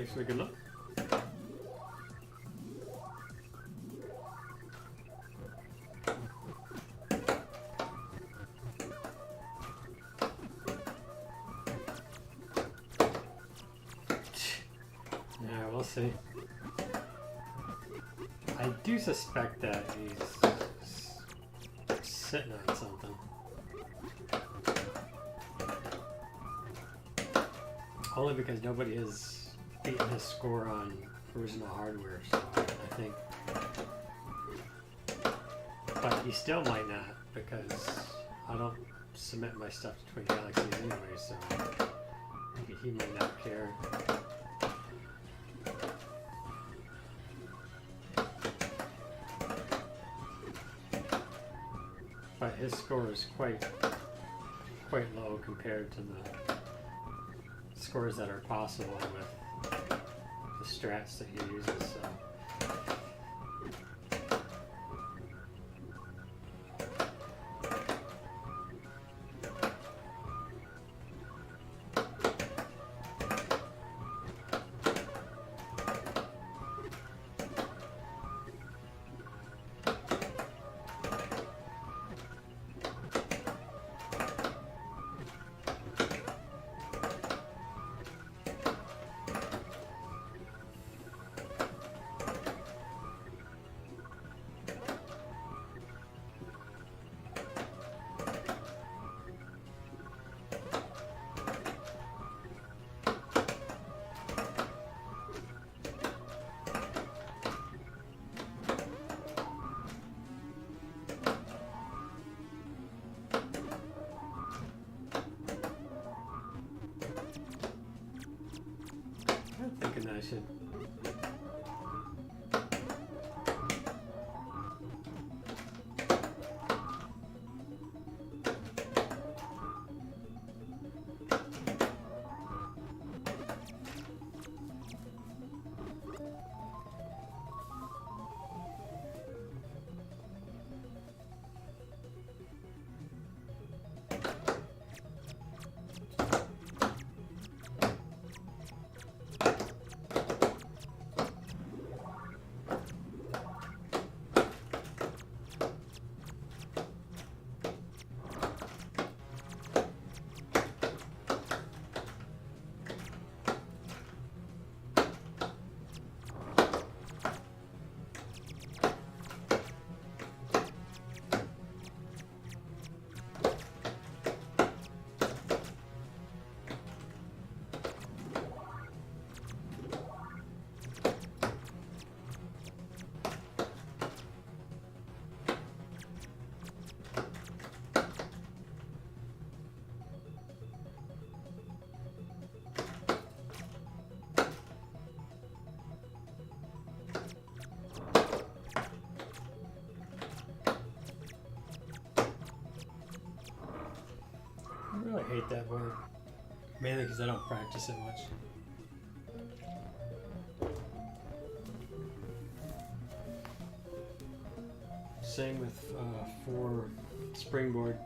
Thanks for a good look. Yeah, we'll see. I do suspect that he's sitting on something. Only because nobody has beaten his score on original hardware, so I think. But he still might not, because I don't submit my stuff to Twin Galaxies anyway, so he might not care. But his score is quite low compared to the scores that are possible with the strats that he uses. So. I'm thinking I should. I really hate that board, mainly because I don't practice it much. Same with 4 springboard.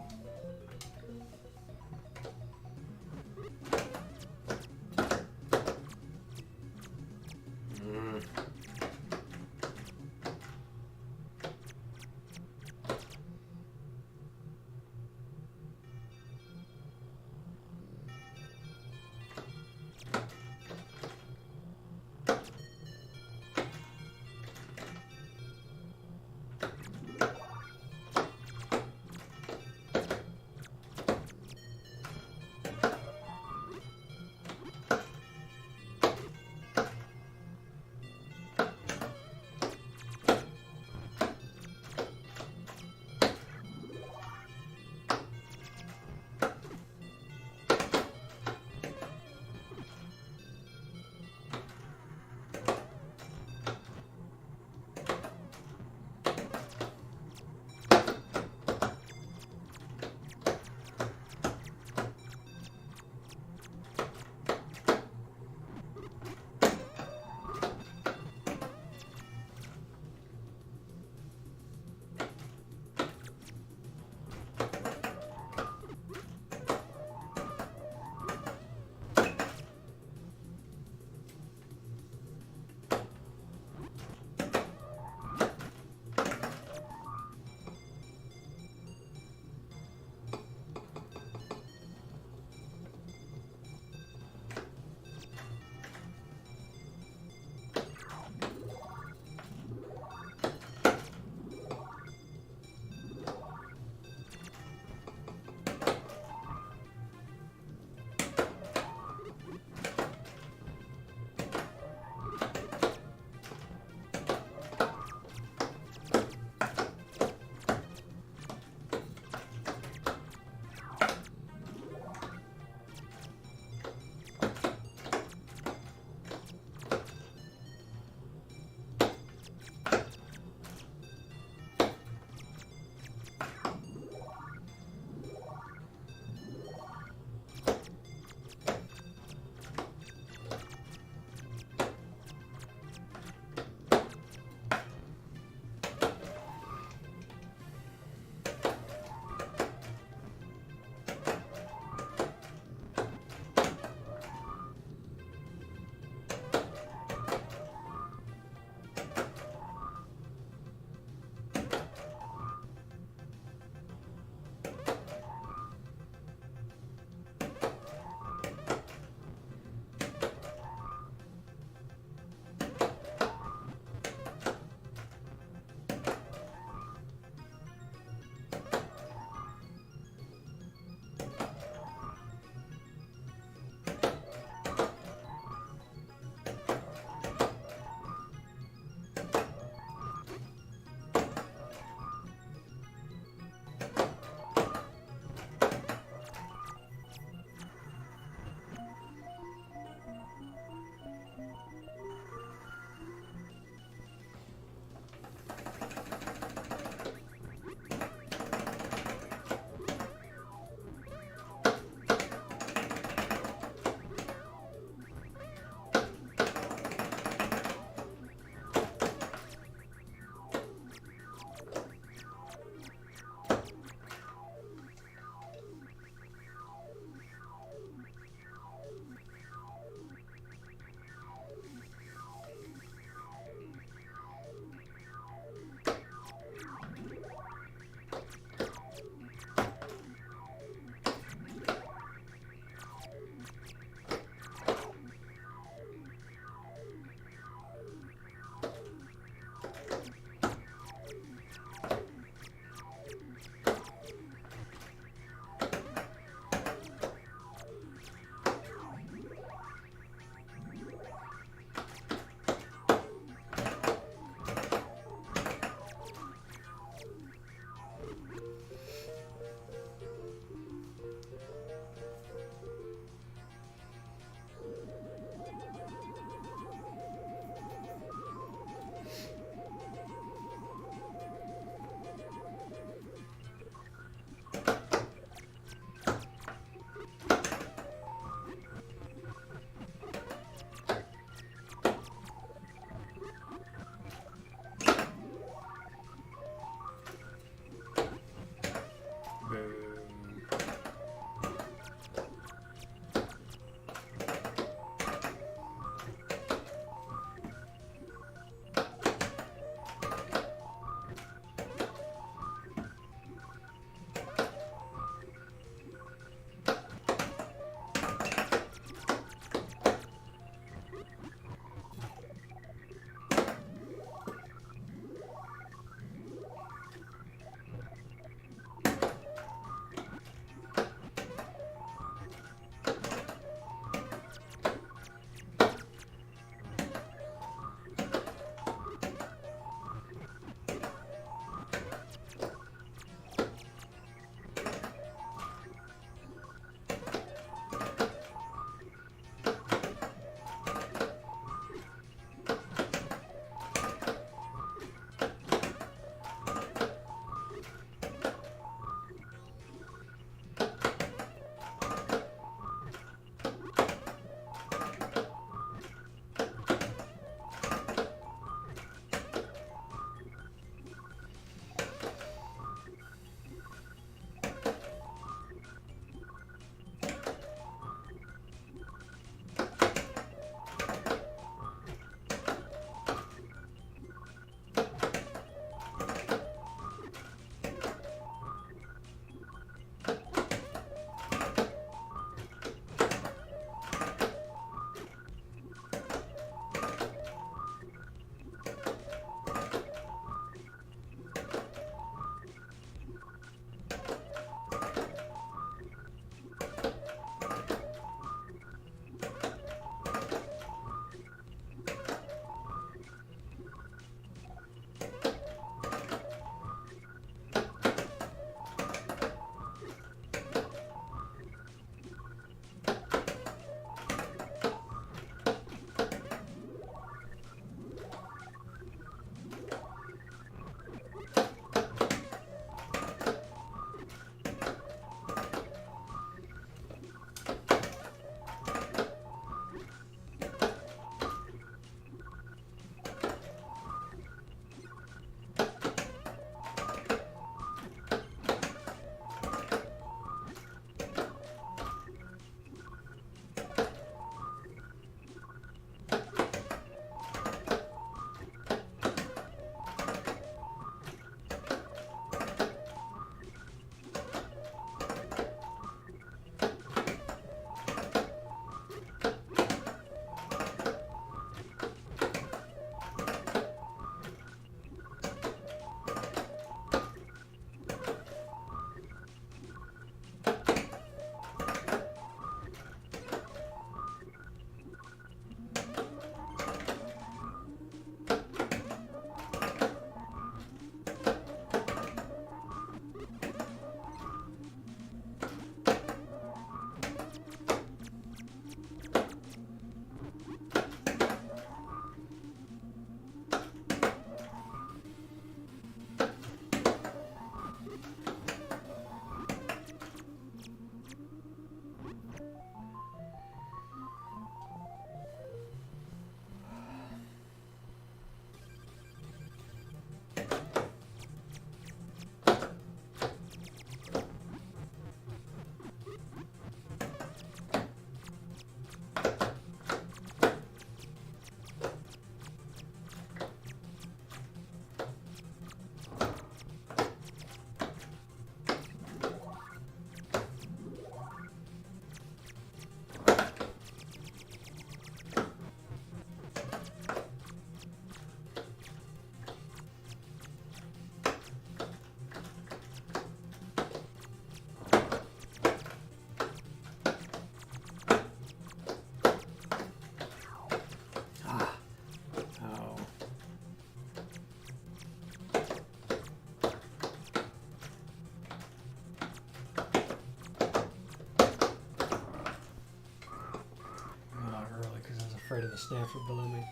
afraid of the Stanford below me.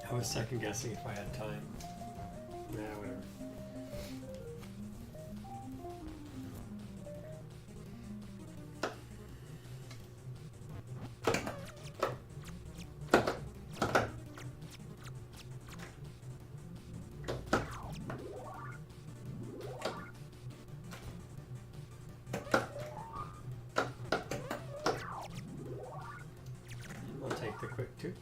I was second guessing if I had time. Nah, whatever. I'll take the quick two.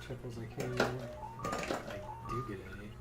triples I can't anymore. I do get an 8.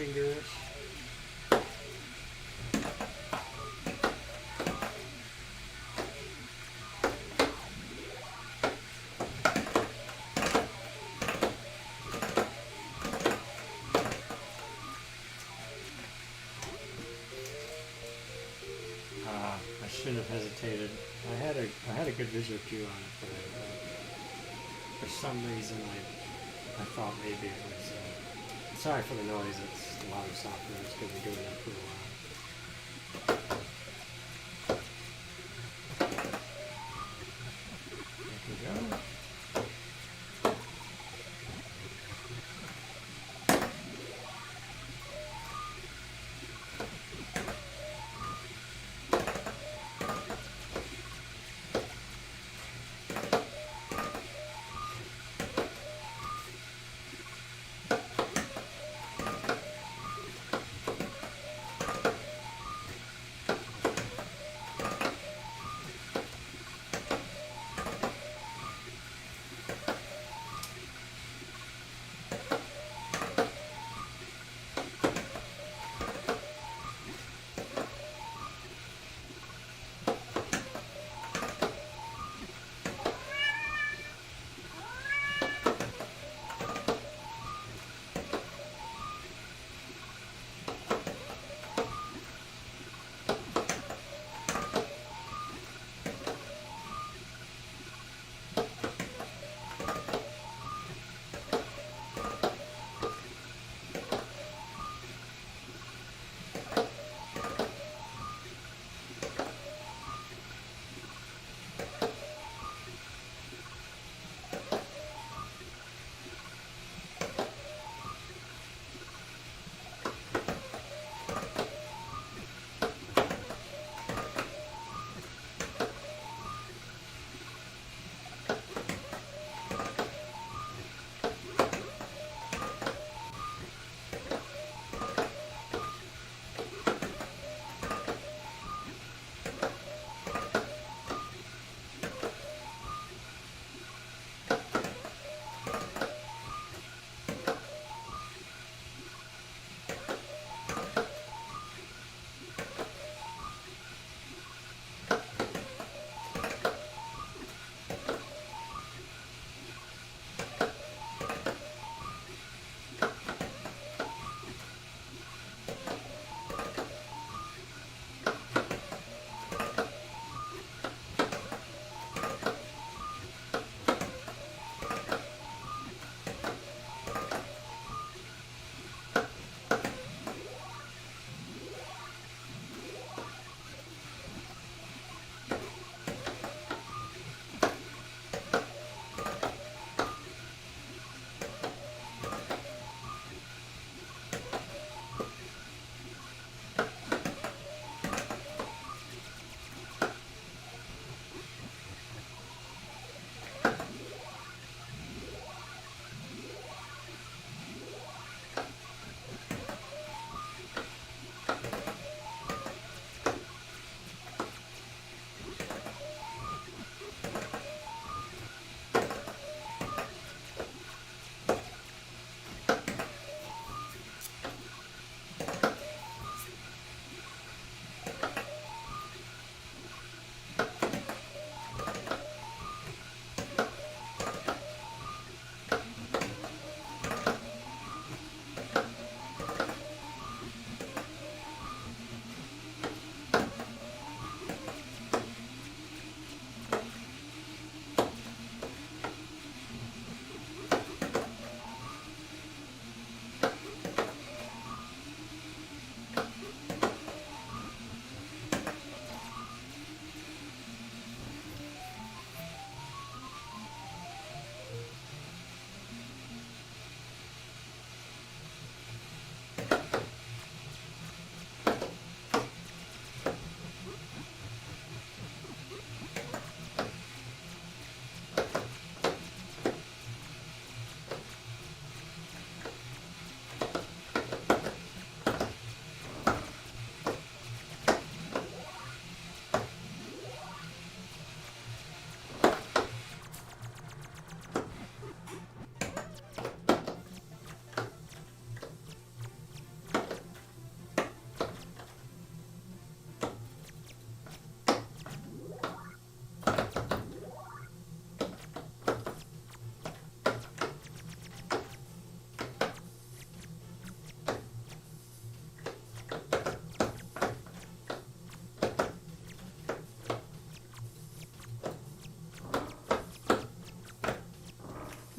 fingers. I shouldn't have hesitated. I had a good visual cue on it, but for some reason I thought maybe it was. Sorry for the noise. It's a lot of software. It's because we're doing that for a while. There we go.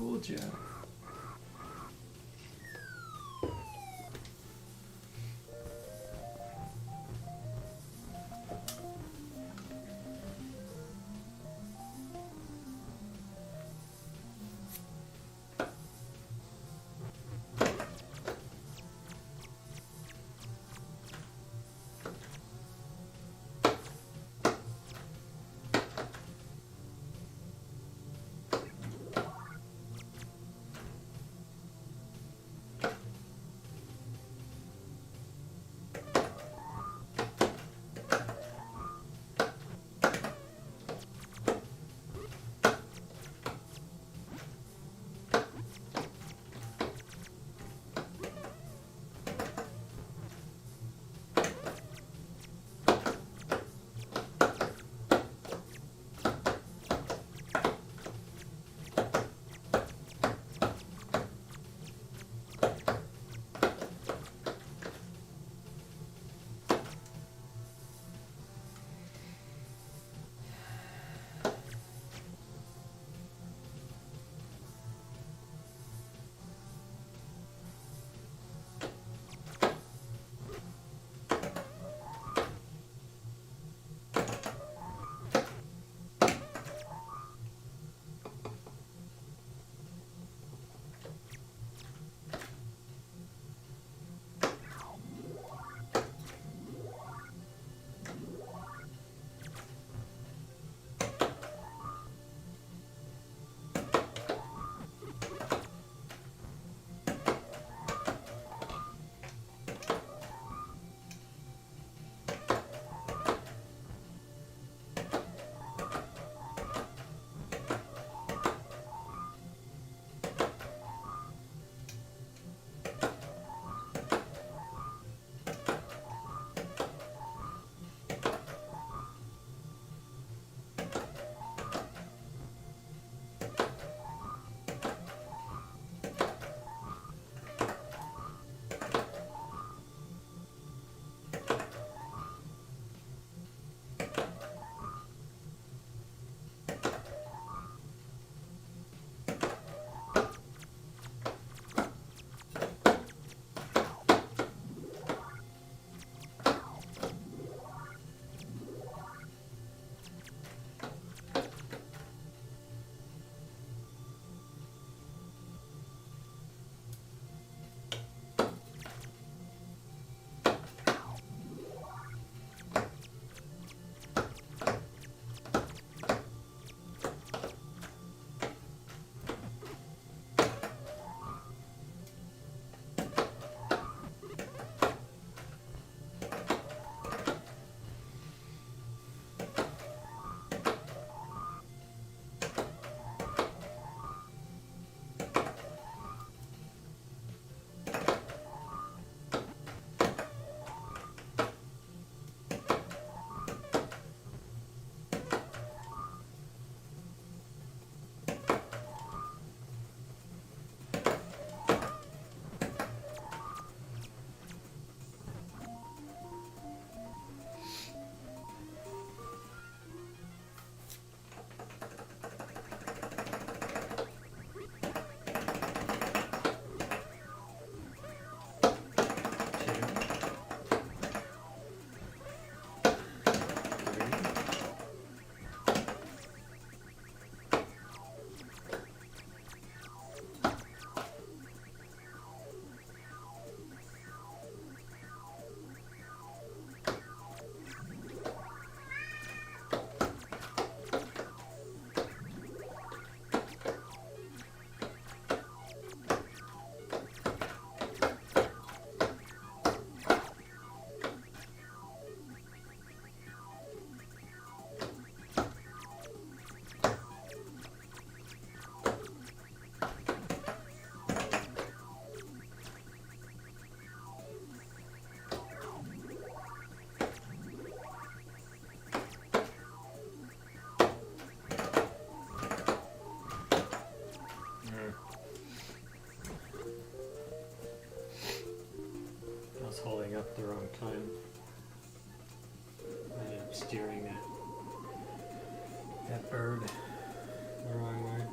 fooled you. Holding up the wrong time. I ended up steering that bird the wrong way.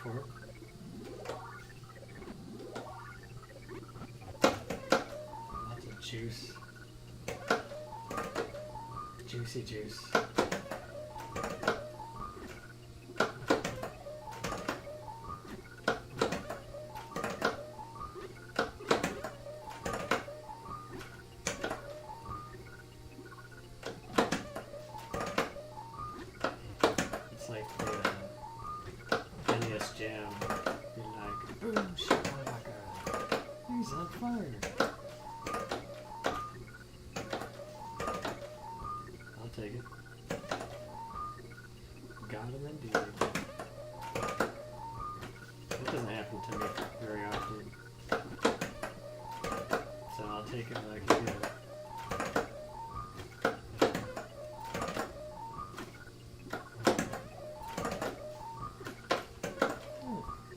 for it. Lots of juice. Juicy juice. It's like the NES Jam. You're like, boom, shakalaka. He's on fire. I'll take it. Got him indeed. That doesn't happen to me very often. So I'll take it like you get it.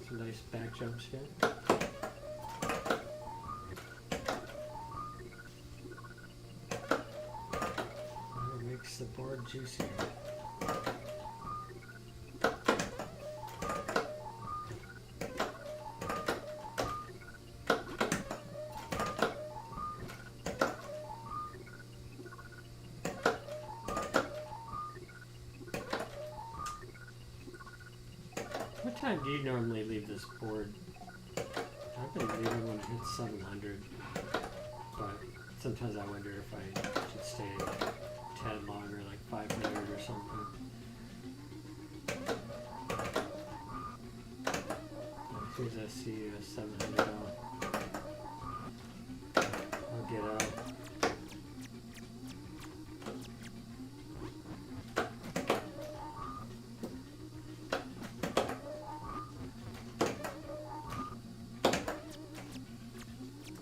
Some nice back jumps here. It makes the board juicier. What time do you normally leave this board? I've been leaving when it hits 700, but sometimes I wonder if I should stay a tad longer, like 500 or something. Here's I see 700 out. I'll get out.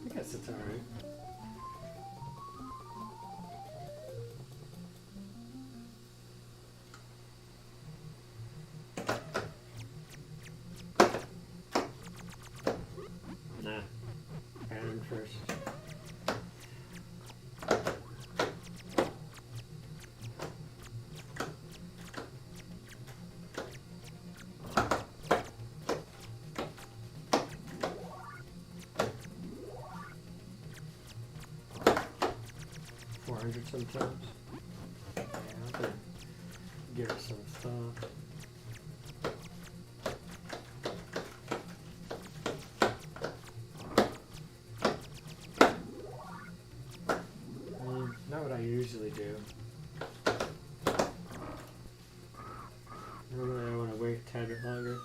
I guess it's alright. Nah. Pattern first. Sometimes. Yeah, I'm gonna give it some thought. Not what I usually do. Normally I want to wait a tad bit longer.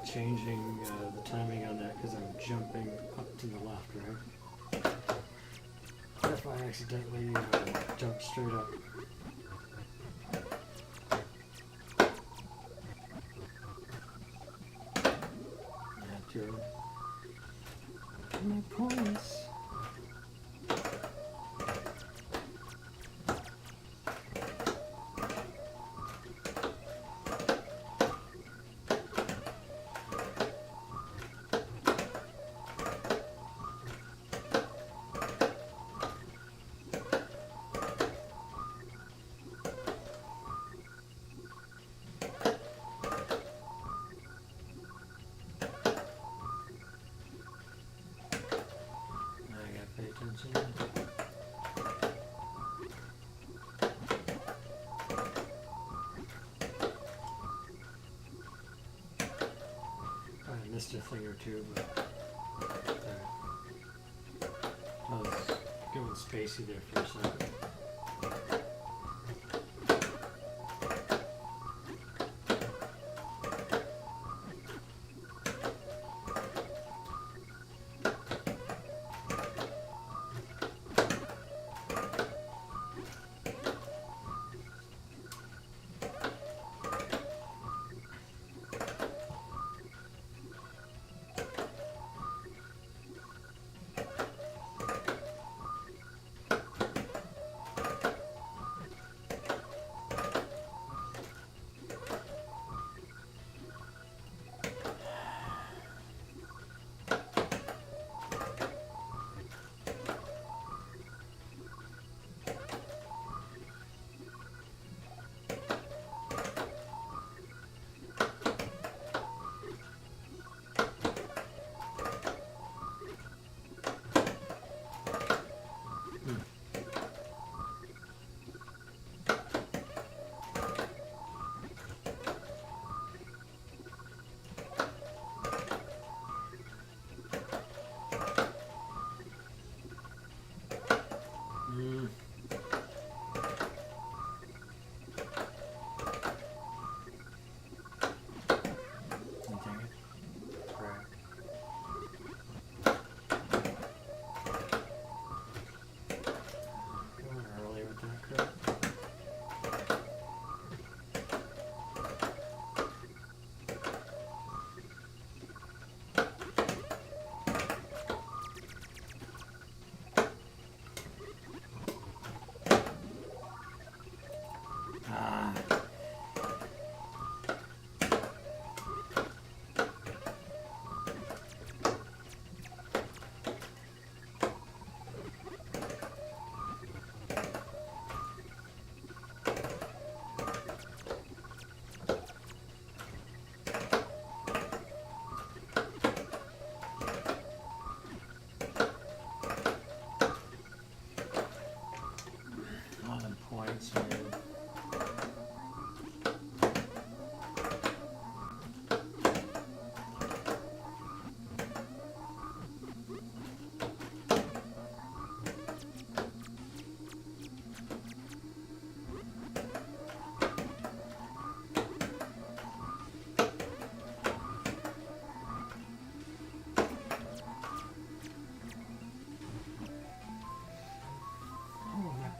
changing the timing on that because I'm jumping up to the left, right? What if I accidentally jump straight up? That's your my points. I missed a thing or two, but I was going spacey there for a second.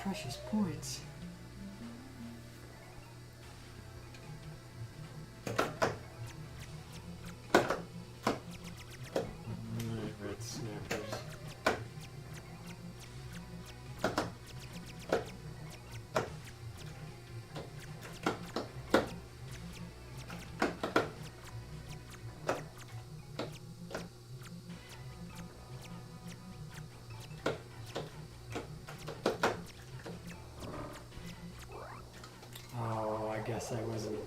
Precious points. Red snappers. I guess I wasn't.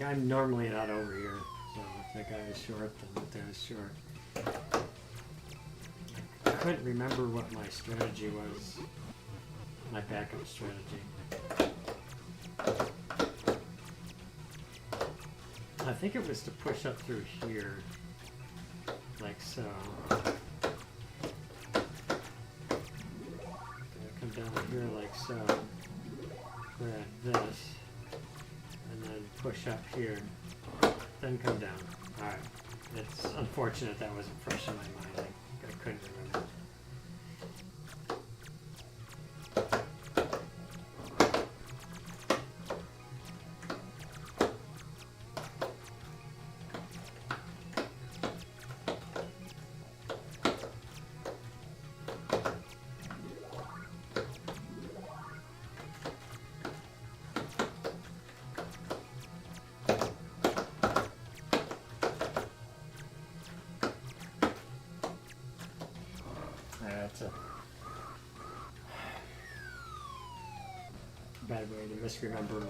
I'm normally not over here, so if that guy is short, then that is short. I couldn't remember what my strategy was, my backup strategy. I think it was to push up through here, like so. Come down here like so. Grab this, and then push up here. then come down. Alright. It's unfortunate that wasn't fresh in my mind. I couldn't remember. That's a bad way to misremember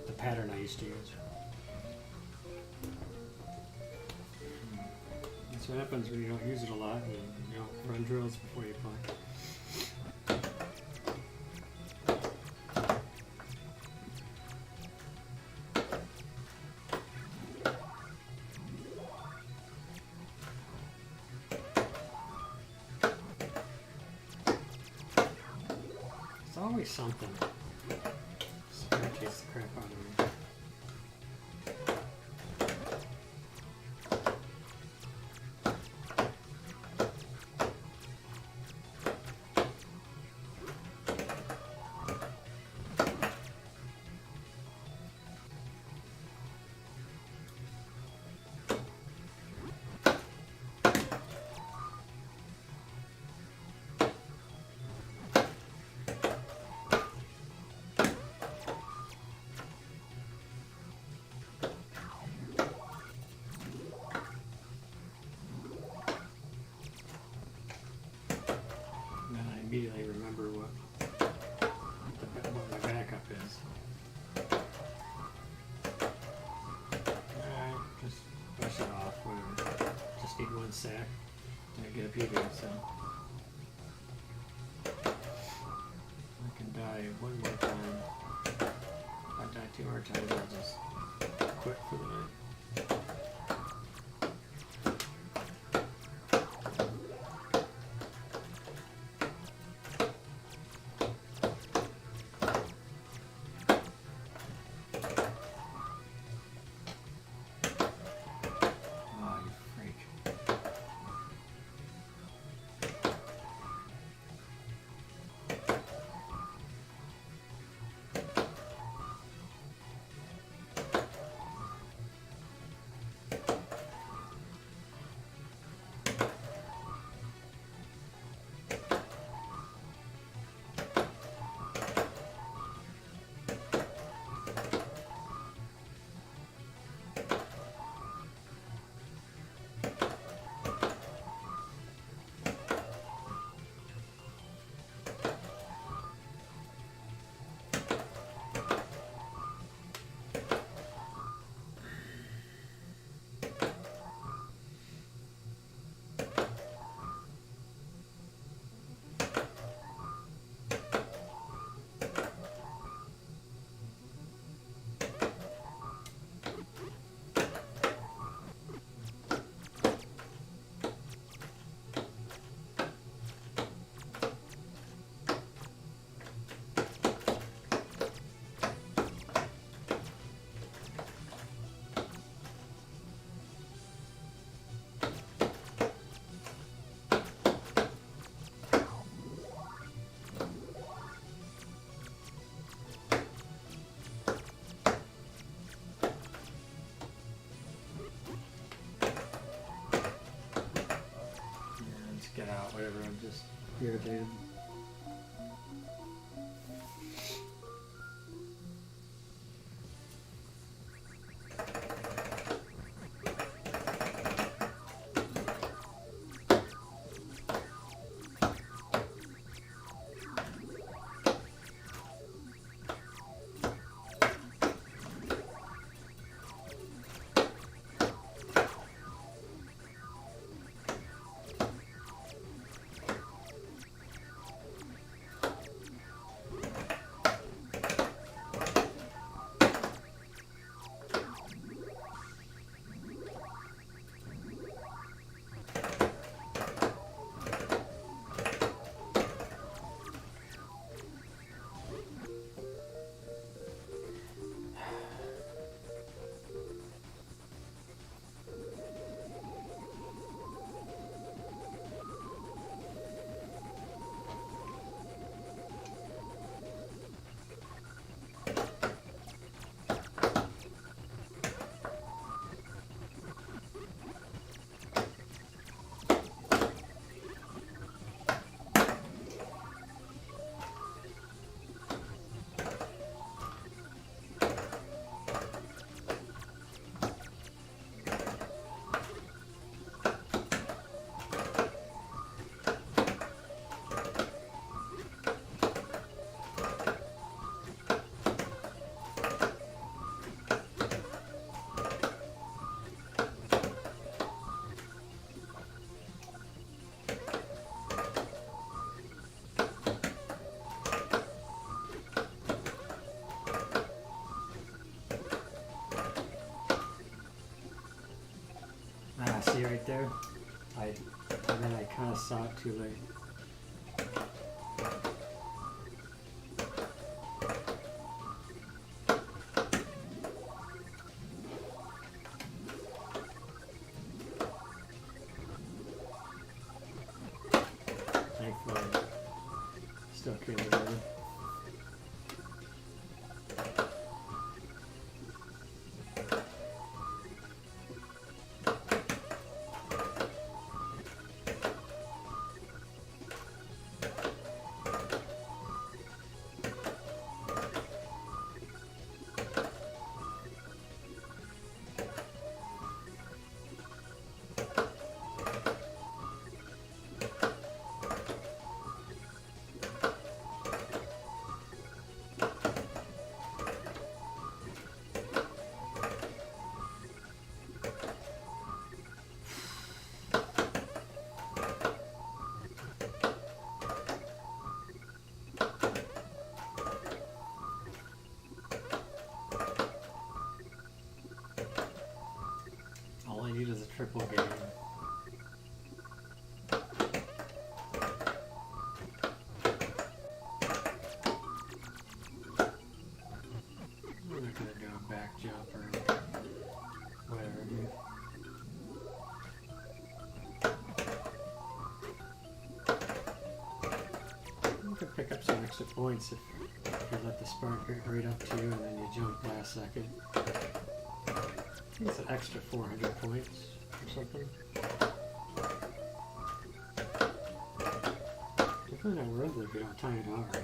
the pattern I used to use. That's what happens when you don't use it a lot and you don't run drills before you play. Always something scratches the crap out of me. Immediately remember what my backup is. Alright, just brush it off, whatever. Just need one sack to get a PB, so I can die one more time. If I die 2 more times, I'll just quit for the night. Get out, whatever, I'm just irritated. Ah, see right there? And then I kind of saw it too late. Thankfully, still came together. All I need is a triple game. I'm not gonna do a back jump or whatever, dude. You can pick up some extra points if you let the spark get right up to you and then you jump last second. I think it's an extra 400 points or something. Definitely not worth it if you don't time it out right.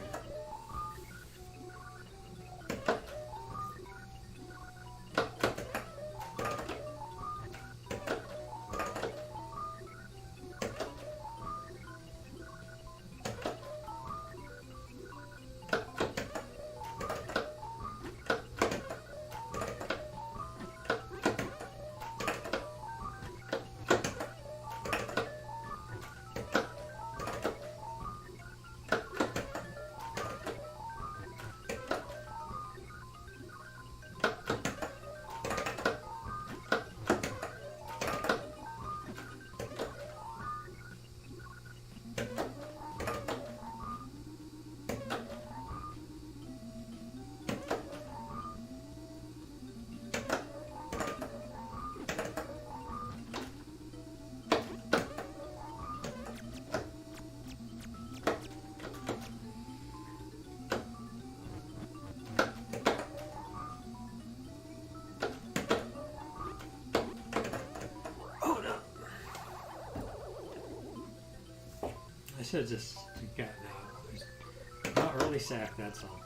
I should have just gotten out. Not early sack, that's all.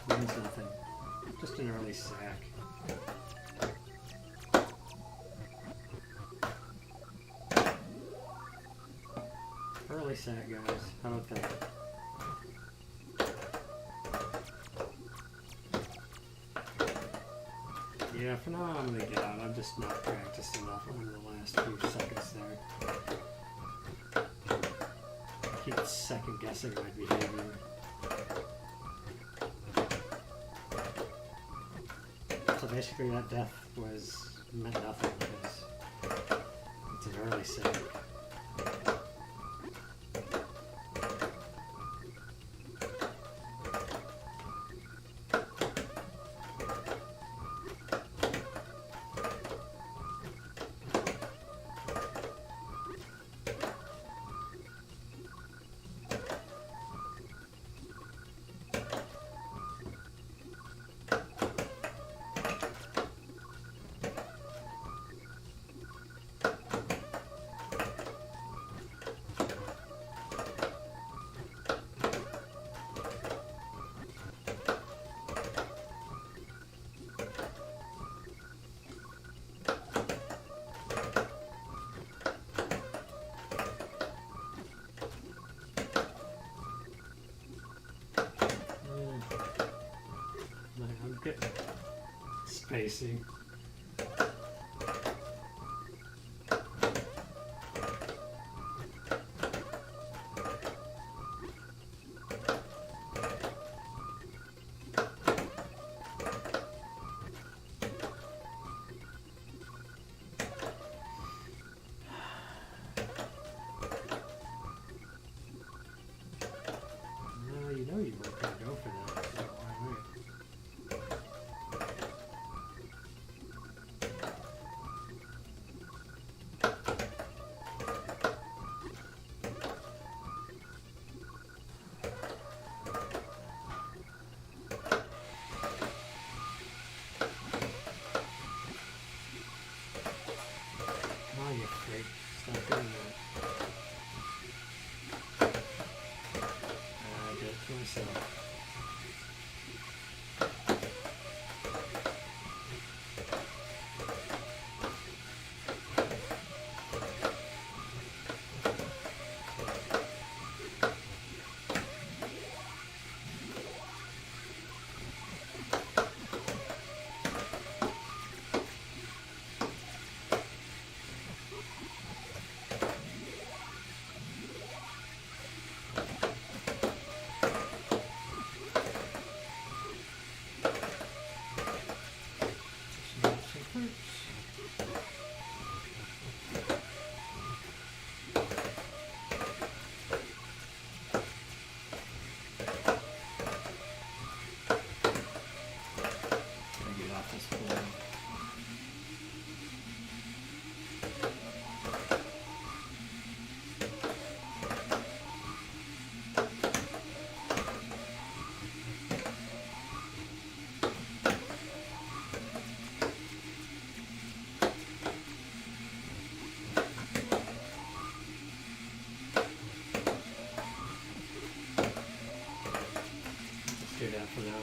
Means nothing. Just an early sack. Early sack, guys. How about that? Yeah, for now I'm gonna get out. I'm just not practiced enough on the last few seconds there. Keep second guessing my behavior. So basically that death meant nothing because it's an early save. I'm getting spacing. on, you freak. Stop doing that. I did it to myself. Do that for now.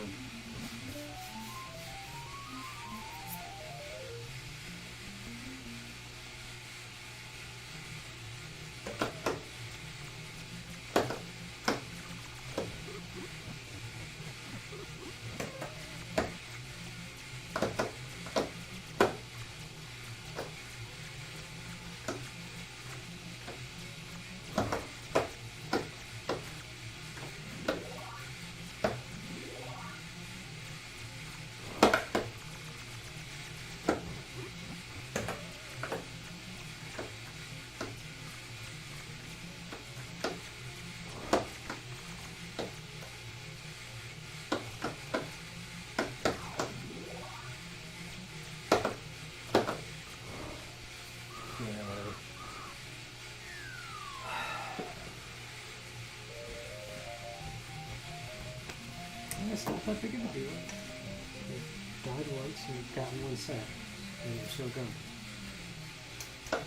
It's not that big of a deal. It died once and you've gotten one set, and you're still going. So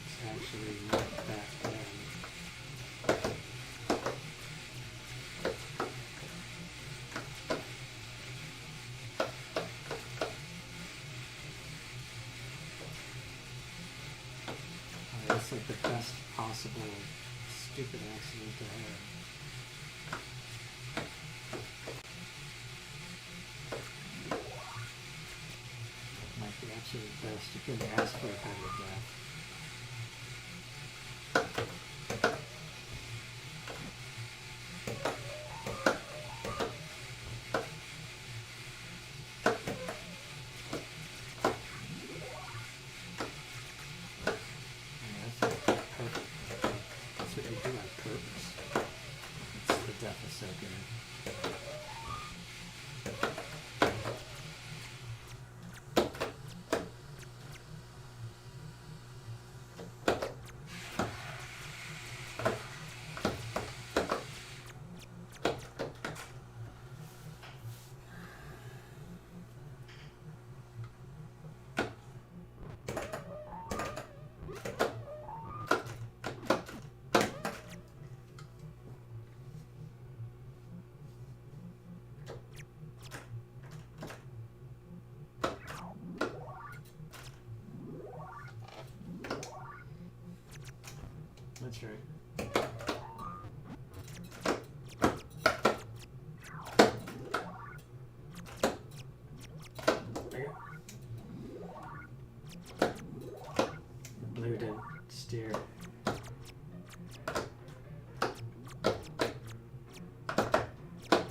it's actually not that bad. That's like the best possible stupid accident to have. Actually best. You couldn't ask for a better death. Yeah, that's perfect. That's what they do on purpose. The death is so good. That's right. Okay. Blue didn't steer.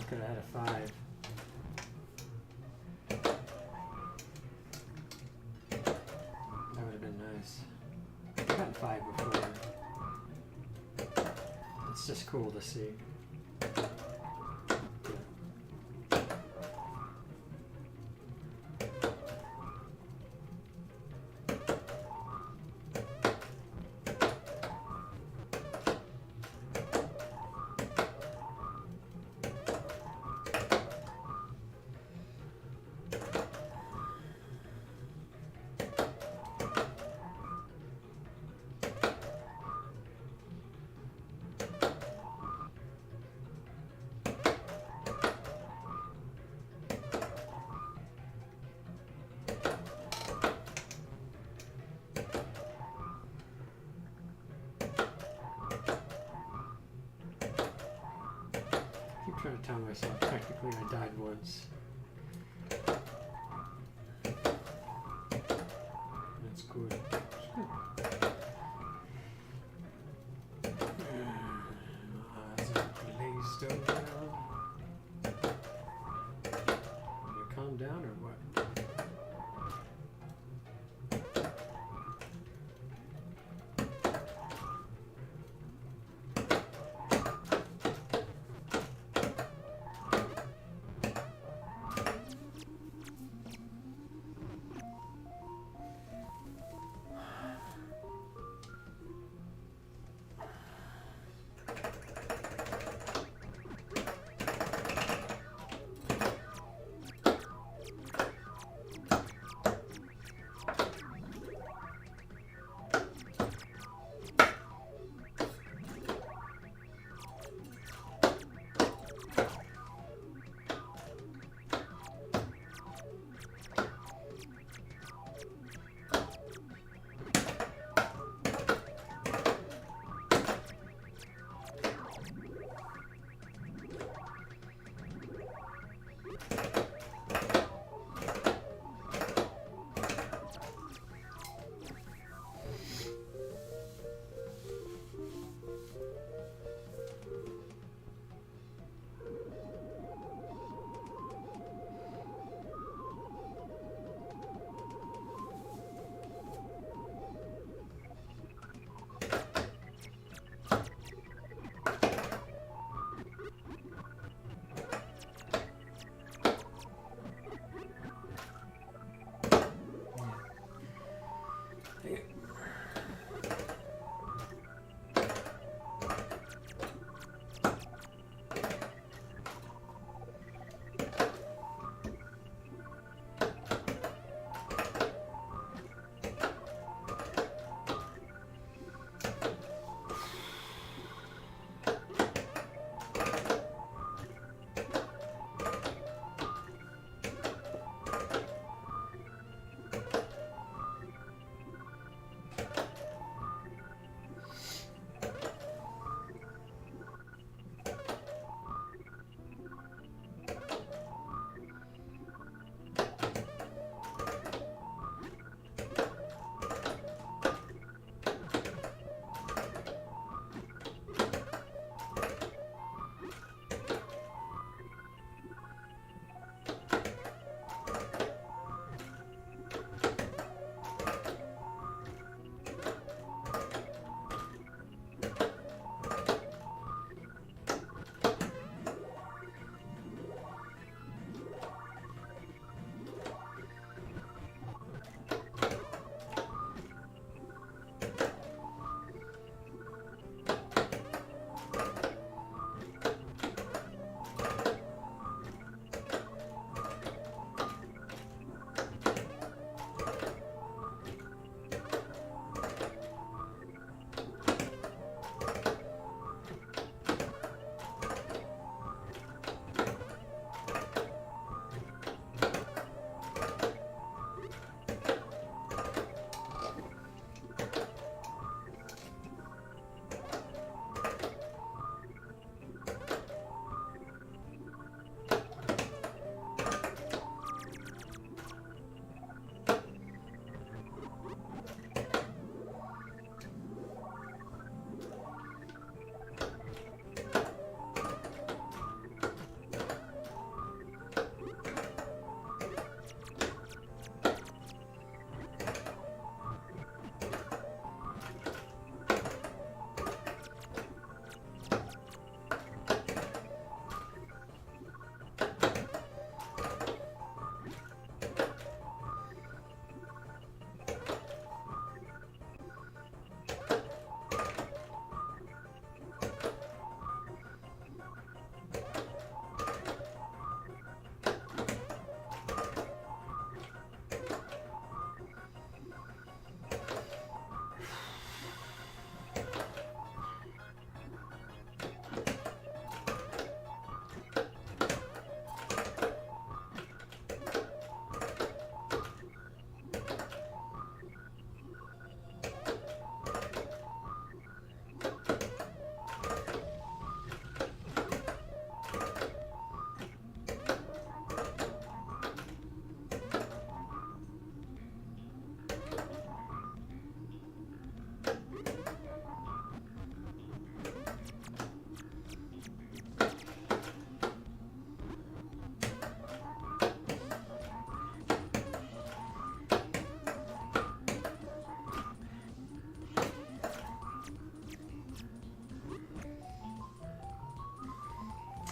Could have had a 5. That would have been nice. I've gotten 5 before. It's just cool to see. trying to tell myself technically I died once. That's good. Eyes are glazed over. You calm down or what?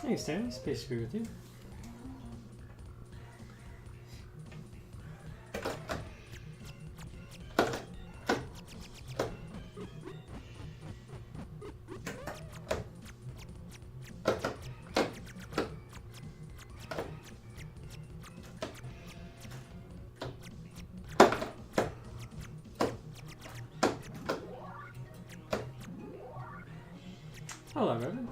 Thanks, Stanley. Space to be with you. Hello, Reverend.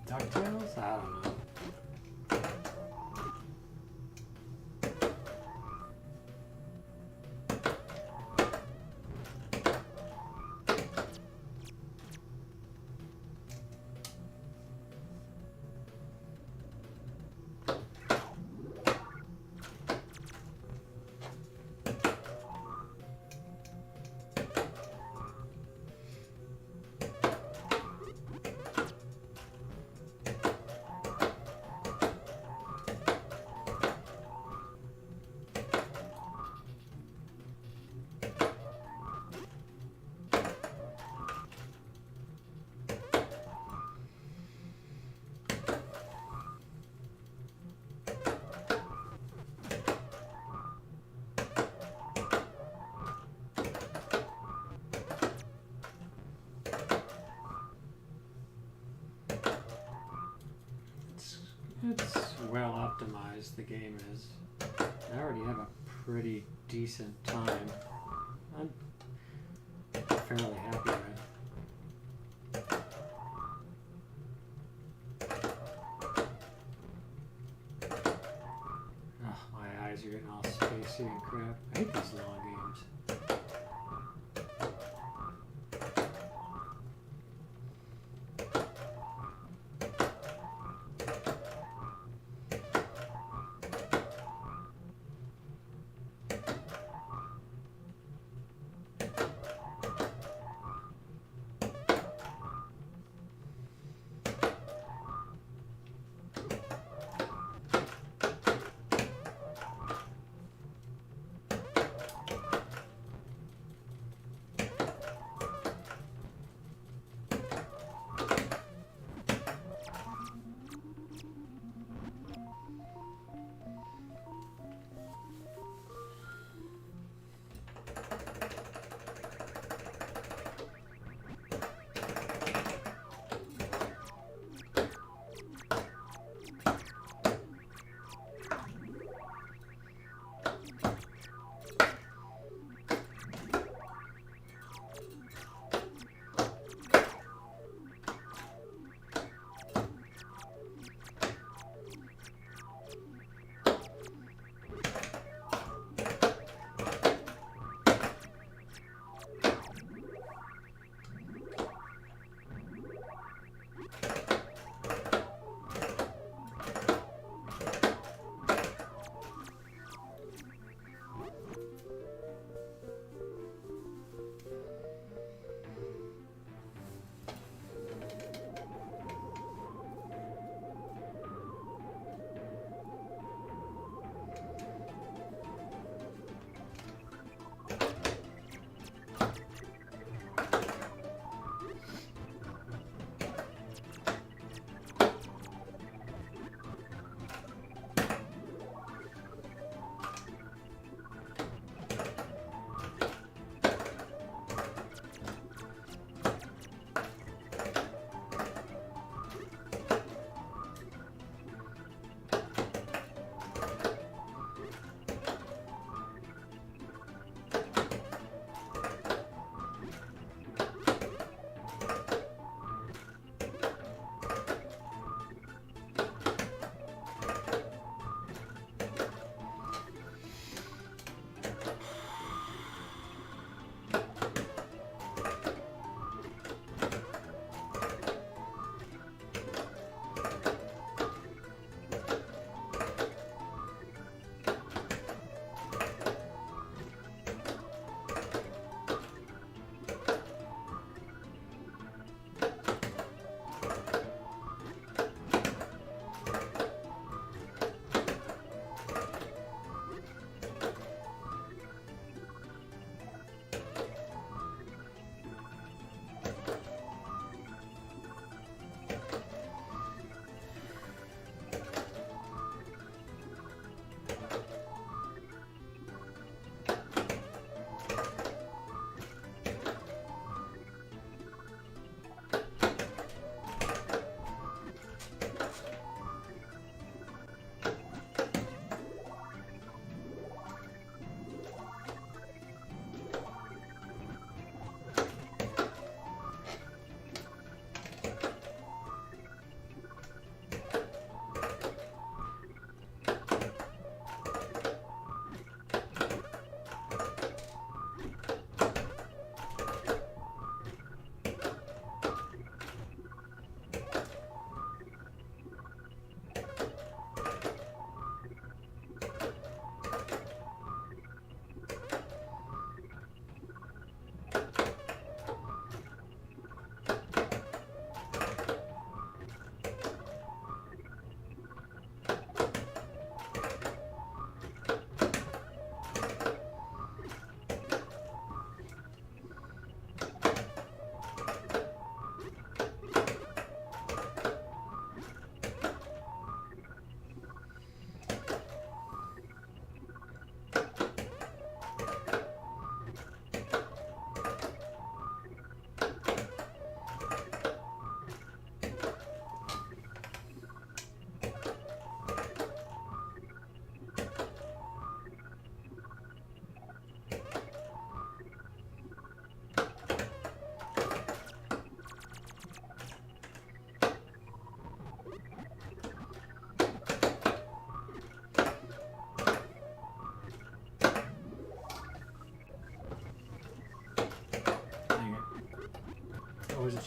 DuckTales? I don't know. It's well optimized, the game is. I already have a pretty decent time. I'm fairly happy with it. Oh, my eyes are getting all spacey and crap. I hate these long games.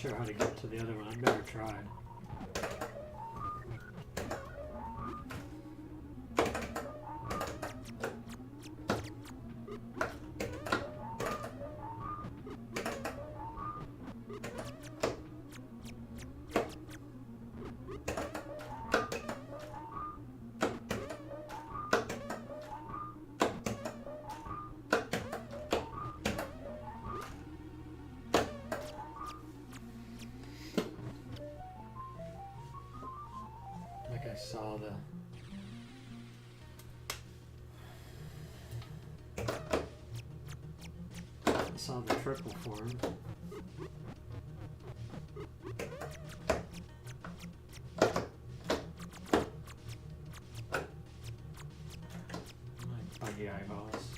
sure how to get to the other one. I've never tried. I saw the triple form. My buggy eyeballs.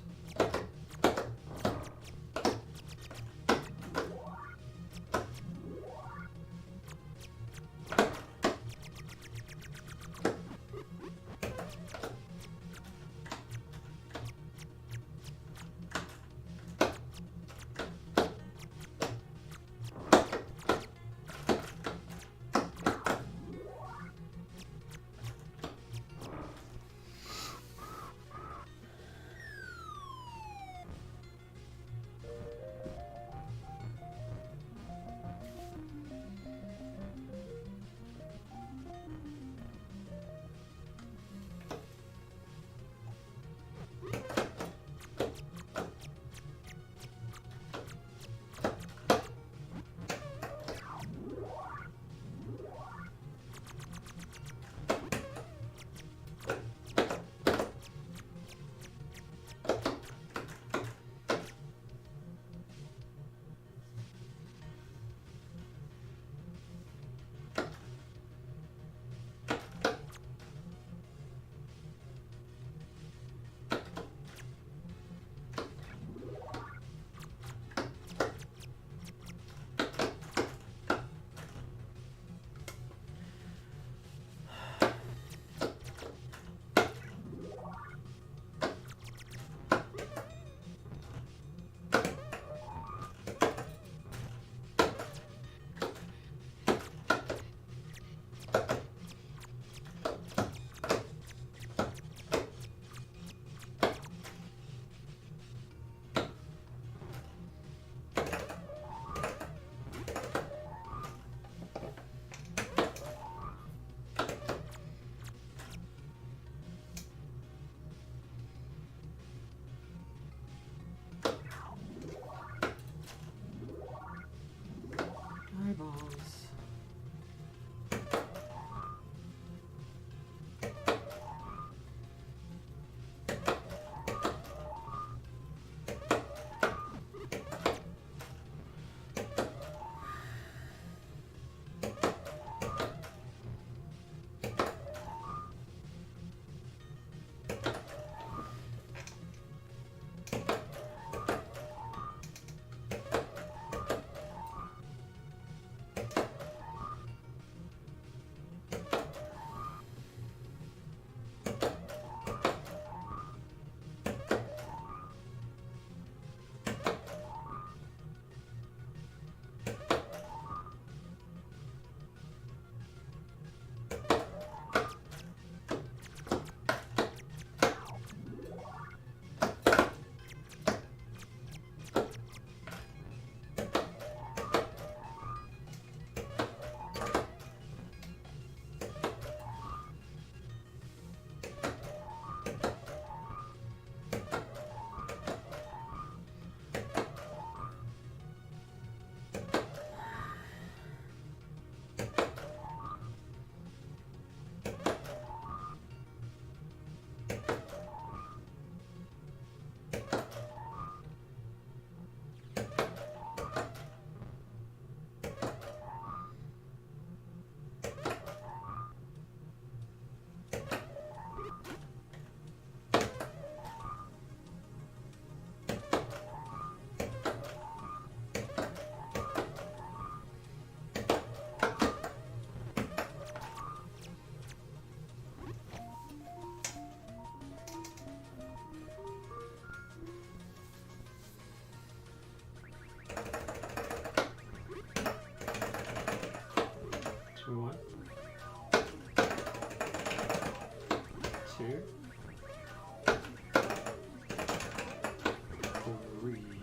2, 3.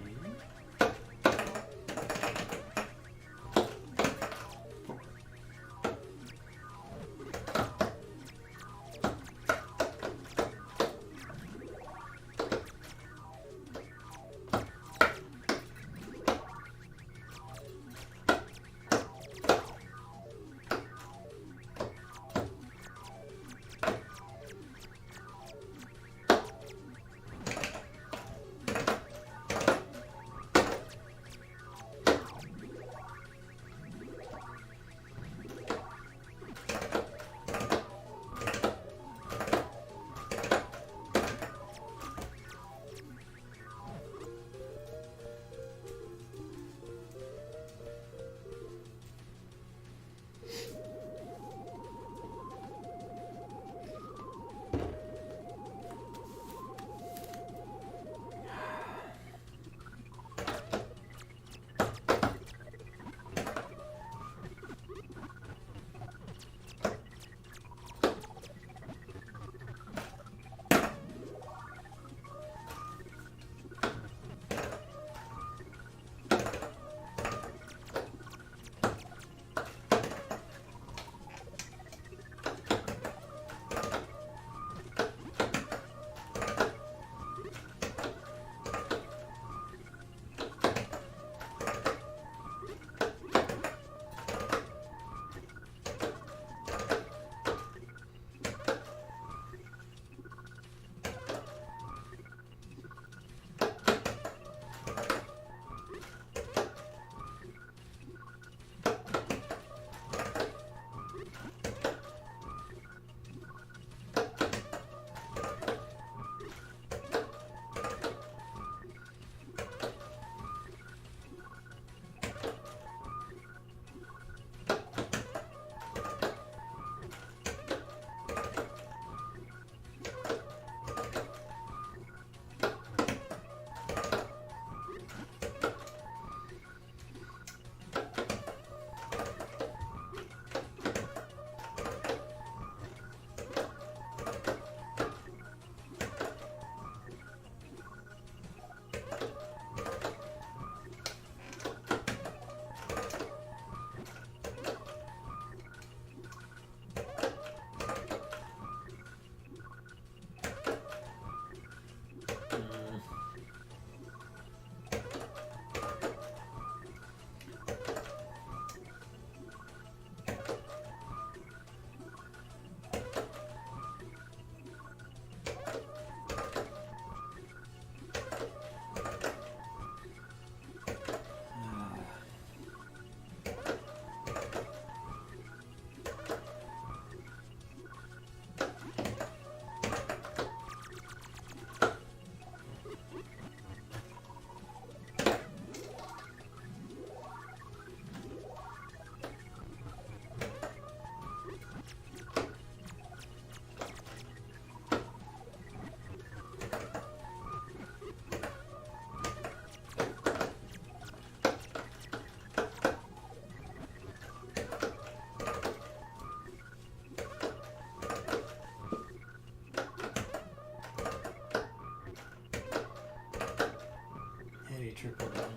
Triple down.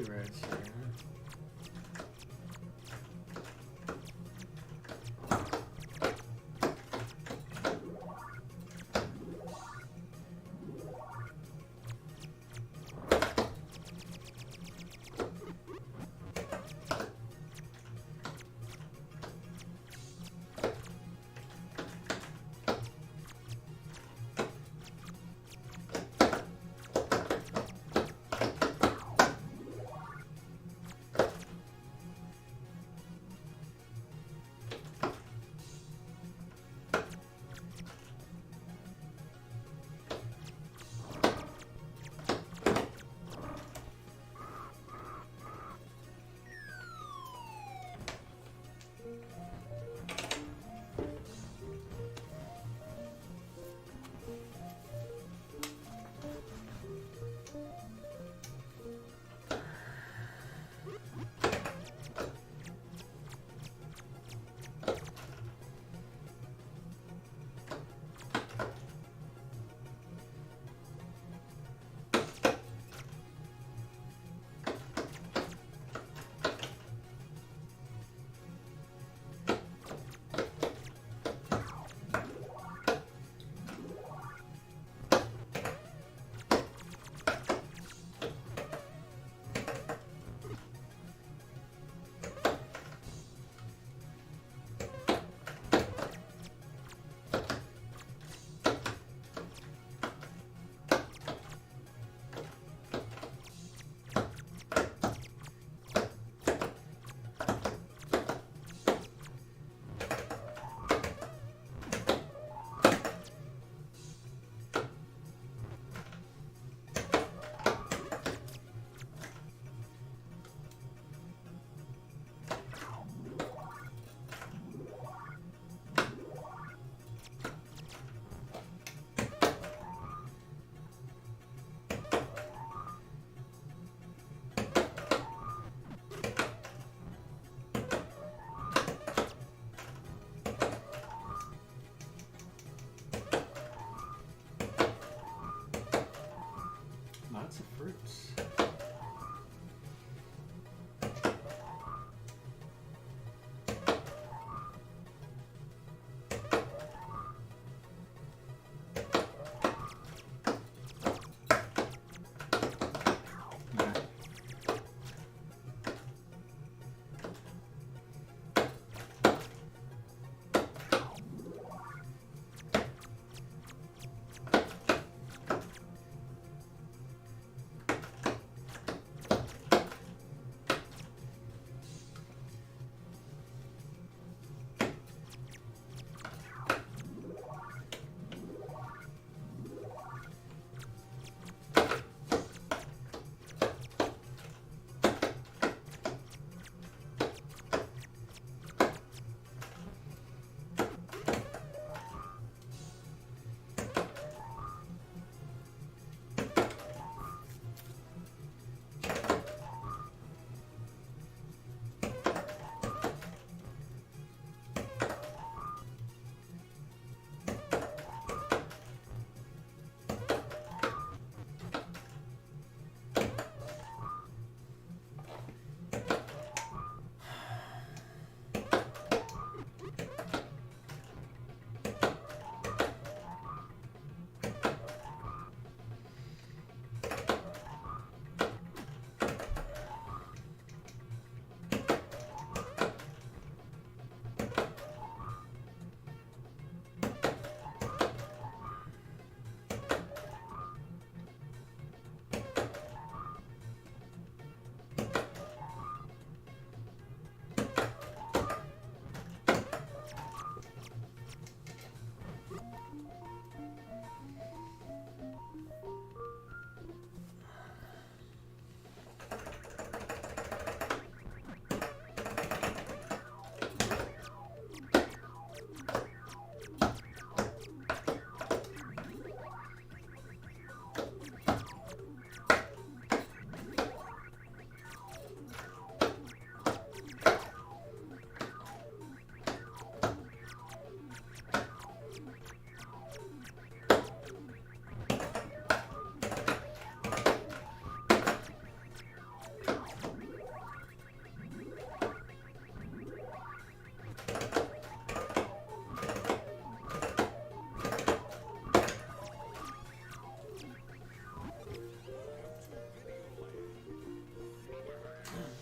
two reds here, huh? Lots of fruits.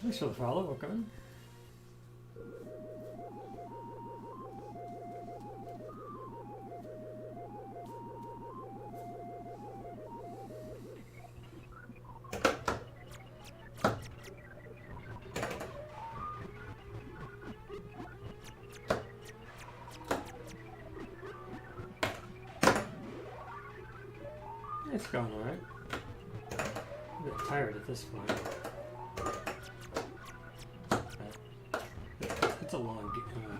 Thanks for the follow. Welcome. It's going alright. I'm a bit tired at this point. But it's a long game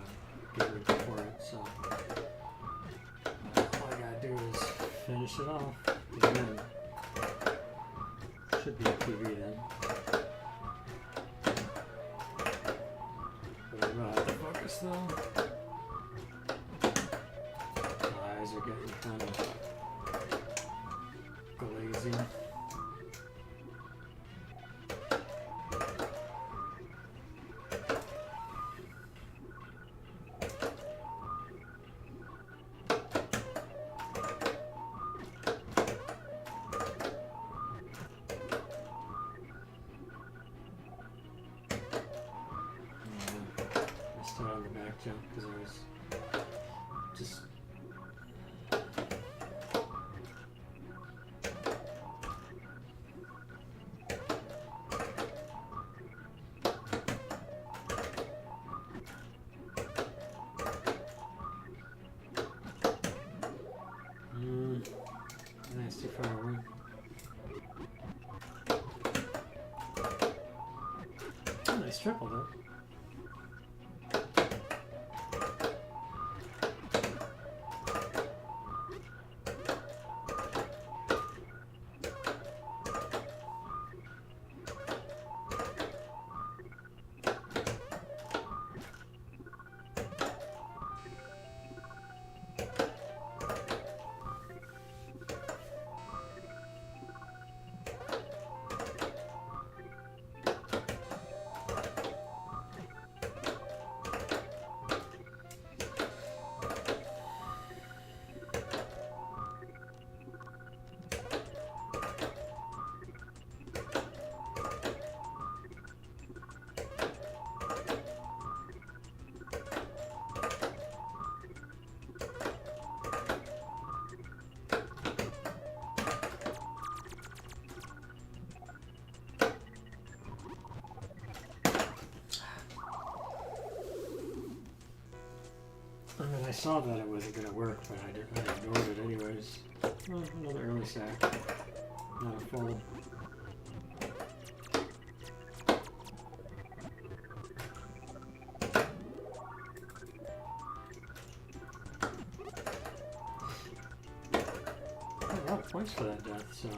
before it, so all I gotta do is finish it off. And then should be a TV then. But I'm gonna have to focus though. My eyes are getting kind of lazy. I started on the back jump because I was just nice, too far away. Oh, nice triple though. I mean, I saw that it wasn't going to work, but I ignored it anyways. Oh, another early sack. Not a fold. A lot of points for that death, so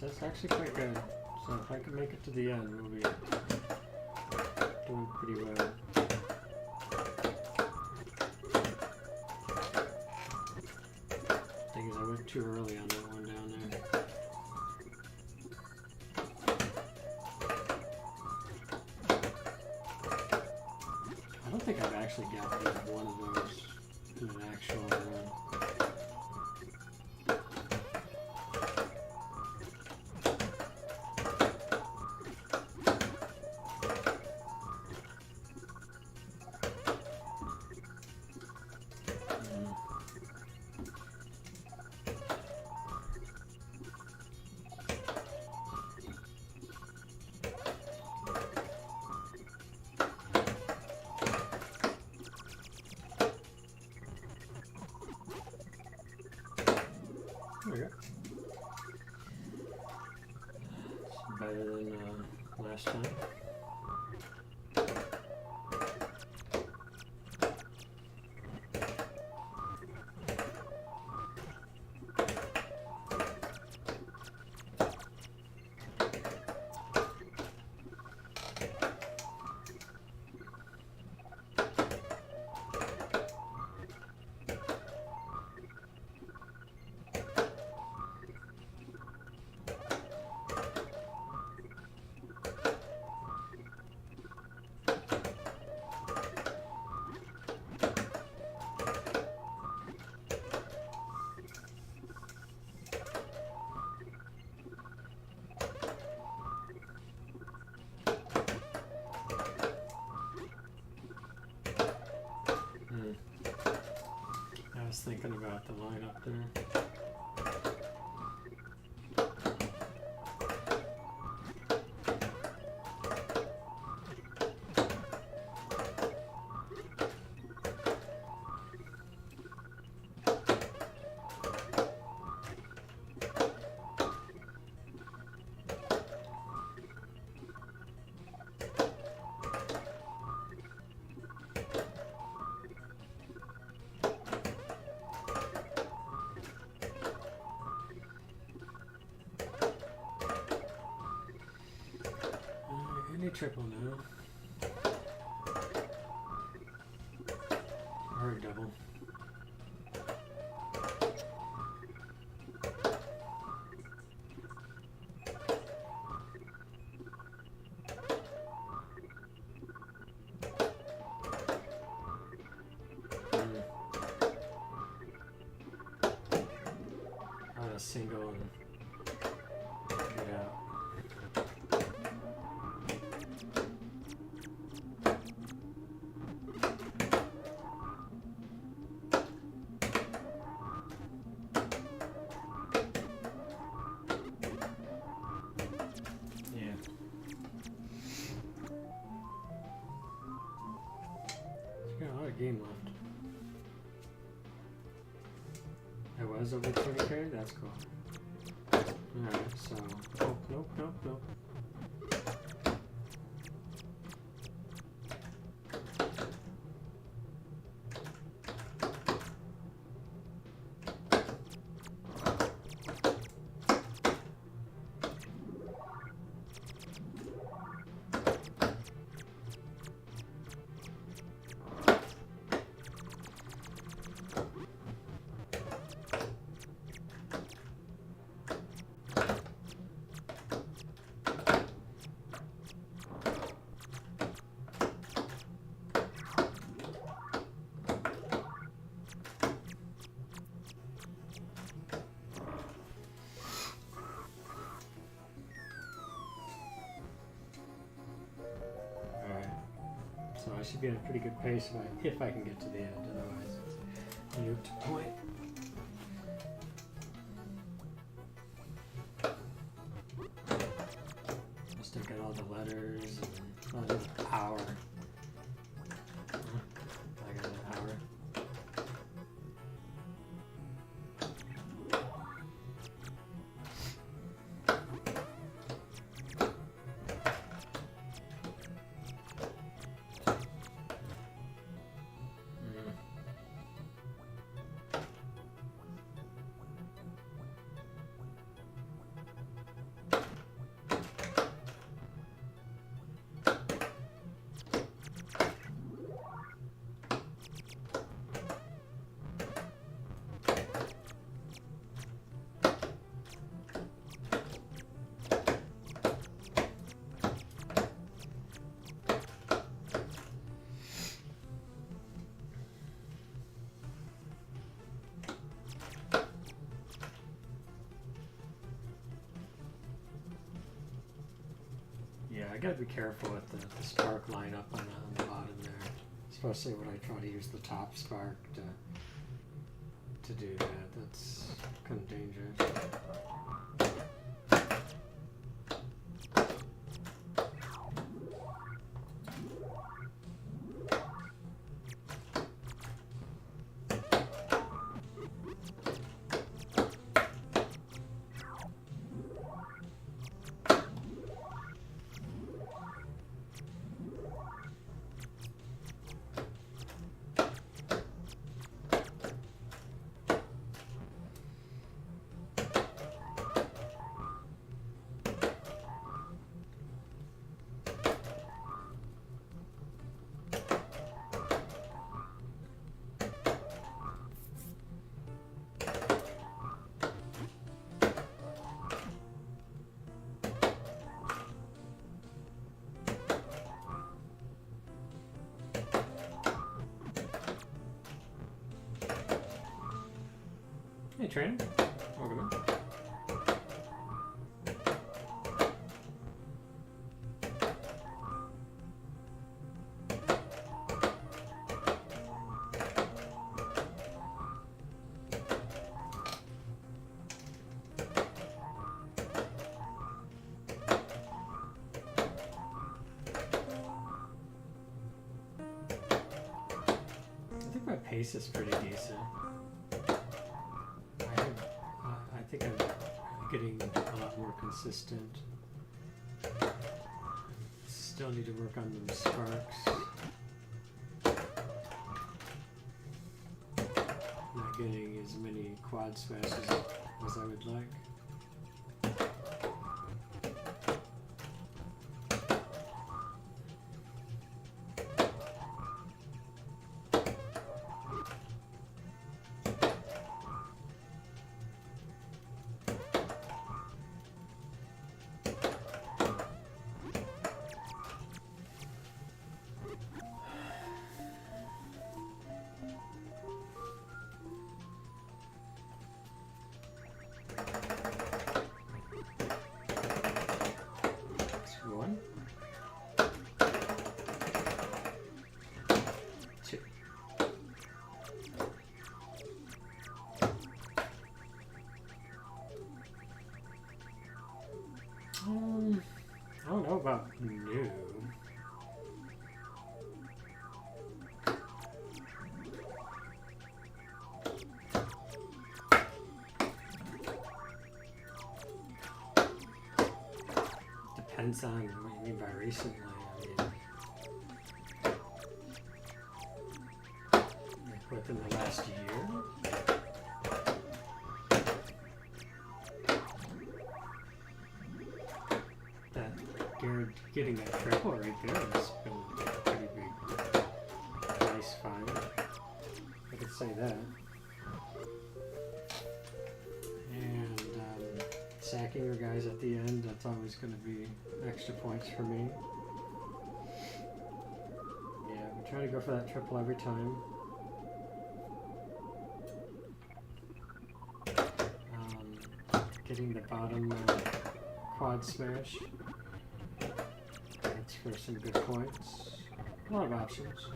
that's actually quite good. So if I can make it to the end, we'll be doing pretty well. Thing is, I went too early on that one down there. I don't think I've actually gotten one of those in an actual run. There we go. It's better than last time. was thinking about the line up there. Any triple now. Or a double. On a single and get out. Game left. I was over 20k? That's cool. Alright, so. Oh, nope. So I should be at a pretty good pace if I can get to the end, otherwise it's moot point. Just look at all the letters and the power. I got an hour. Yeah, I gotta be careful with the spark line up on the bottom there, especially when I try to use the top spark to do that. That's kind of dangerous. Hey, trainer. Welcome in. pace is pretty decent. I think I'm getting a lot more consistent. Still need to work on those sparks. Not getting as many quad smashes as I would like. I don't know about new. Depends on what you mean by recently. I mean, like within the last year. Getting that triple right there has been a pretty big, nice find. I could say that. And sacking your guys at the end, that's always going to be extra points for me. Yeah, we try to go for that triple every time. Getting the bottom quad smash. For some good points. A lot of options.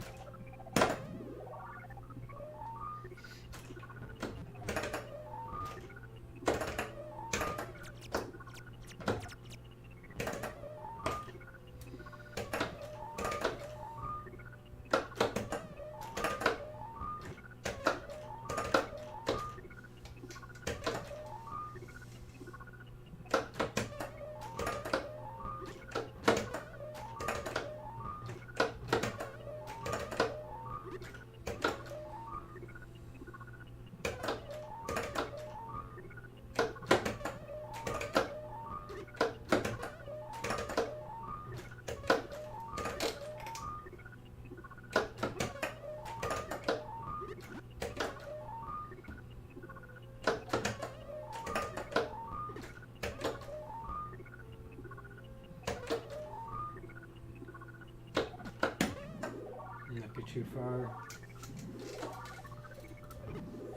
Not be too far.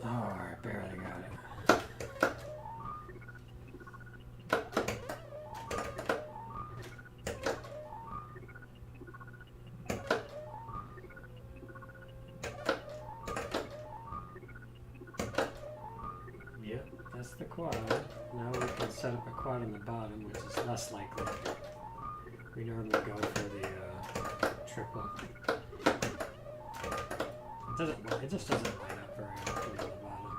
Oh, I barely got it. Yep, that's the quad. Now we can set up a quad on the bottom, which is less likely. We normally go for the triple. It just doesn't line up very often on the bottom.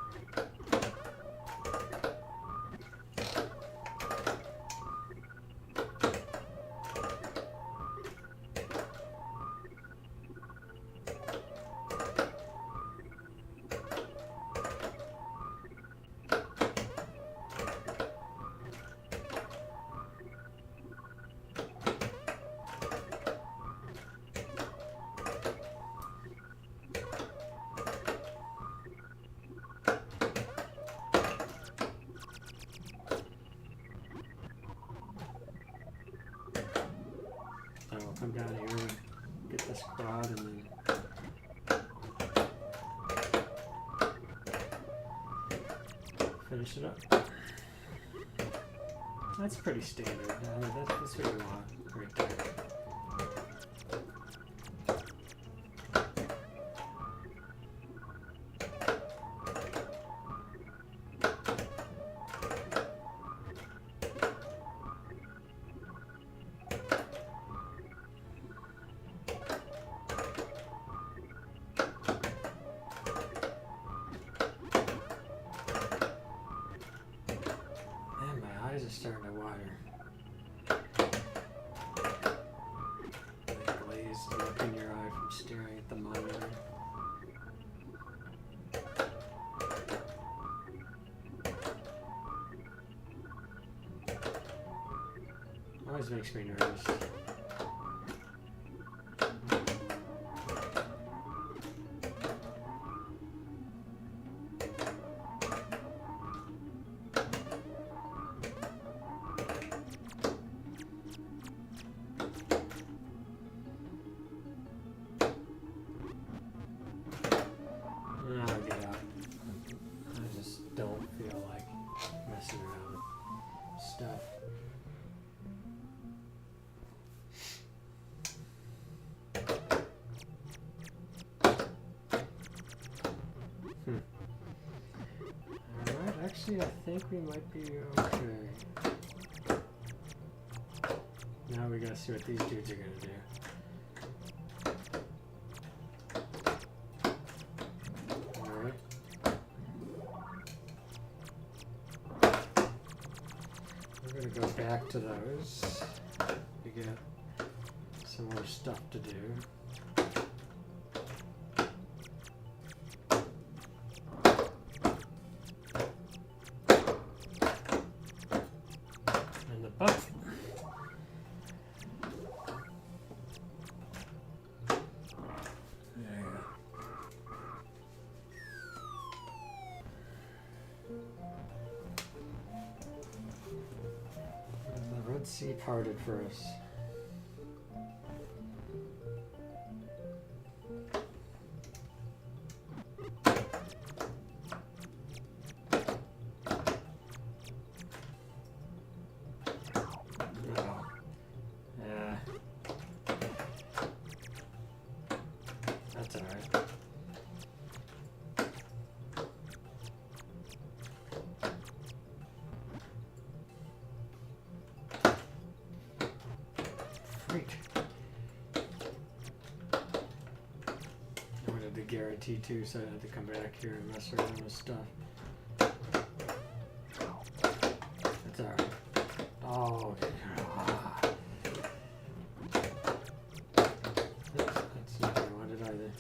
So I'll come down here and get this quad and then finish it up. That's pretty standard. That's what we want right there. look in your eye from staring at the monitor. Always makes me nervous. I'll get out. I just don't feel like messing around with stuff. Alright, actually I think we might be okay. Now we gotta see what these dudes are gonna do. We're going to go back to those. We get some more stuff to do. And the button. There you go. The Red Sea parted for us. Yeah. That's all right. Freak. I wanted the guarantee too, so I had to come back here and mess around with stuff. That's alright. Oh, that's not what I wanted either.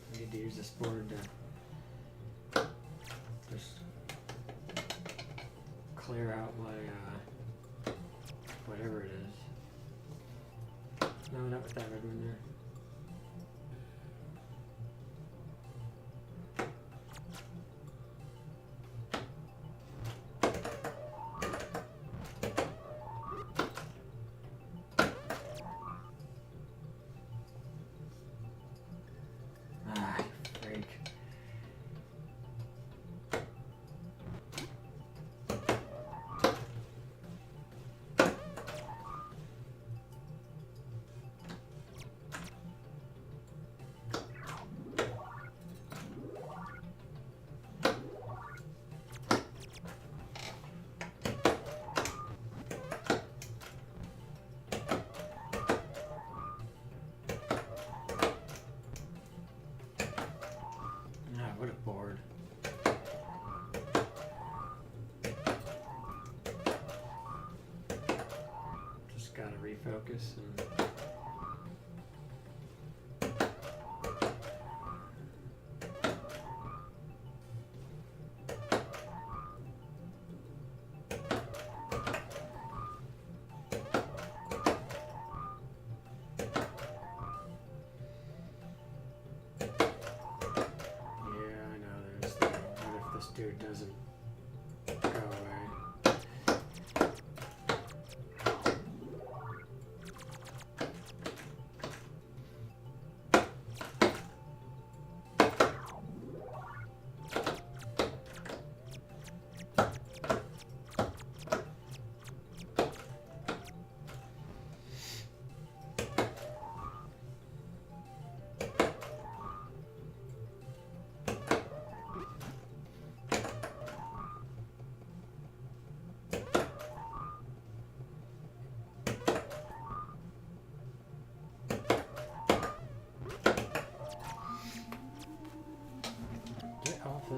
I need to use this board to just clear out my whatever it is. No, not with that red one there. Ah, freak. Ah, what a board. Just gotta refocus and yeah, I know there's the, what if this dude doesn't go away?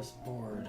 this board.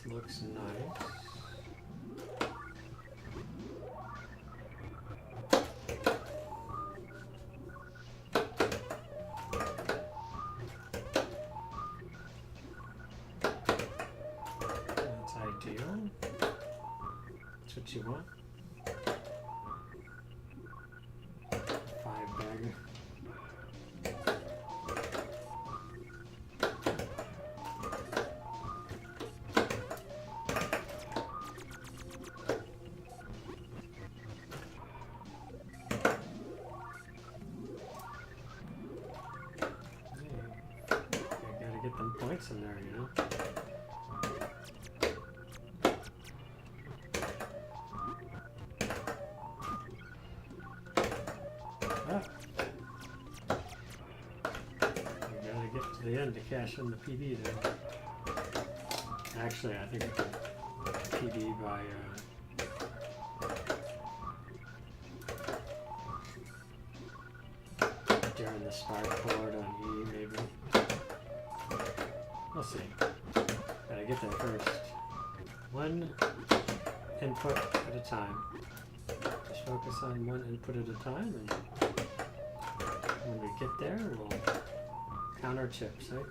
Looks nice. That's ideal. That's what you want. 5-bagger. Get them points in there, you know. Ah. You gotta get to the end to cash in the PB there. Actually, I think PB by during the start board on E, maybe. We'll see. Gotta get there first. One input at a time. Just focus on one input at a time, and when we get there, we'll count our chips, right?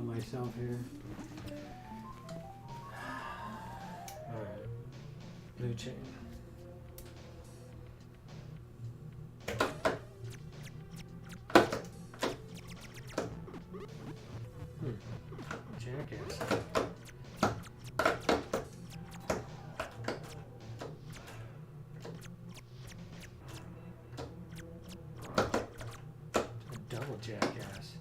Myself here. Alright. Blue chain. jackass. A double jackass.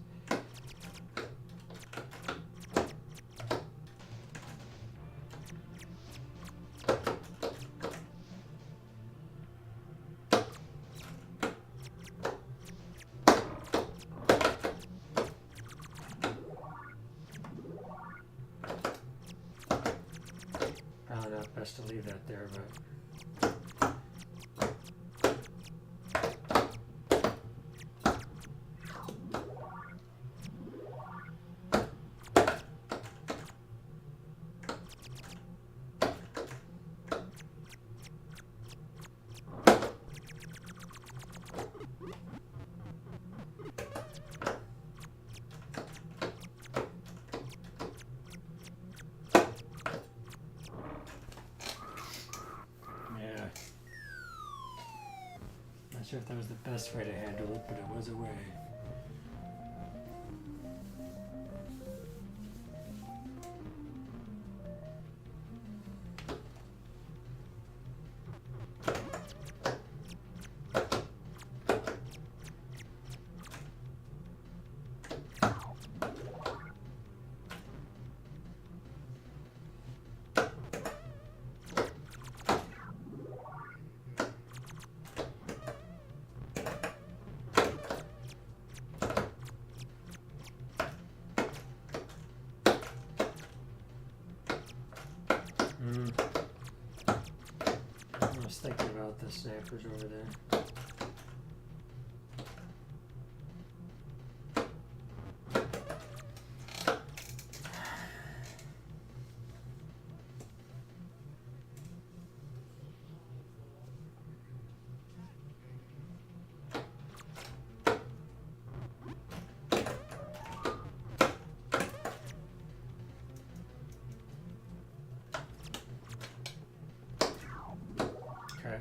Probably not best to leave that there, but yeah. Not sure if that was the best way to handle it, but it was a way. I was thinking about the snappers over there. Okay.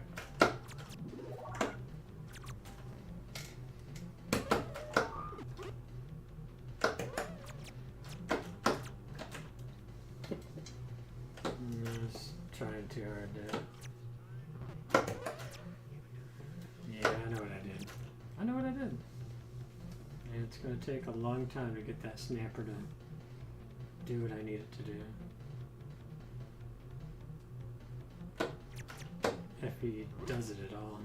Just trying too hard there. Yeah, I know what I did. I know what I did. And it's going to take a long time to get that snapper to do what I need it to do. If he does it at all.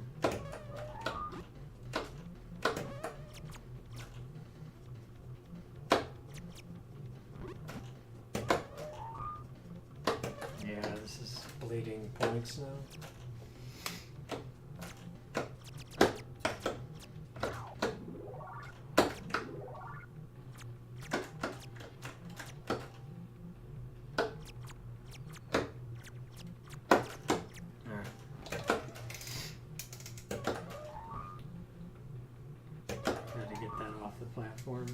Yeah, this is bleeding points now. The platform.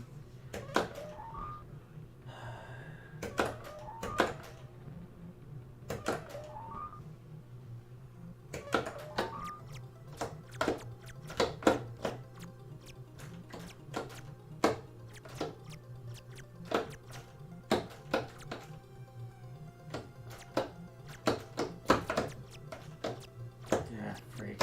Yeah, freak.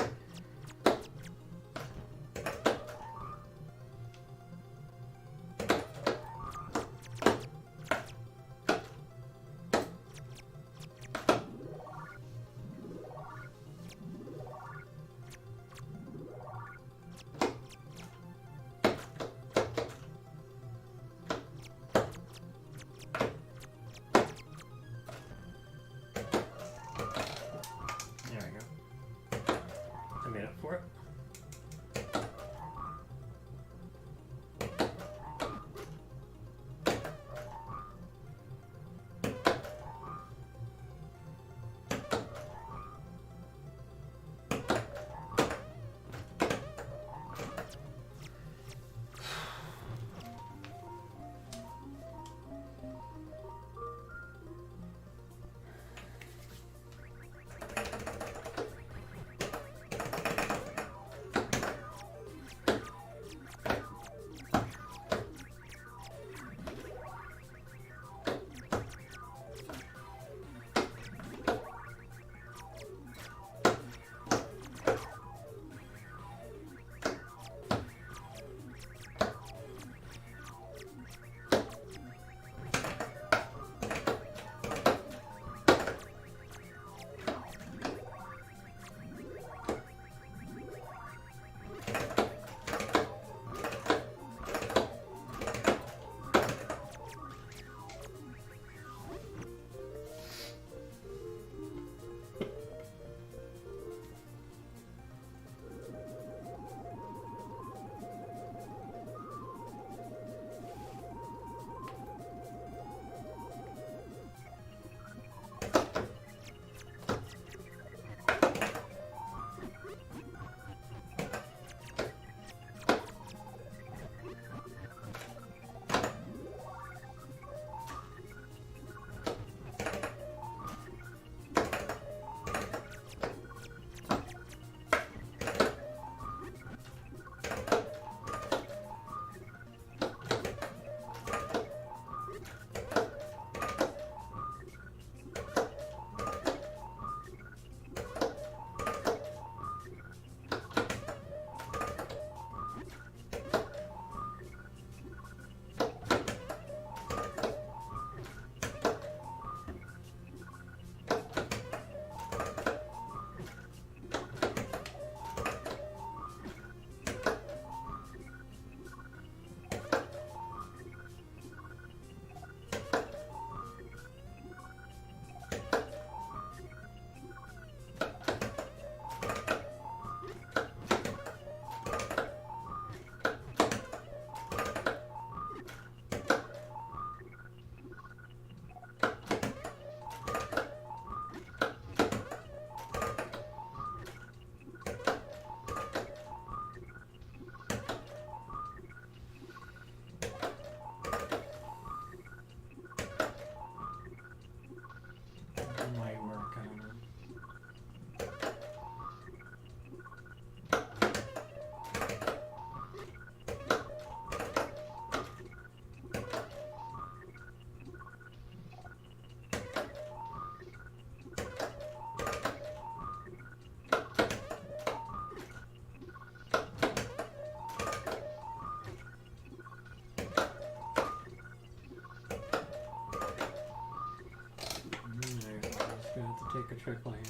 take a trickle here.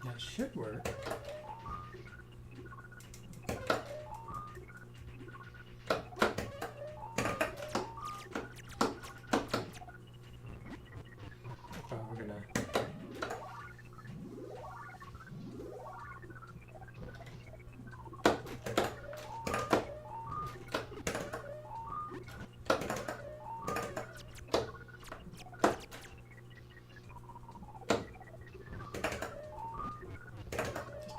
That should work.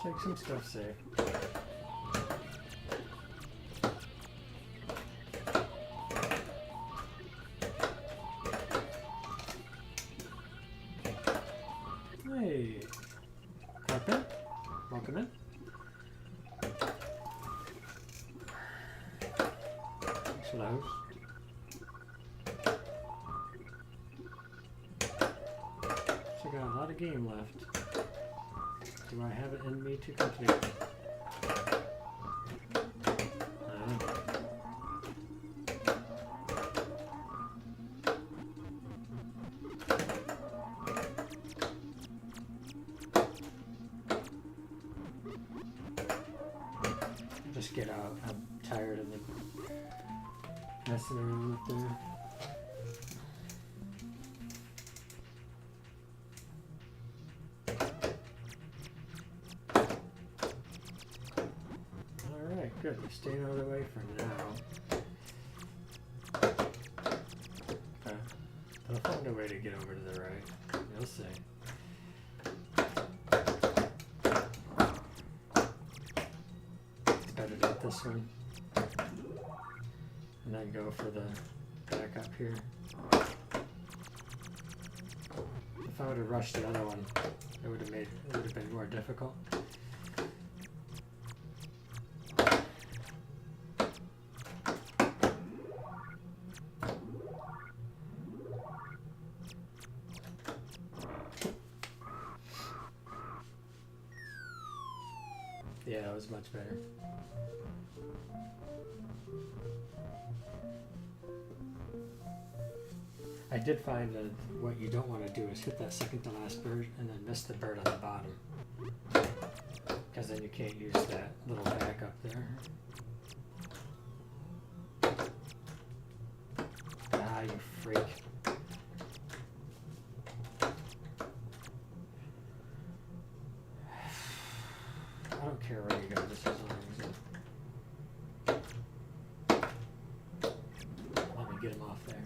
Take some stuff safe. Hey, carpet, welcome in. Thanks for the host. So got a lot of game left. Do I have it in me to complete? Just get out. I'm tired of the messing around up there. Good, we're staying out of the way for now. Okay. I'll find a way to get over to the right. You'll see. It's better to get this one. And then go for the back up here. If I would have rushed the other one, it would have been more difficult. Yeah, that was much better. I did find that what you don't want to do is hit that second to last bird and then miss the bird on the bottom. Because then you can't use that little back up there. Ah, you freak. I don't care where you go, just as long as let me get him off there.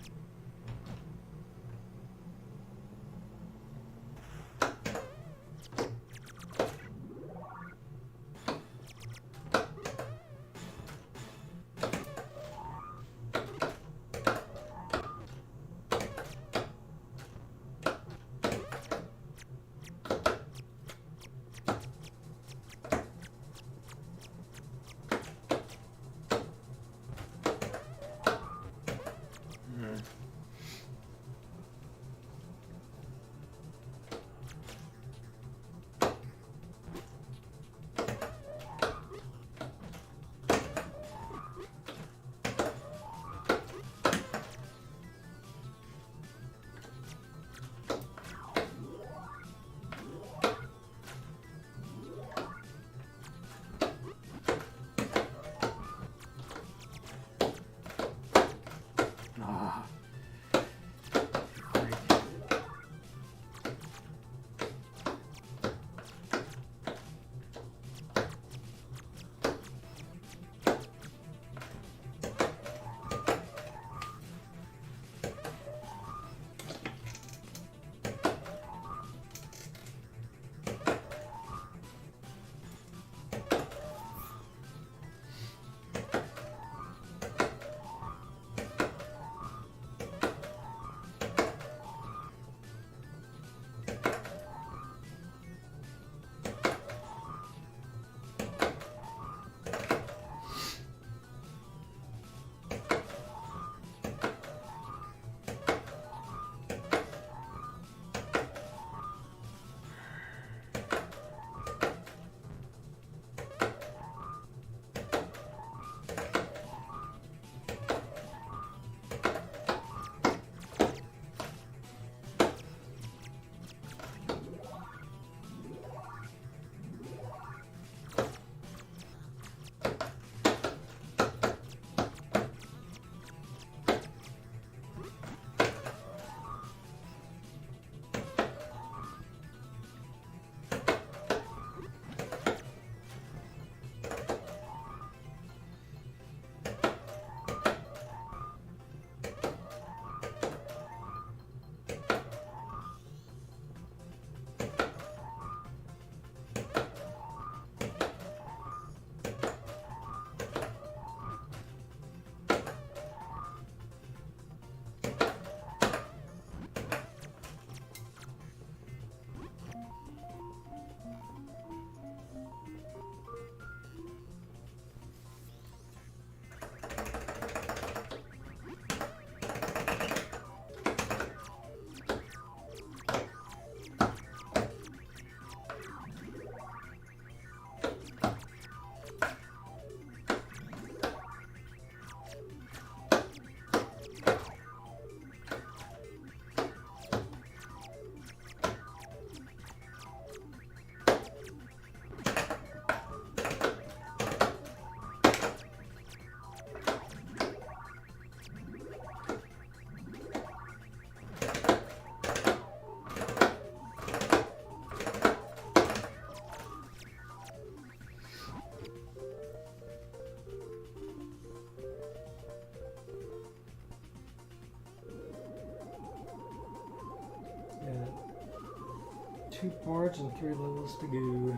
2 parts and 3 levels to go.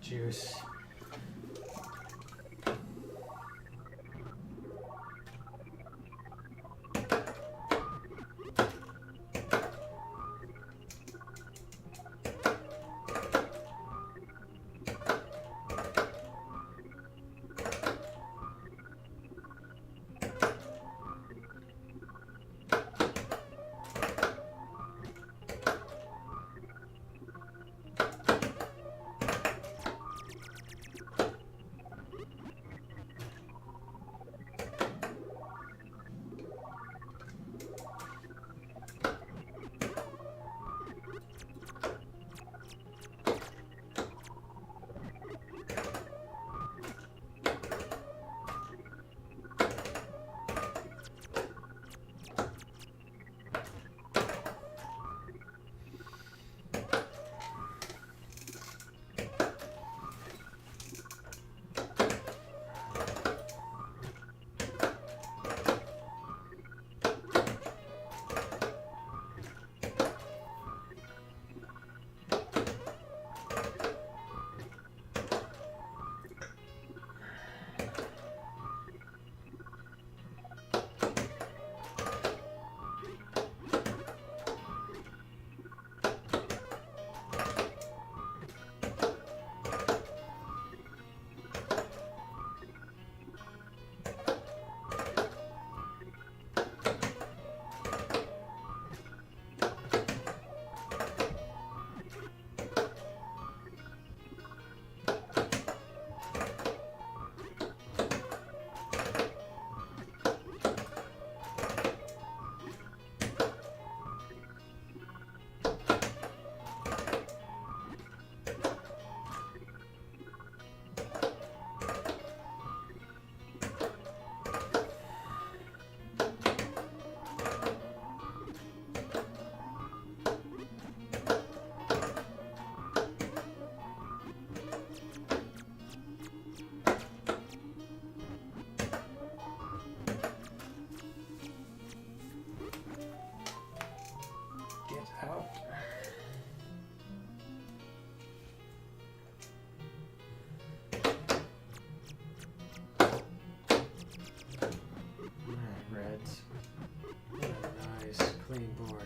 Juice. Clean board.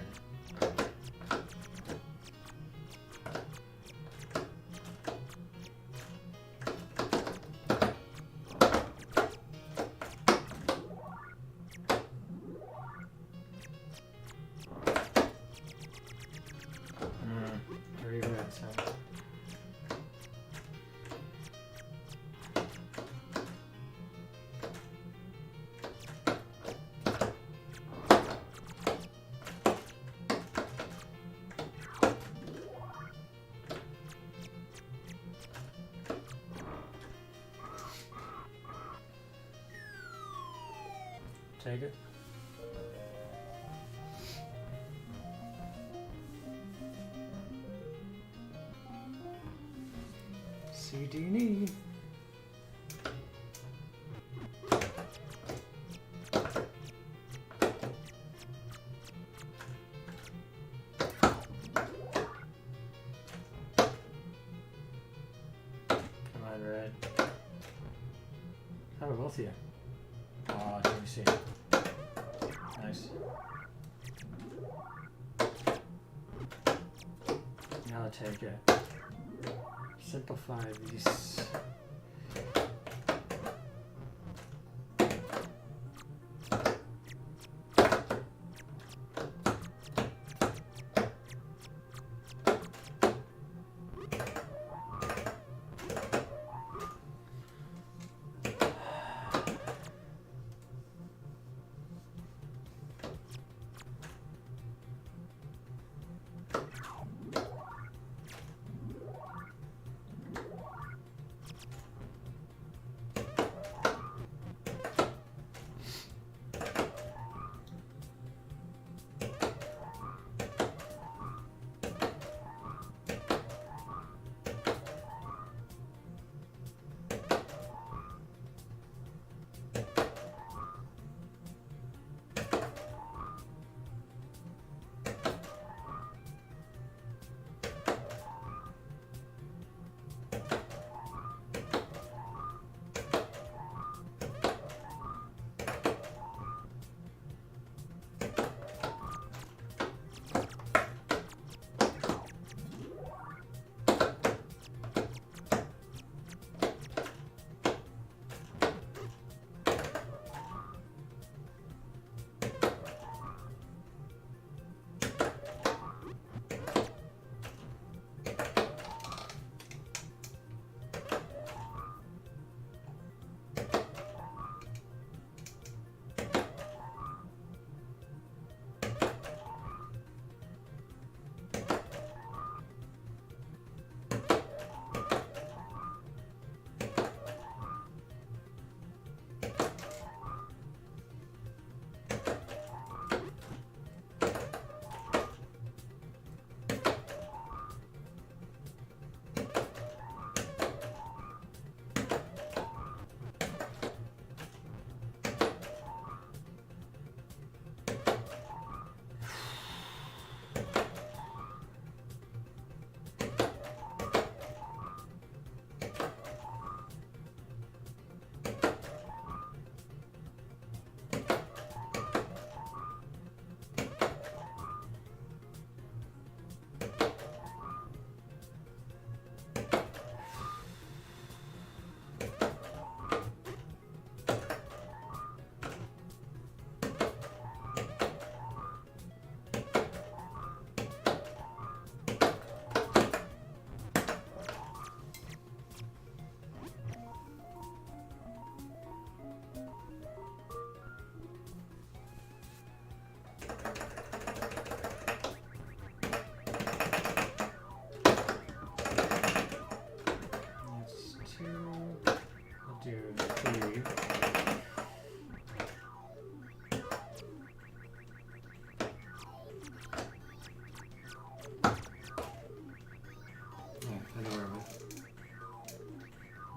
Three reds, huh? Take it. CD&E. on red. How about both of you? Oh, let me see. Nice. Now I'll take it. Simplify these.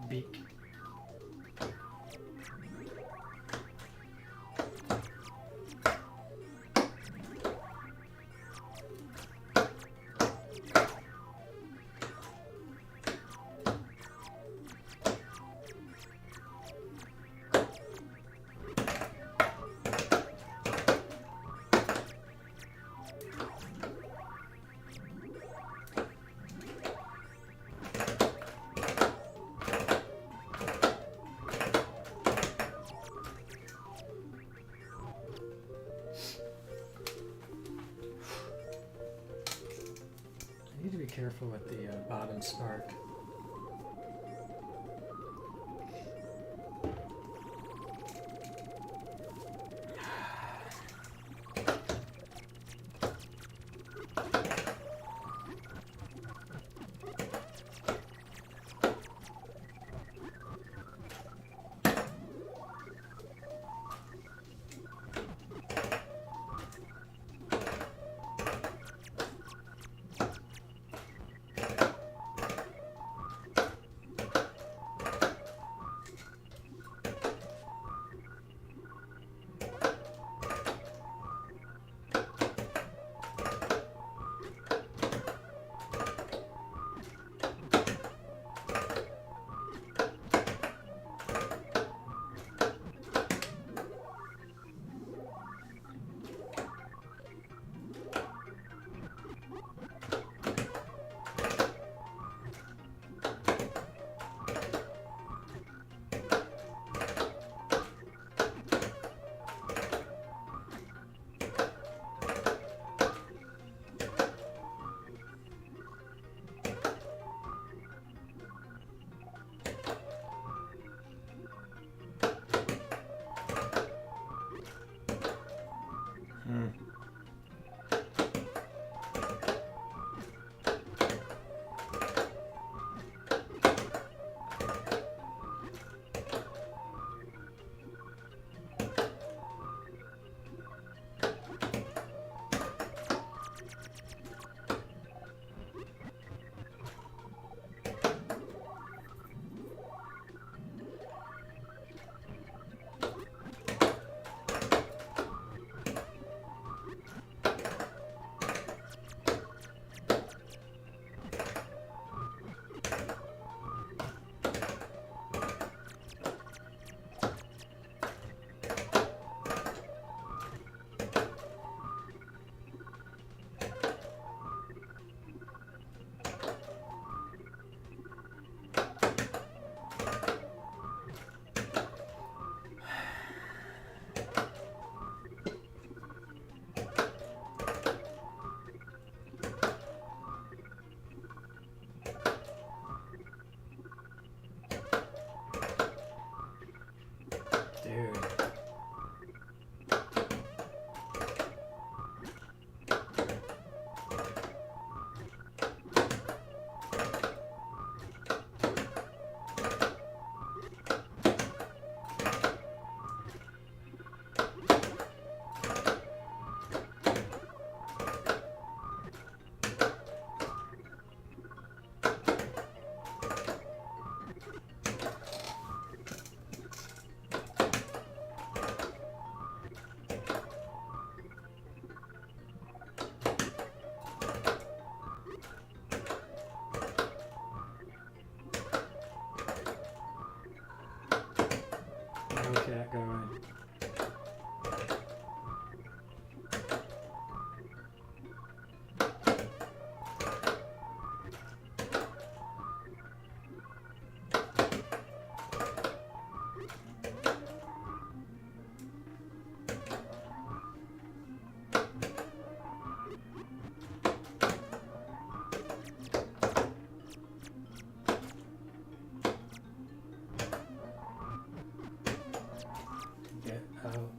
Beak. I need to be careful with the bottom spark. Okay, go away. Get out.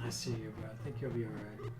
I see you, but I think you'll be alright.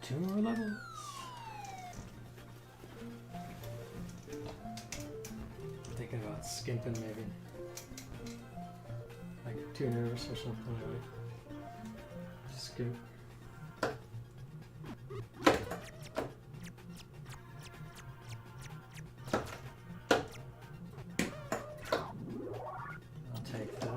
Two more levels. Thinking about skimping maybe. Like too nervous or something like that. Skip. I'll take that.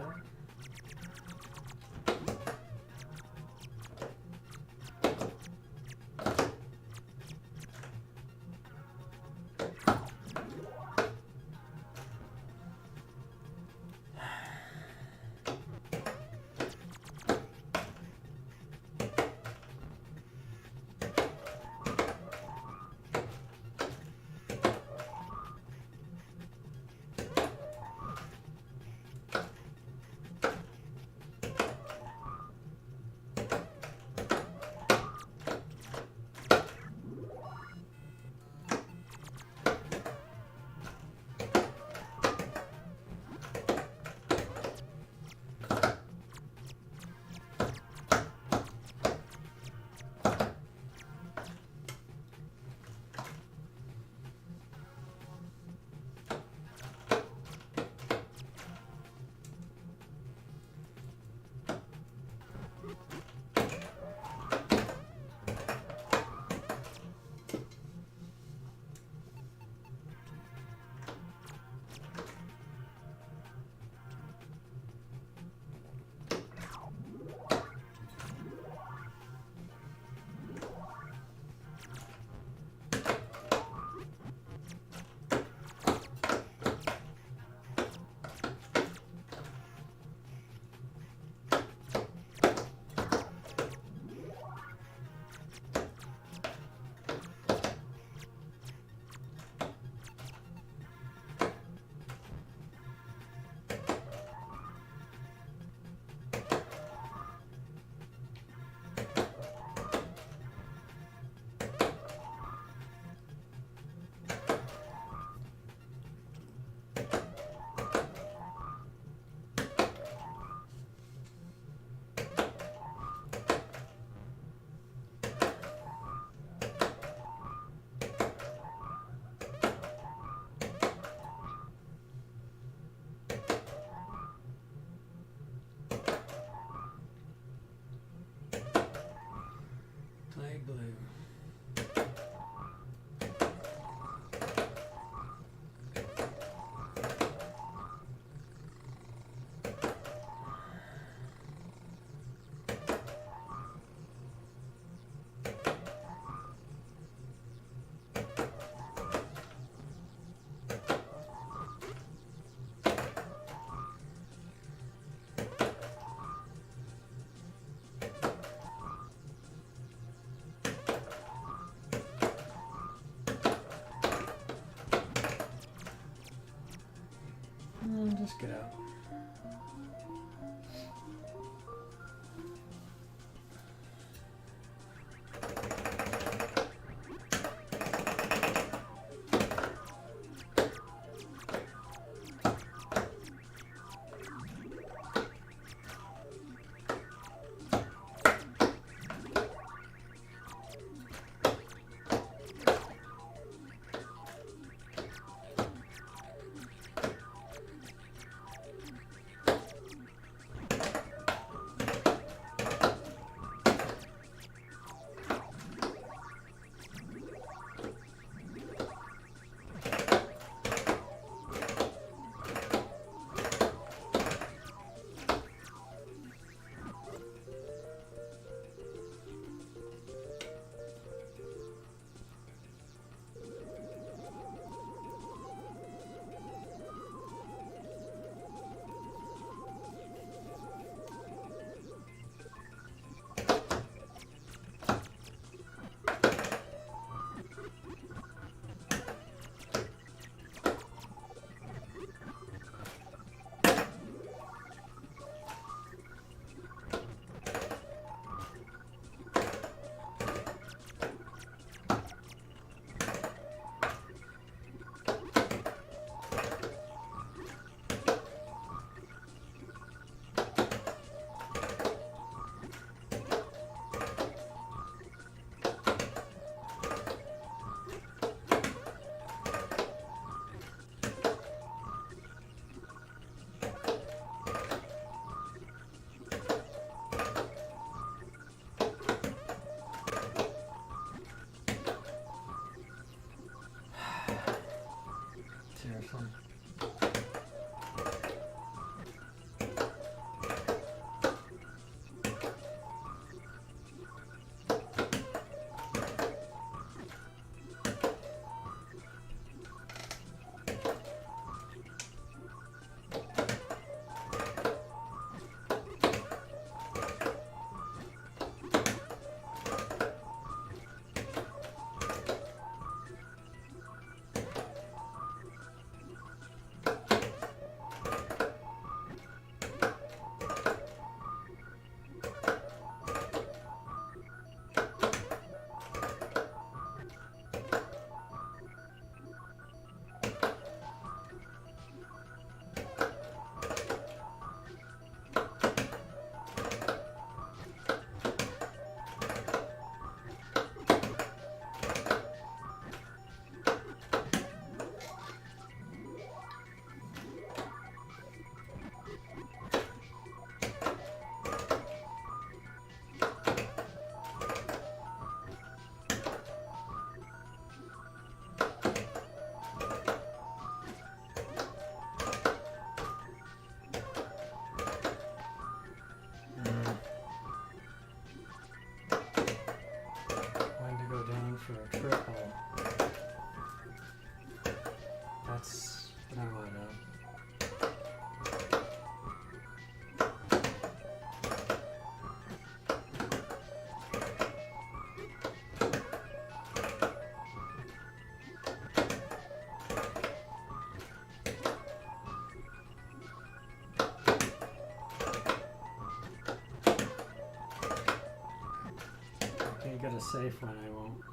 Just get out. for a triple. That's what I want to. Get a safe one, I won't.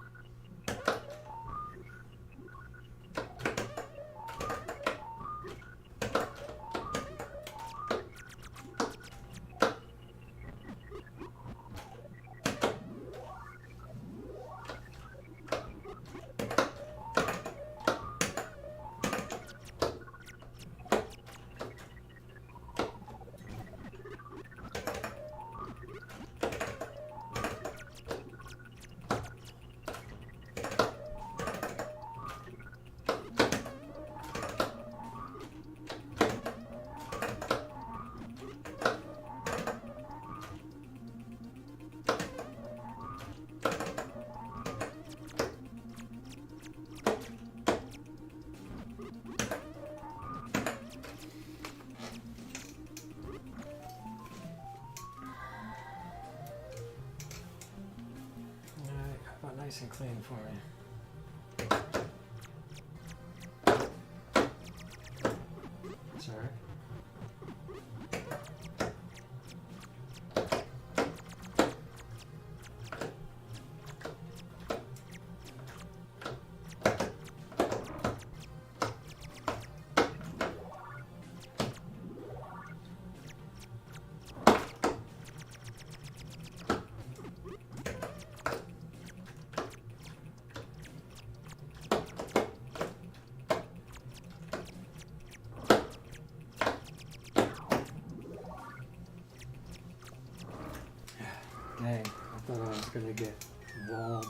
Nice and clean for me. Sorry. Dang, I thought I was gonna get walled.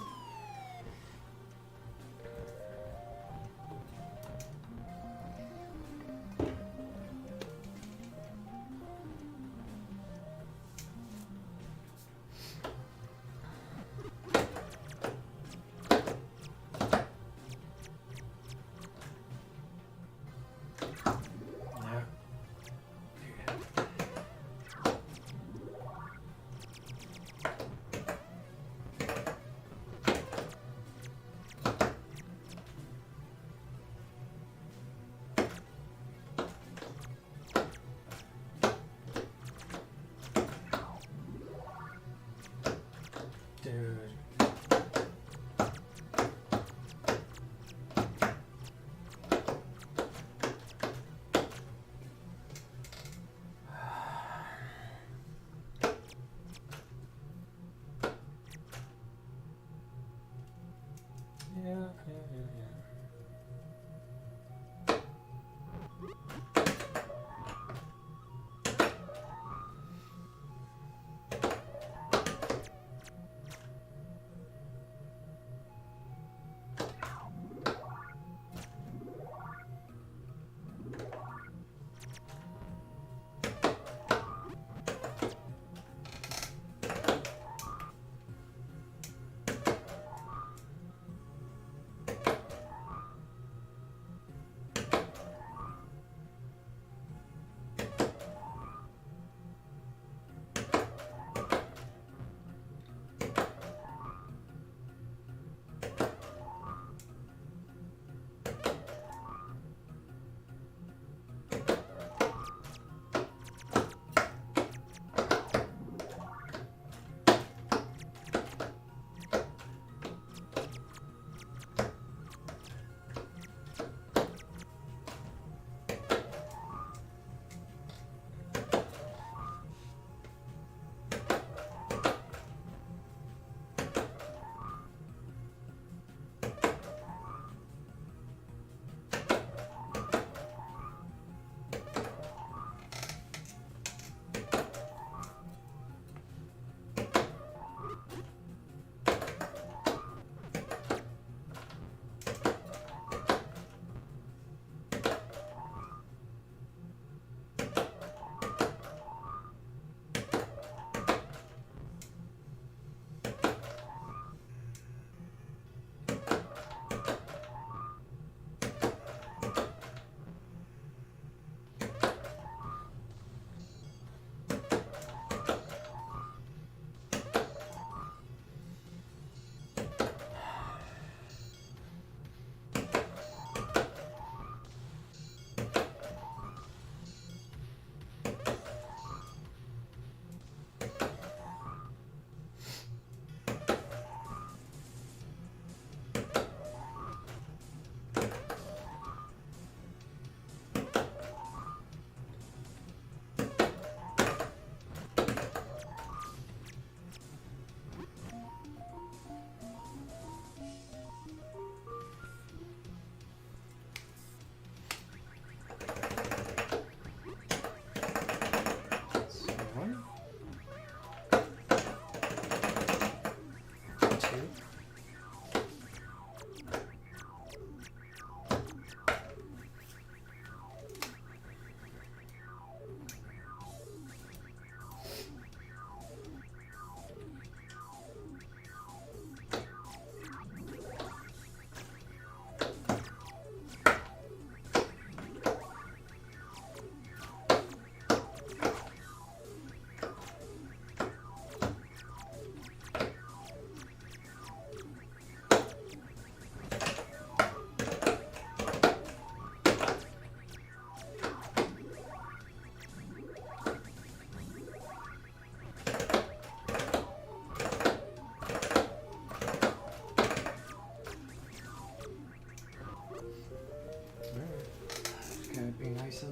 Dude. Yeah.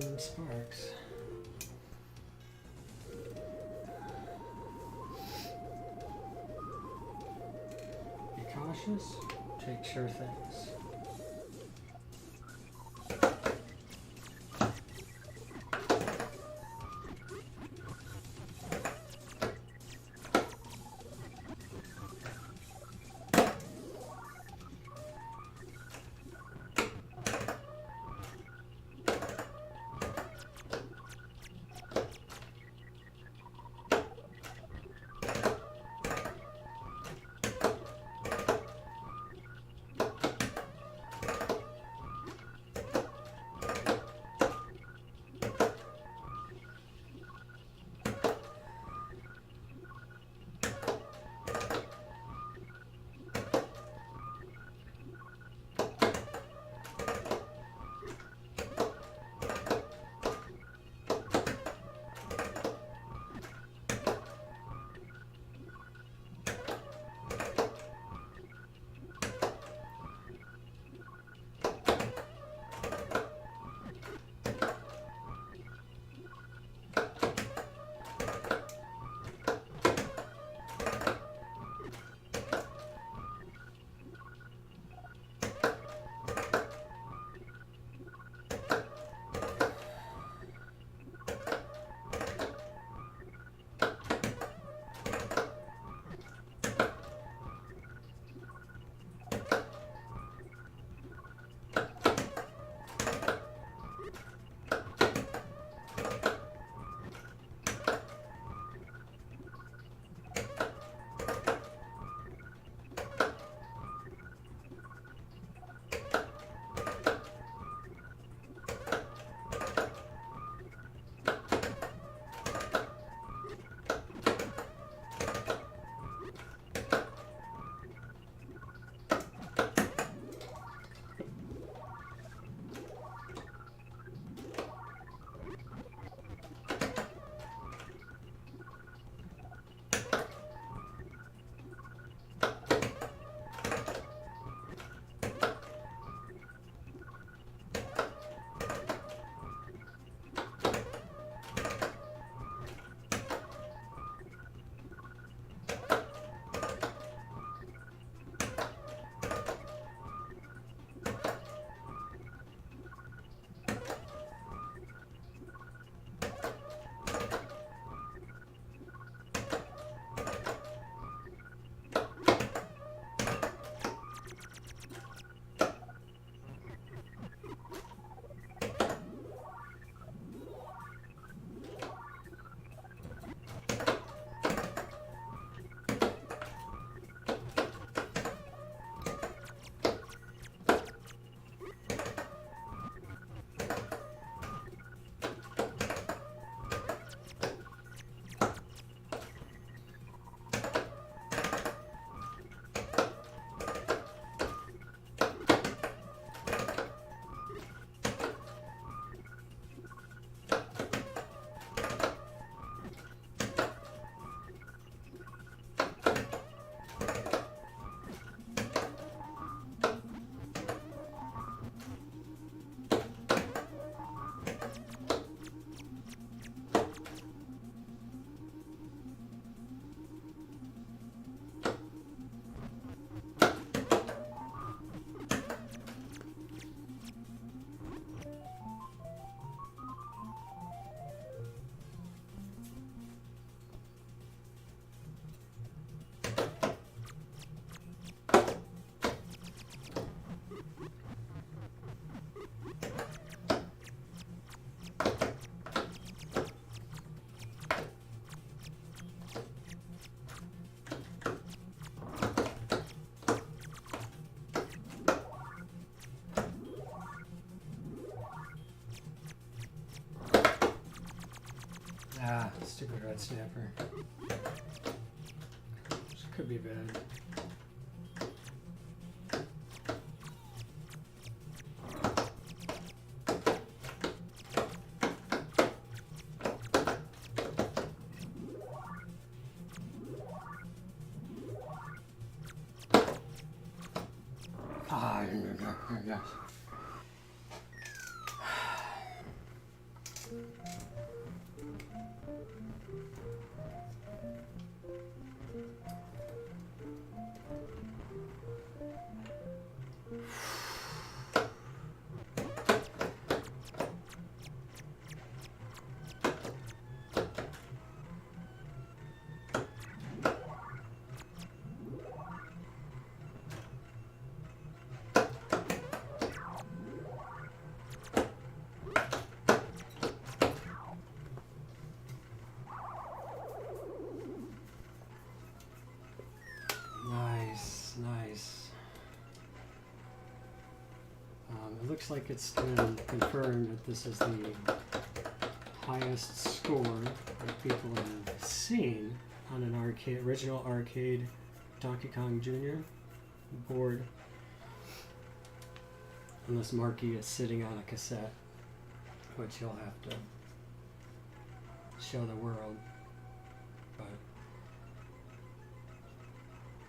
send them sparks. Be cautious, take sure things. Ah, stupid red snapper. This could be bad. Ah, yes. Nice, nice. It looks like it's been confirmed that this is the highest score that people have seen on an original arcade Donkey Kong Jr. board. Unless Marky is sitting on a cassette, which you'll have to show the world. But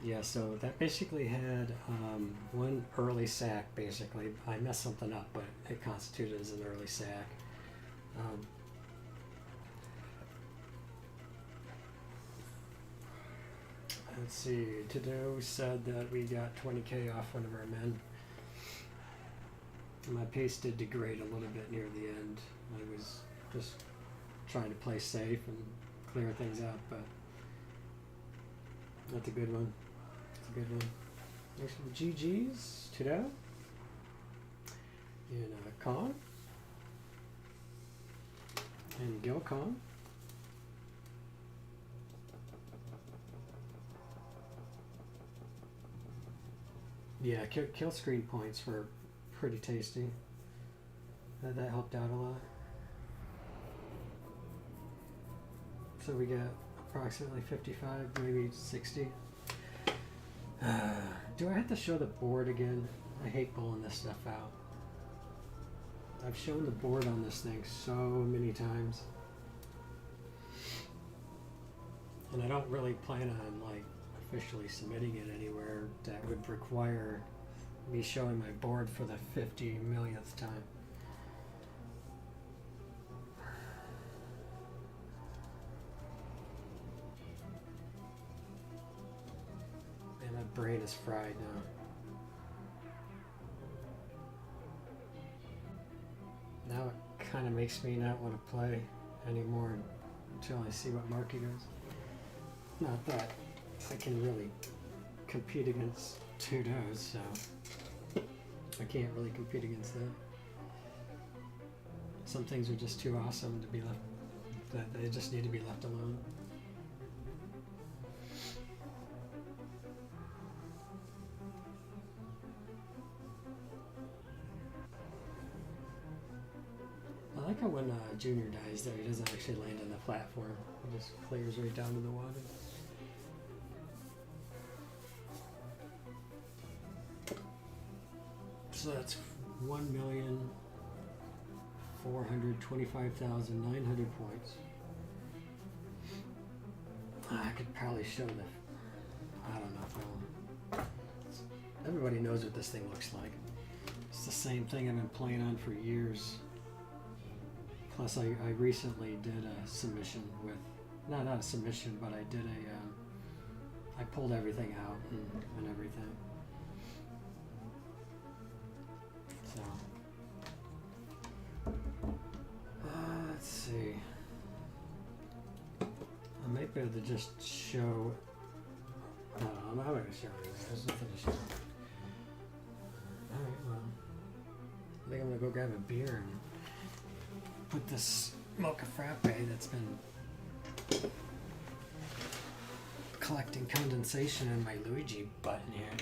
yeah, so that basically had one early sack, basically. I messed something up, but it constituted as an early sack. Let's see, Tado said that we got 20K off one of our men. My pace did degrade a little bit near the end. I was just trying to play safe and clear things out, but that's a good one. That's a good one. There's some GGs, Tado. And Kong. And Gil Kong. Yeah, kill screen points were pretty tasty. That helped out a lot. So we got approximately 55, maybe 60. Do I have to show the board again? I hate pulling this stuff out. I've shown the board on this thing so many times. And I don't really plan on like officially submitting it anywhere that would require me showing my board for the 50 millionth time. Man, my brain is fried now. Now it kind of makes me not want to play anymore until I see what Marky does. Not that I can really compete against Tudos, so I can't really compete against that. Some things are just too awesome to be left, that they just need to be left alone. I like how when Junior dies there, he doesn't actually land on the platform. He just clears right down to the water. So that's 1,425,900 points. I could probably show the. I don't know if I will. Everybody knows what this thing looks like. It's the same thing I've been playing on for years. Plus, I recently did a submission with. Not a submission, but I did a. I pulled everything out and everything. So, let's see. I might be able to just show. No, I'm not going to show anything. There's nothing to show. Alright, well. I think I'm going to go grab a beer and put this mocha frappe that's been collecting condensation in my Luigi button here.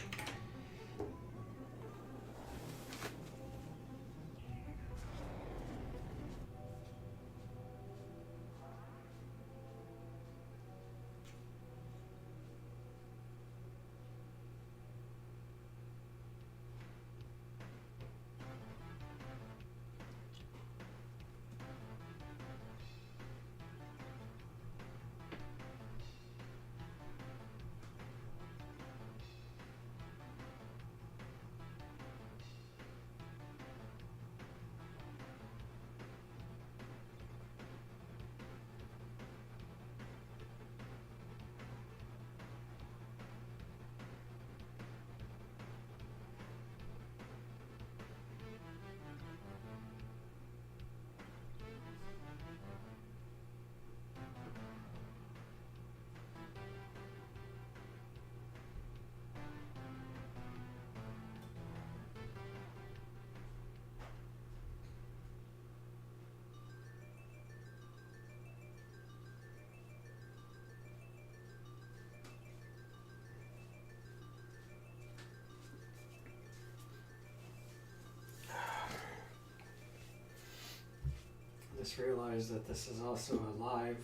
just realized that this is also a live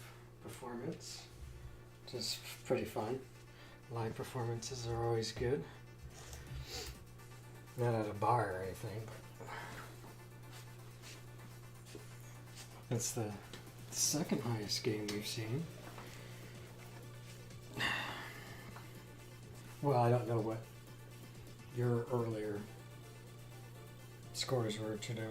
performance, which is pretty fun. Live performances are always good. Not at a bar or anything, but that's the second highest game we've seen. Well, I don't know what your earlier scores were to do.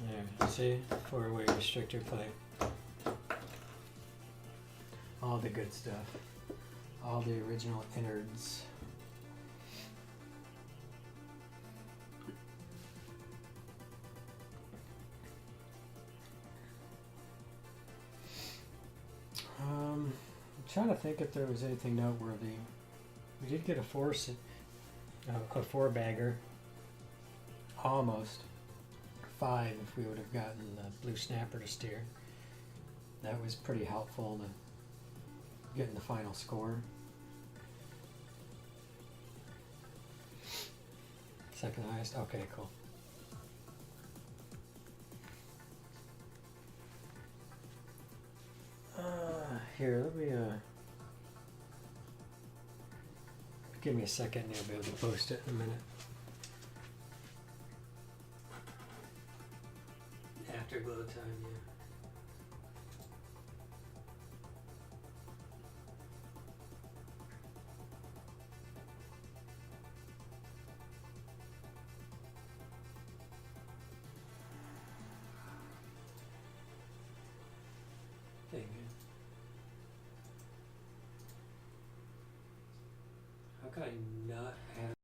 There, see? 4-way restrictor play. All the good stuff. All the original innards. I'm trying to think if there was anything noteworthy. We did get a four-bagger. Almost. 5 if we would have gotten the blue snapper to steer. That was pretty helpful to getting the final score. Second highest? Okay, cool. Here, let me give me a second and I'll be able to post it in a minute. Afterglow time, yeah. Dang it. How could I not have...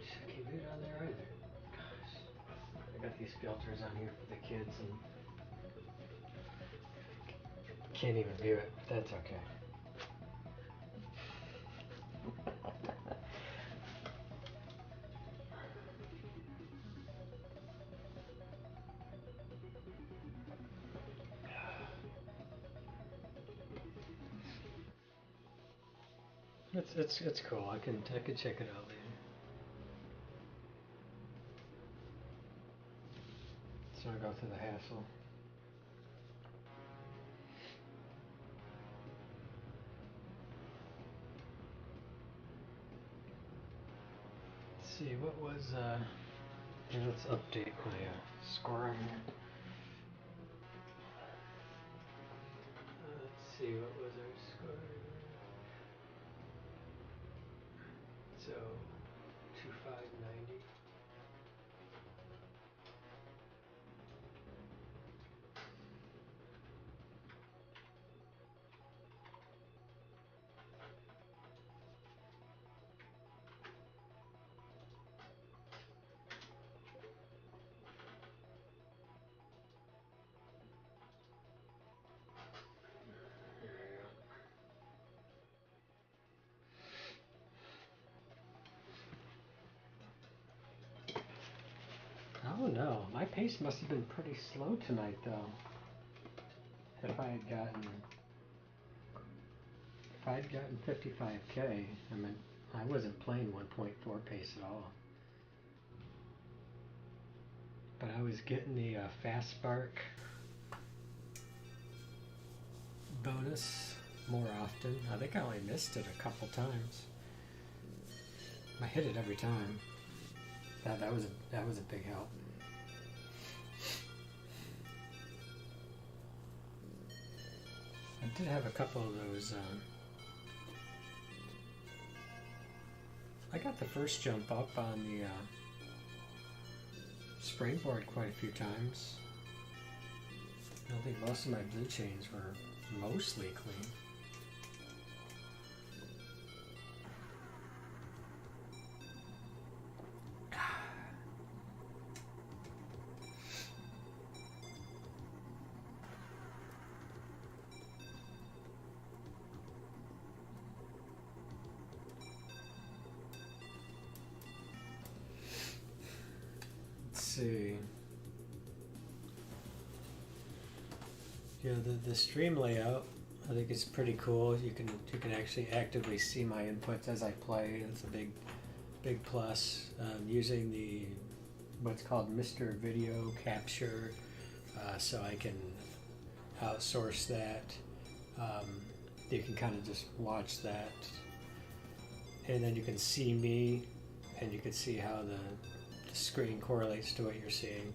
I can't do it on there either. Gosh. I got these filters on here for the kids and can't even view it, but that's okay. It's cool. I can check it out later. So I go through the hassle. Let's see, what was here, let's update my score on here. Let's see, what was our score? So 2590. I don't know. My pace must have been pretty slow tonight, though. If I had gotten 55K, I mean, I wasn't playing 1.4 pace at all. But I was getting the fast spark bonus more often. I think I only missed it a couple times. I hit it every time. That was a big help. I did have a couple of those. I got the first jump up on the springboard quite a few times. I think most of my blue chains were mostly clean. See. Yeah, the stream layout I think is pretty cool. You can actually actively see my inputs as I play. It's a big plus. Using the what's called Mr. Video Capture, so I can outsource that. You can kind of just watch that, and then you can see me, and you can see how the screen correlates to what you're seeing.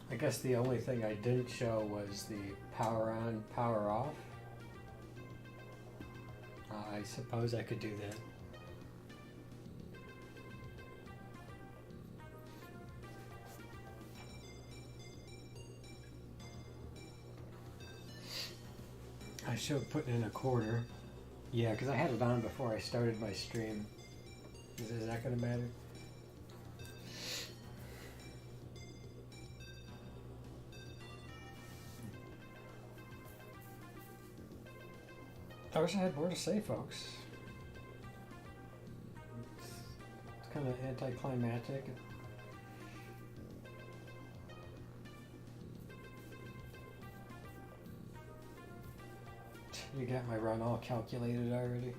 I guess the only thing I didn't show was the power on, power off. I suppose I could do that. I showed putting in a quarter. Yeah, because I had it on before I started my stream. Is that going to matter? I wish I had more to say, folks. It's kind of anticlimactic. You got my run all calculated already.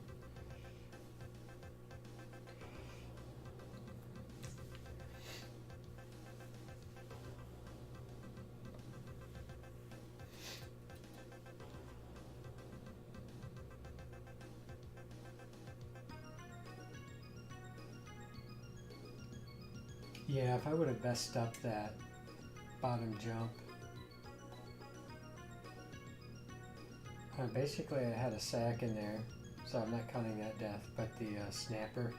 Yeah, if I would have messed up that bottom jump. Basically, I had a sack in there, so I'm not counting that death, but the snapper.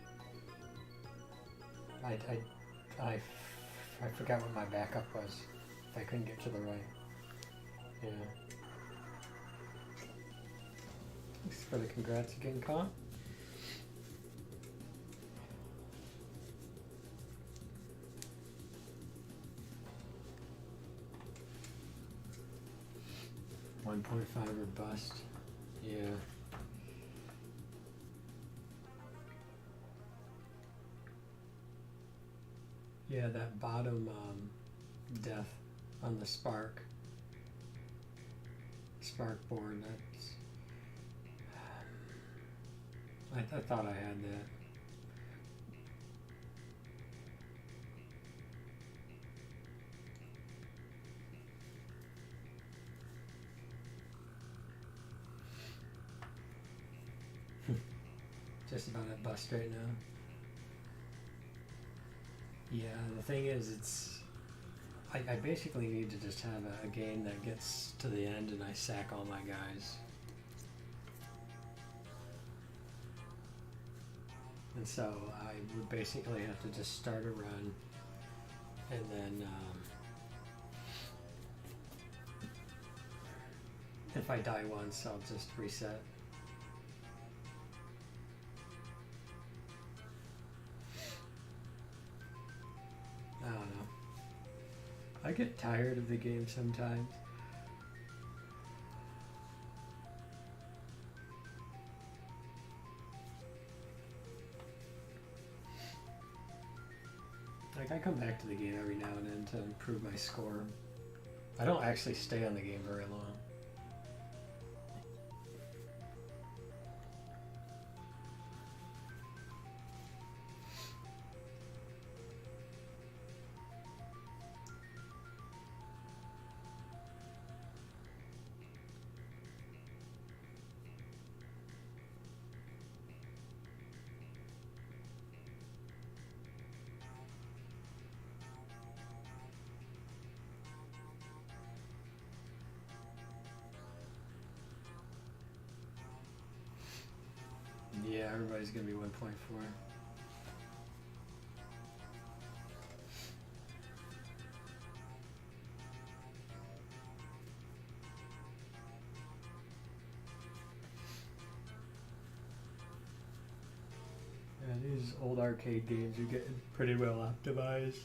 I forgot what my backup was. I couldn't get to the right. Yeah. Thanks for the congrats again, Con. .5 or bust. Yeah. Yeah, that bottom death on the spark board. That's. I thought I had that. Just about at bust right now. Yeah, the thing is, I basically need to just have a game that gets to the end and I sack all my guys. And so I would basically have to just start a run and then if I die once, I'll just reset. I don't know. I get tired of the game sometimes. Like, I come back to the game every now and then to improve my score. I don't actually stay on the game very long. Yeah, everybody's gonna be 1.4. Yeah, these old arcade games are getting pretty well optimized.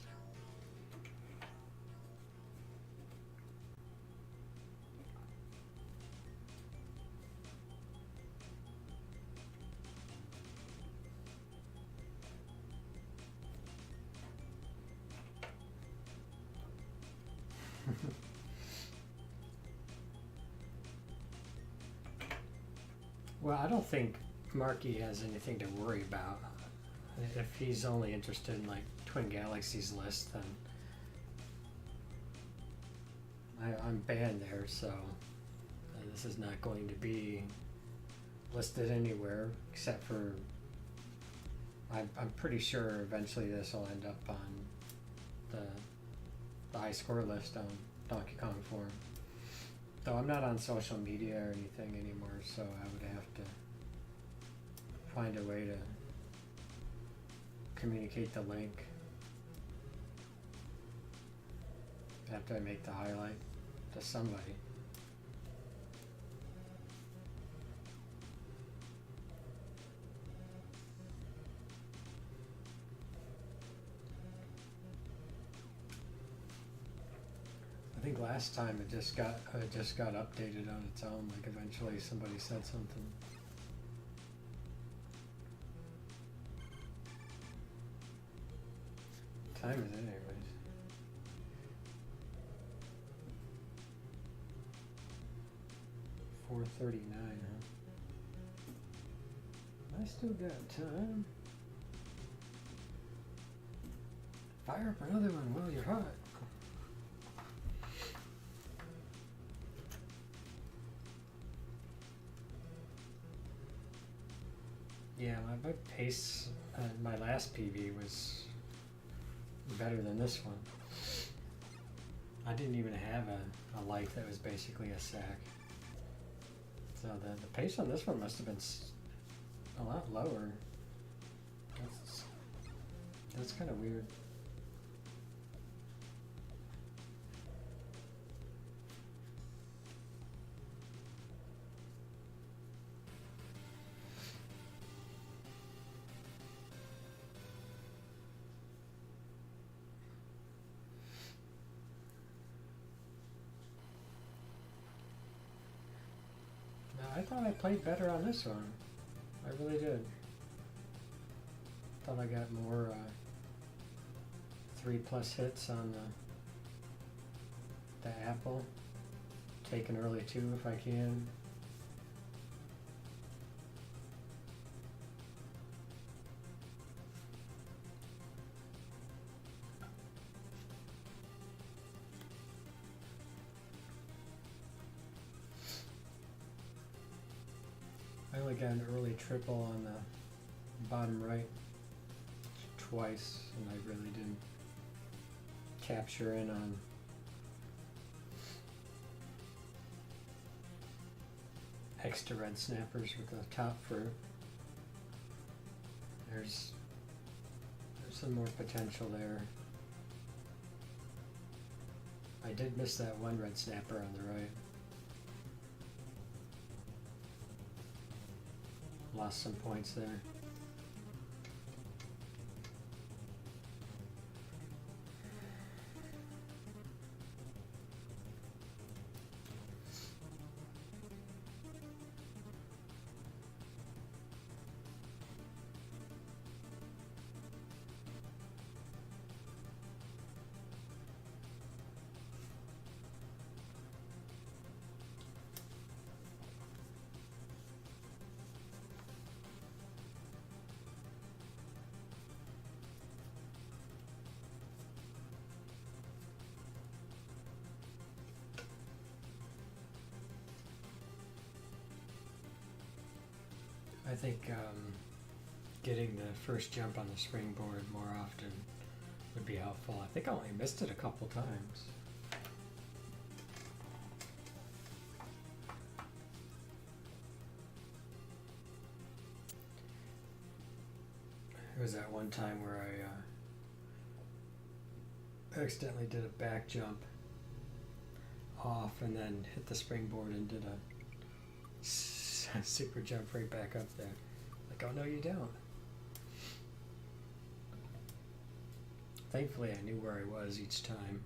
Well, I don't think Marky has anything to worry about. If he's only interested in like Twin Galaxies list, then I'm banned there, so this is not going to be listed anywhere except for. I'm pretty sure eventually this will end up on the high score list on Donkey Kong Forum. Though I'm not on social media or anything anymore, so I would have to find a way to communicate the link after I make the highlight to somebody. I think last time it just got updated on its own. Like eventually somebody said something. What time is it anyways? 4:39, huh? I still got time. Fire up another one while you're hot. Yeah, my pace my last PB was better than this one. I didn't even have a life that was basically a sack. So the pace on this one must have been a lot lower. That's kind of weird. I thought I played better on this one. I really did. Thought I got more 3+ hits on the apple. Take an early 2 if I can. I only got an early triple on the bottom right twice, and I really didn't capture in on extra red snappers with the top fruit. There's some more potential there. I did miss that one red snapper on the right. Lost some points there. I think getting the first jump on the springboard more often would be helpful. I think I only missed it a couple times. There was that one time where I accidentally did a back jump off and then hit the springboard and did a super jump right back up there. Like, oh no, you don't. Thankfully, I knew where I was each time.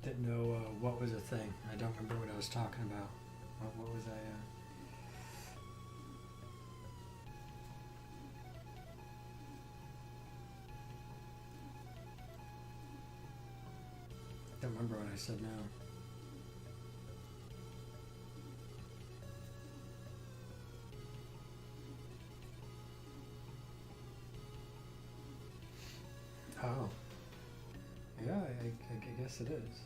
Didn't know what was a thing. I don't remember what I was talking about. What was I? Don't remember what I said now. Oh. Yeah, I guess it is.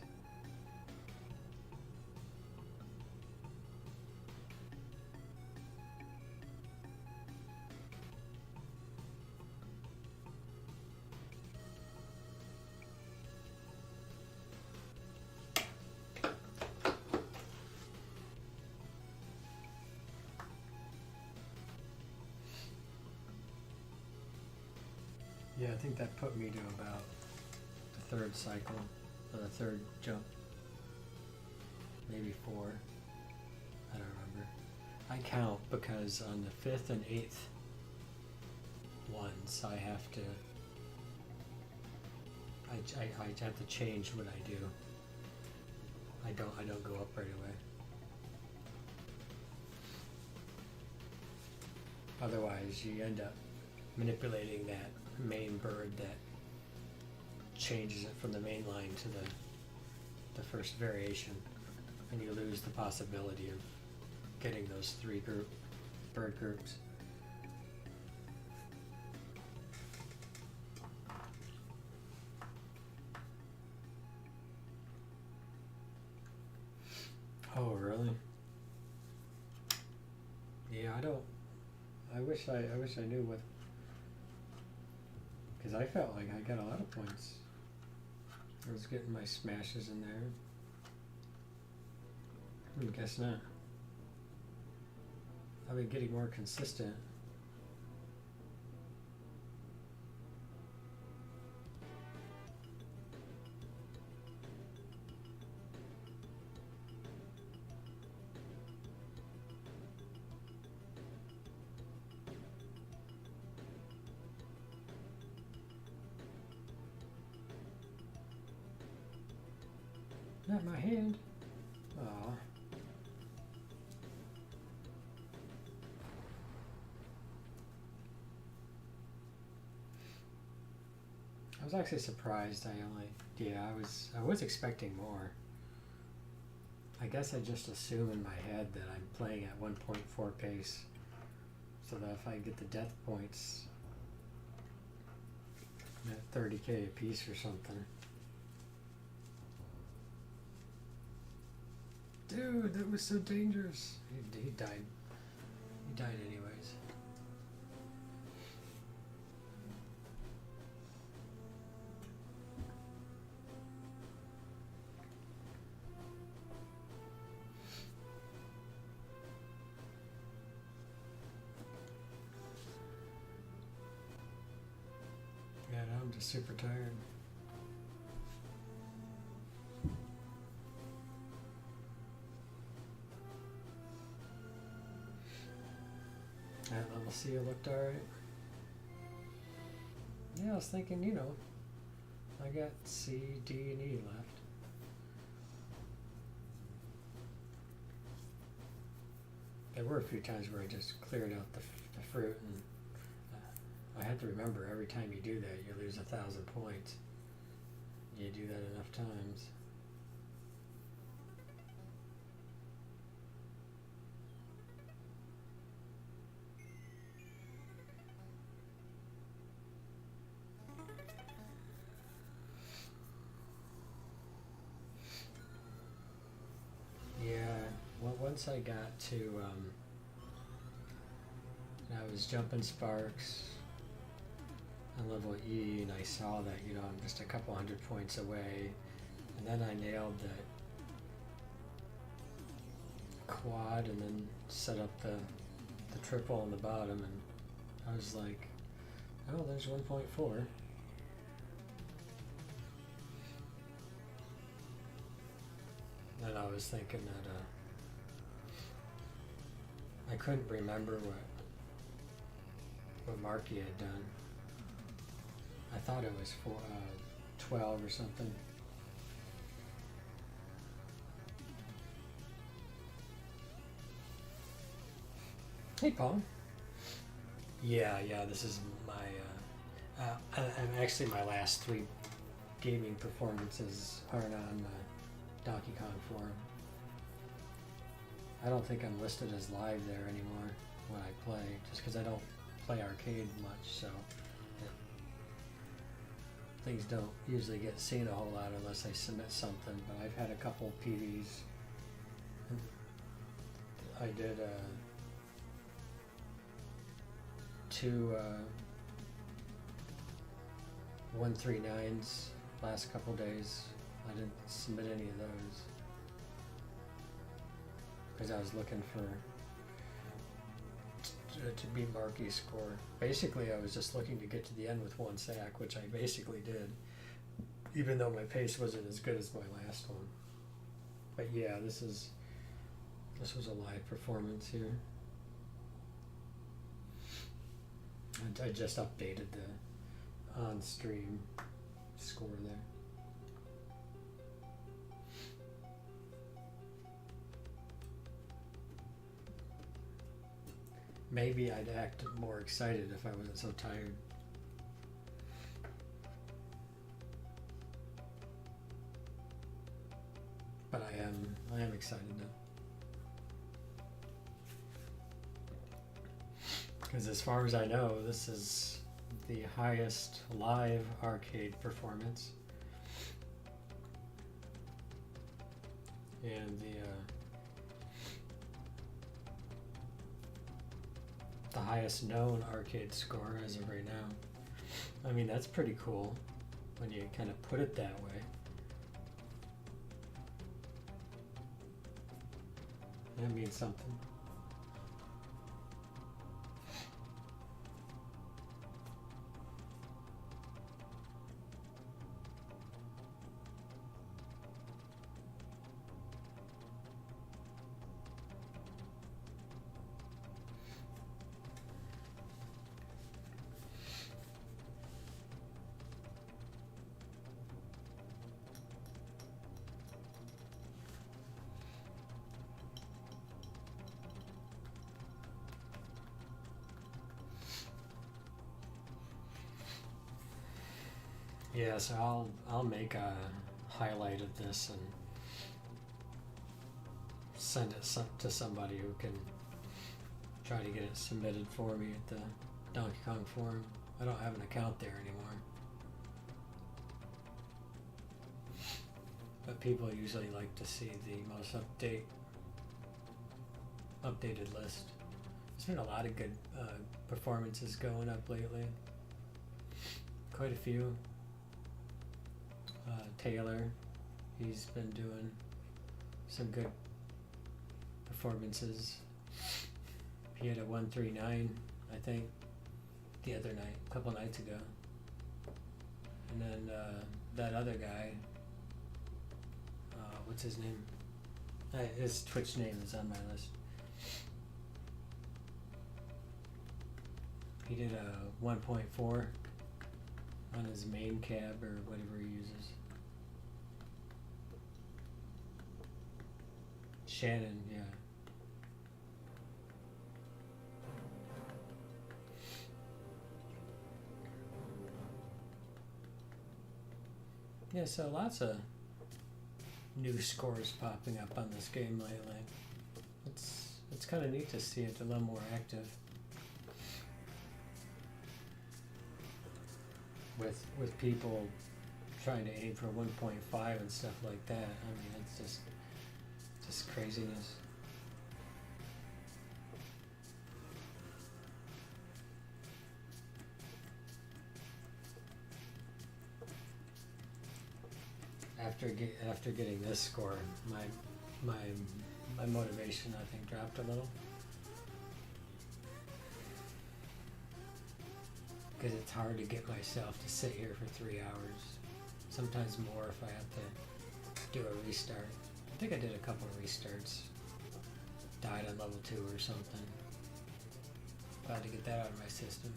Yeah, I think that put me to about the third cycle, or the third jump. Maybe 4. I don't remember. I count because on the 5th and 8th ones, I have to change what I do. I don't go up right away. Otherwise, you end up manipulating that main bird that changes it from the main line to the first variation, and you lose the possibility of getting those 3 bird groups. Oh, really? Yeah, I wish I knew what, because I felt like I got a lot of points. I was getting my smashes in there. Guess not. I've been getting more consistent. Not my hand. Aw. I was actually surprised. I was expecting more. I guess I just assume in my head that I'm playing at 1.4 pace, so that if I get the death points at 30k a piece or something. Dude, that was so dangerous. He died. He died anyways. Yeah, now I'm just super tired. That level C looked alright. Yeah, I was thinking, I got C, D, and E left. There were a few times where I just cleared out the fruit, and I had to remember every time you do that, you lose 1,000 points. You do that enough times. once I got to, I was jumping sparks on level E, and I saw that, you know, I'm just a couple hundred points away, and then I nailed that quad, and then set up the triple on the bottom, and I was like, oh, there's 1.4. Then I was thinking that I couldn't remember what Marky had done. I thought it was 12 or something. Hey, Paul. Yeah, this is my, I'm actually, my last 3 gaming performances aren't on Donkey Kong Forum. I don't think I'm listed as live there anymore when I play, just because I don't play arcade much, so things don't usually get seen a whole lot unless I submit something, but I've had a couple PDs. I did 2 139s last couple days. I didn't submit any of those because I was looking for to beat Marky's score. Basically, I was just looking to get to the end with 1 sack, which I basically did, even though my pace wasn't as good as my last one. But yeah, this was a live performance here. I just updated the on-stream score there. Maybe I'd act more excited if I wasn't so tired. But I am excited now. Because as far as I know, this is the highest live arcade performance. And the highest known arcade score as of right now. I mean, that's pretty cool when you kind of put it that way. That means something. Yeah, so I'll make a highlight of this and send it to somebody who can try to get it submitted for me at the Donkey Kong Forum. I don't have an account there anymore. But people usually like to see the most updated list. There's been a lot of good performances going up lately. Quite a few. Taylor, he's been doing some good performances. He had a 139, I think, the other night, a couple nights ago. And then that other guy, what's his name? His Twitch name is on my list. He did a 1.4 on his main cab or whatever he uses. Shannon, yeah. Yeah, so lots of new scores popping up on this game lately. It's kind of neat to see it a little more active. With people trying to aim for 1.5 and stuff like that. I mean, it's just craziness. after getting this score, my motivation, I think, dropped a little. Because it's hard to get myself to sit here for 3 hours. Sometimes more if I have to do a restart. I think I did a couple of restarts. Died on level 2 or something. Glad to get that out of my system.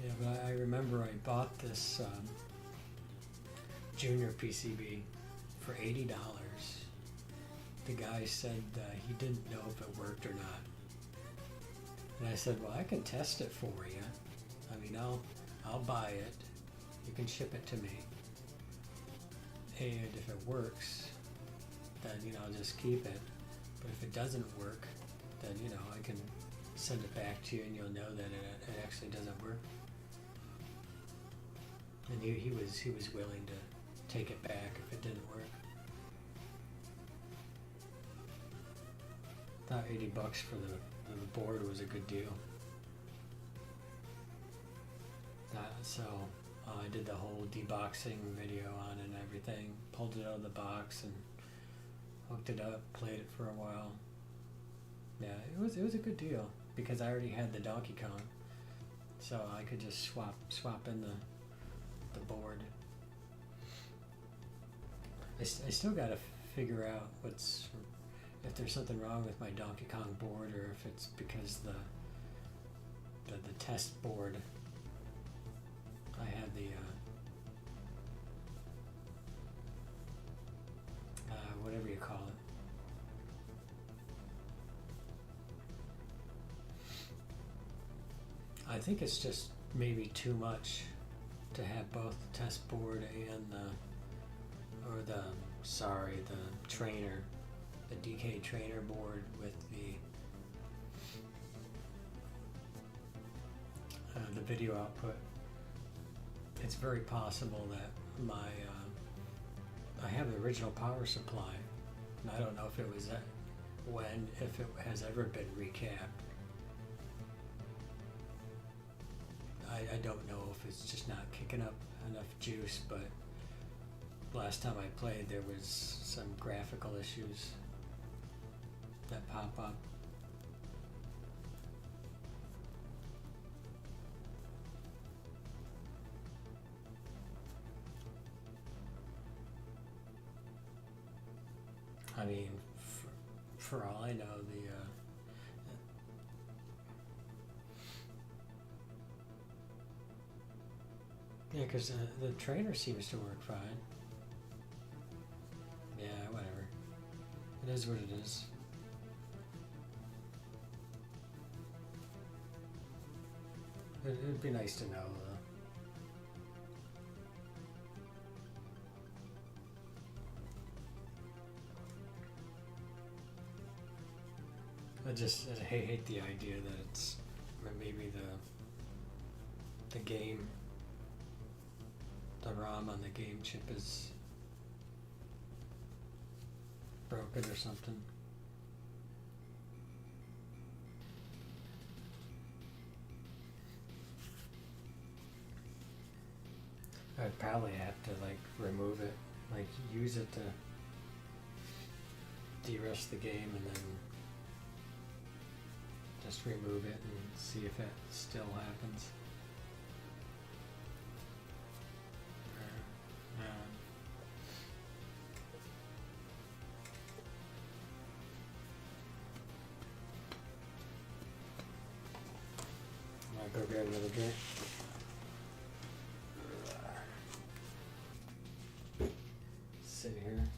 Yeah, but I remember I bought this Junior PCB for $80. The guy said he didn't know if it worked or not. And I said, well, I can test it for you. I mean, I'll buy it. You can ship it to me. And if it works, then, I'll just keep it. But if it doesn't work, then, I can send it back to you and you'll know that it actually doesn't work. And he was willing to take it back if it didn't work. Thought $80 for the board was a good deal. So I did the whole deboxing video on it and everything. Pulled it out of the box and hooked it up. Played it for a while. Yeah, it was a good deal because I already had the Donkey Kong, so I could just swap in the board. I still got to figure out if there's something wrong with my Donkey Kong board, or if it's because the test board, I had the whatever you call it. I think it's just maybe too much to have both the test board and the trainer, the DK trainer board with the video output. It's very possible that I have the original power supply, and I don't know if it was if it has ever been recapped. I don't know if it's just not kicking up enough juice, but last time I played there was some graphical issues that pop up. I mean, for all I know, yeah, because the trainer seems to work fine. Yeah, whatever. It is what it is. It'd be nice to know, though. I hate the idea that it's maybe the game, the ROM on the game chip is broken or something. I'd probably have to remove it, use it to de-rest the game and then just remove it and see if it still happens. I'll go grab another drink. Sit here.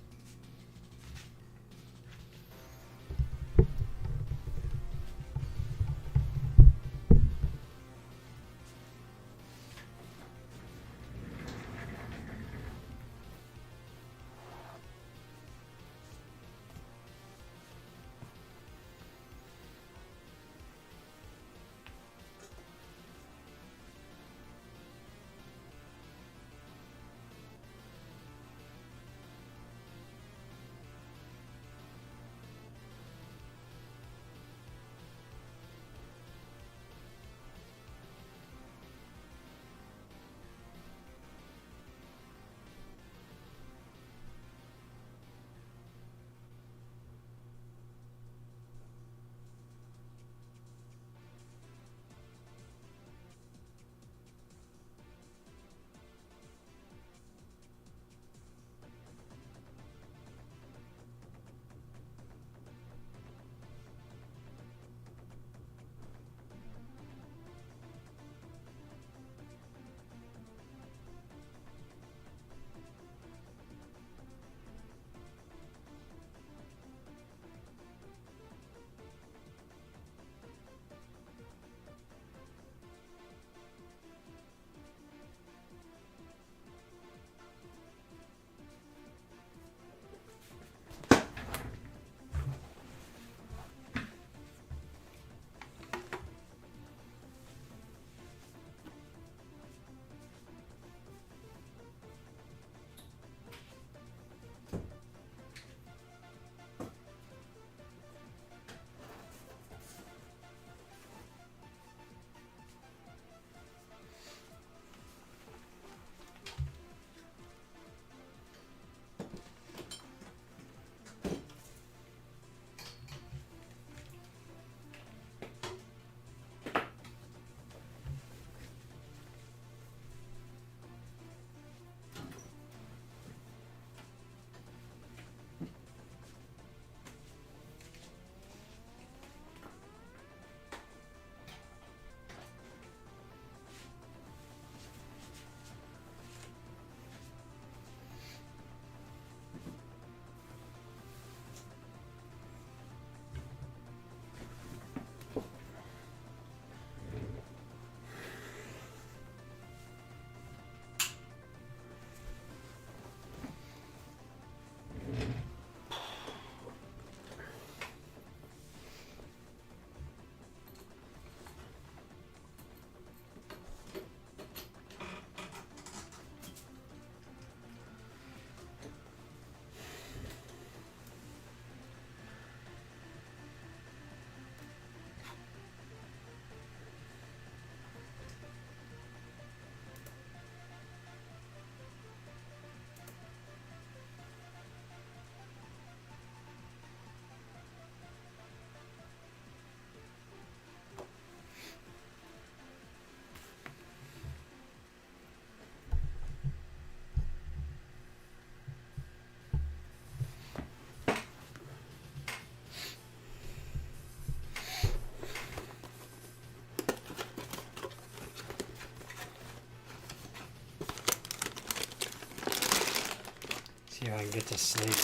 See if I can get to sleep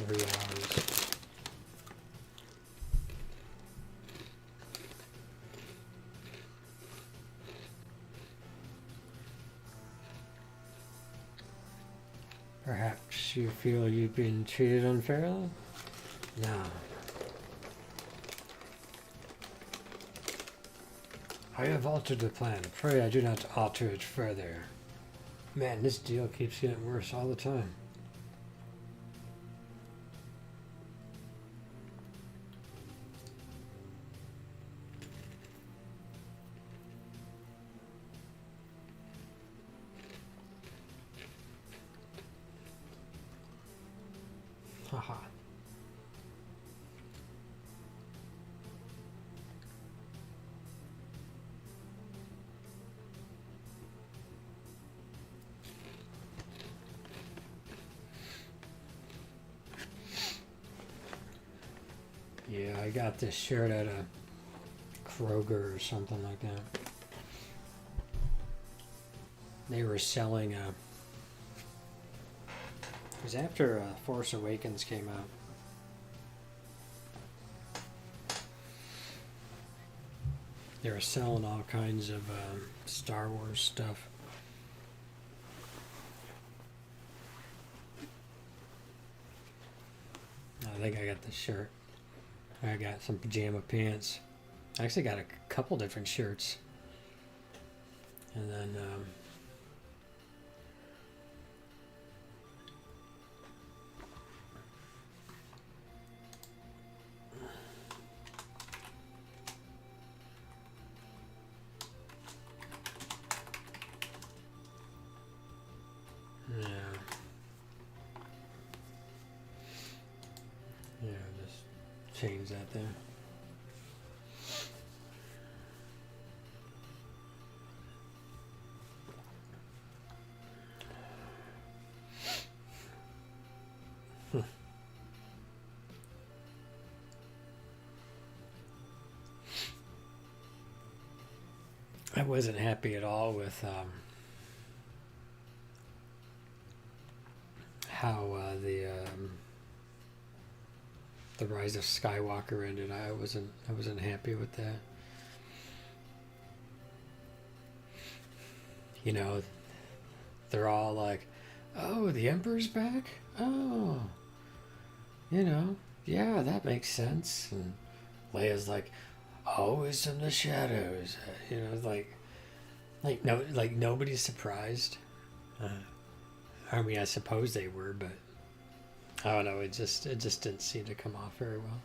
3 hours. Perhaps you feel you've been treated unfairly? No. I have altered the plan. Pray I do not alter it further. Man, this deal keeps getting worse all the time. Haha. Yeah, I got this shirt at a Kroger or something like that. They were selling it was after Force Awakens came out. They were selling all kinds of Star Wars stuff. I think I got the shirt. I got some pajama pants. I actually got a couple different shirts. And then yeah. Yeah, just change that there. I wasn't happy at all with how the Rise of Skywalker ended. I wasn't happy with that. You know, they're all like, "Oh, the Emperor's back? Oh, you know, yeah, that makes sense." And Leia's like, "Always in the shadows." You know, like nobody's surprised. I mean, I suppose they were, but I don't know. It just didn't seem to come off very well.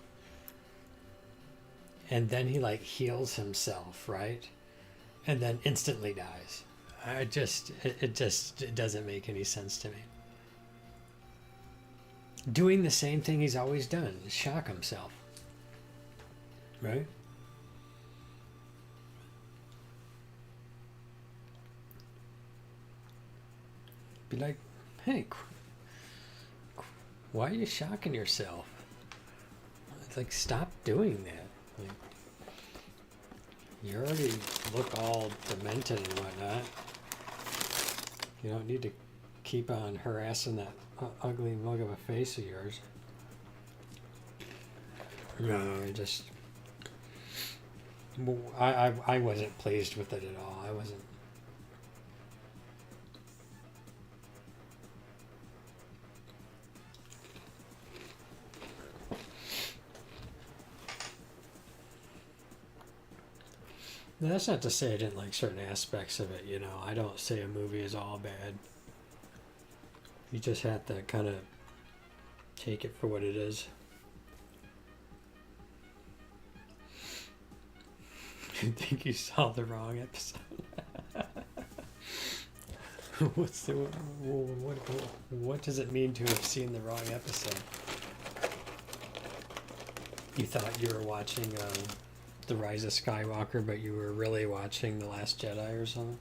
And then he like heals himself, right? And then instantly dies. It doesn't make any sense to me. Doing the same thing he's always done, shock himself, right? Be like, hey, why are you shocking yourself? It's like, stop doing that. Like, you already look all demented and whatnot. You don't need to keep on harassing that ugly mug of a face of yours. No, I wasn't pleased with it at all. I wasn't. Now, that's not to say I didn't like certain aspects of it, you know. I don't say a movie is all bad. You just have to kind of take it for what it is. I think you saw the wrong episode. What does it mean to have seen the wrong episode? You thought you were watching The Rise of Skywalker, but you were really watching The Last Jedi or something?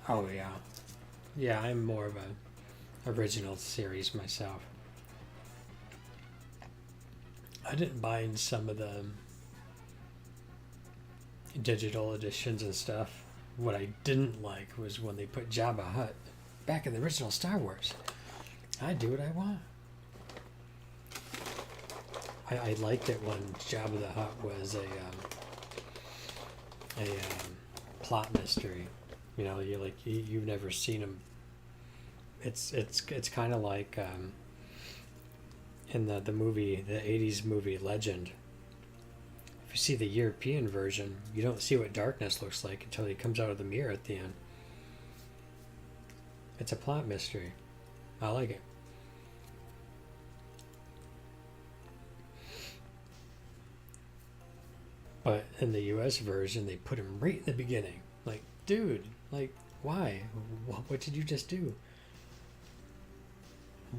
Oh yeah, yeah. I'm more of a original series myself. I didn't mind some of the digital editions and stuff. What I didn't like was when they put Jabba Hutt back in the original Star Wars. I do what I want. I liked it when Jabba the Hutt was a plot mystery. You know, you've never seen him. It's kind of like in the movie, the '80s movie Legend. If you see the European version, you don't see what darkness looks like until he comes out of the mirror at the end. It's a plot mystery. I like it. But in the US version, they put him right in the beginning. Like, dude, like, why? What did you just do?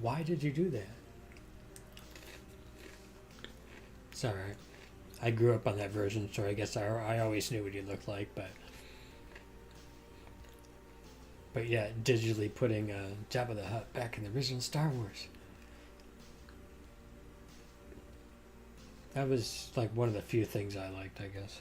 Why did you do that? It's alright. I grew up on that version, so I guess I always knew what he looked like, but yeah, digitally putting Jabba the Hutt back in the original Star Wars. That was like one of the few things I liked, I guess.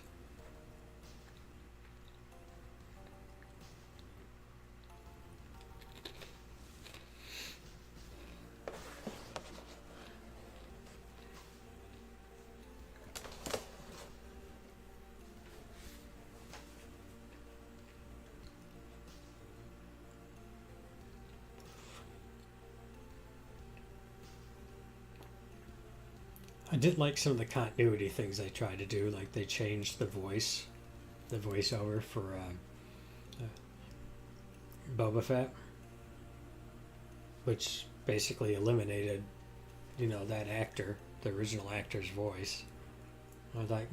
I did like some of the continuity things they tried to do, like they changed the voiceover for Boba Fett, which basically eliminated, that actor, the original actor's voice. I was like,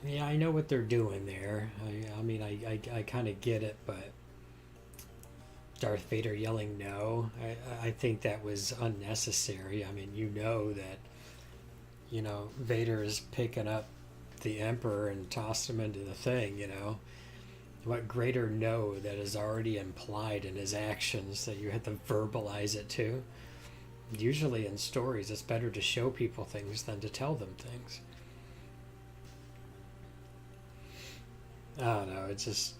yeah, I know what they're doing there. I mean, I kind of get it, but Darth Vader yelling no, I think that was unnecessary. I mean, that, Vader is picking up the Emperor and tossed him into the thing. What greater no that is already implied in his actions that you have to verbalize it to? Usually in stories, it's better to show people things than to tell them things. I don't know. It just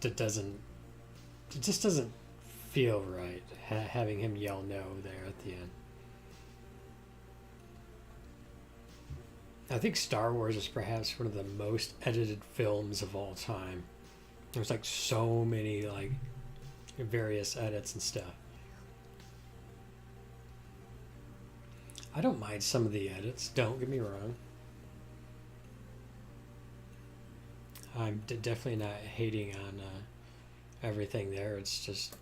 doesn't feel right having him yell no there at the end. I think Star Wars is perhaps one of the most edited films of all time. There's like so many like various edits and stuff. I don't mind some of the edits, don't get me wrong. I'm definitely not hating on everything there. It's just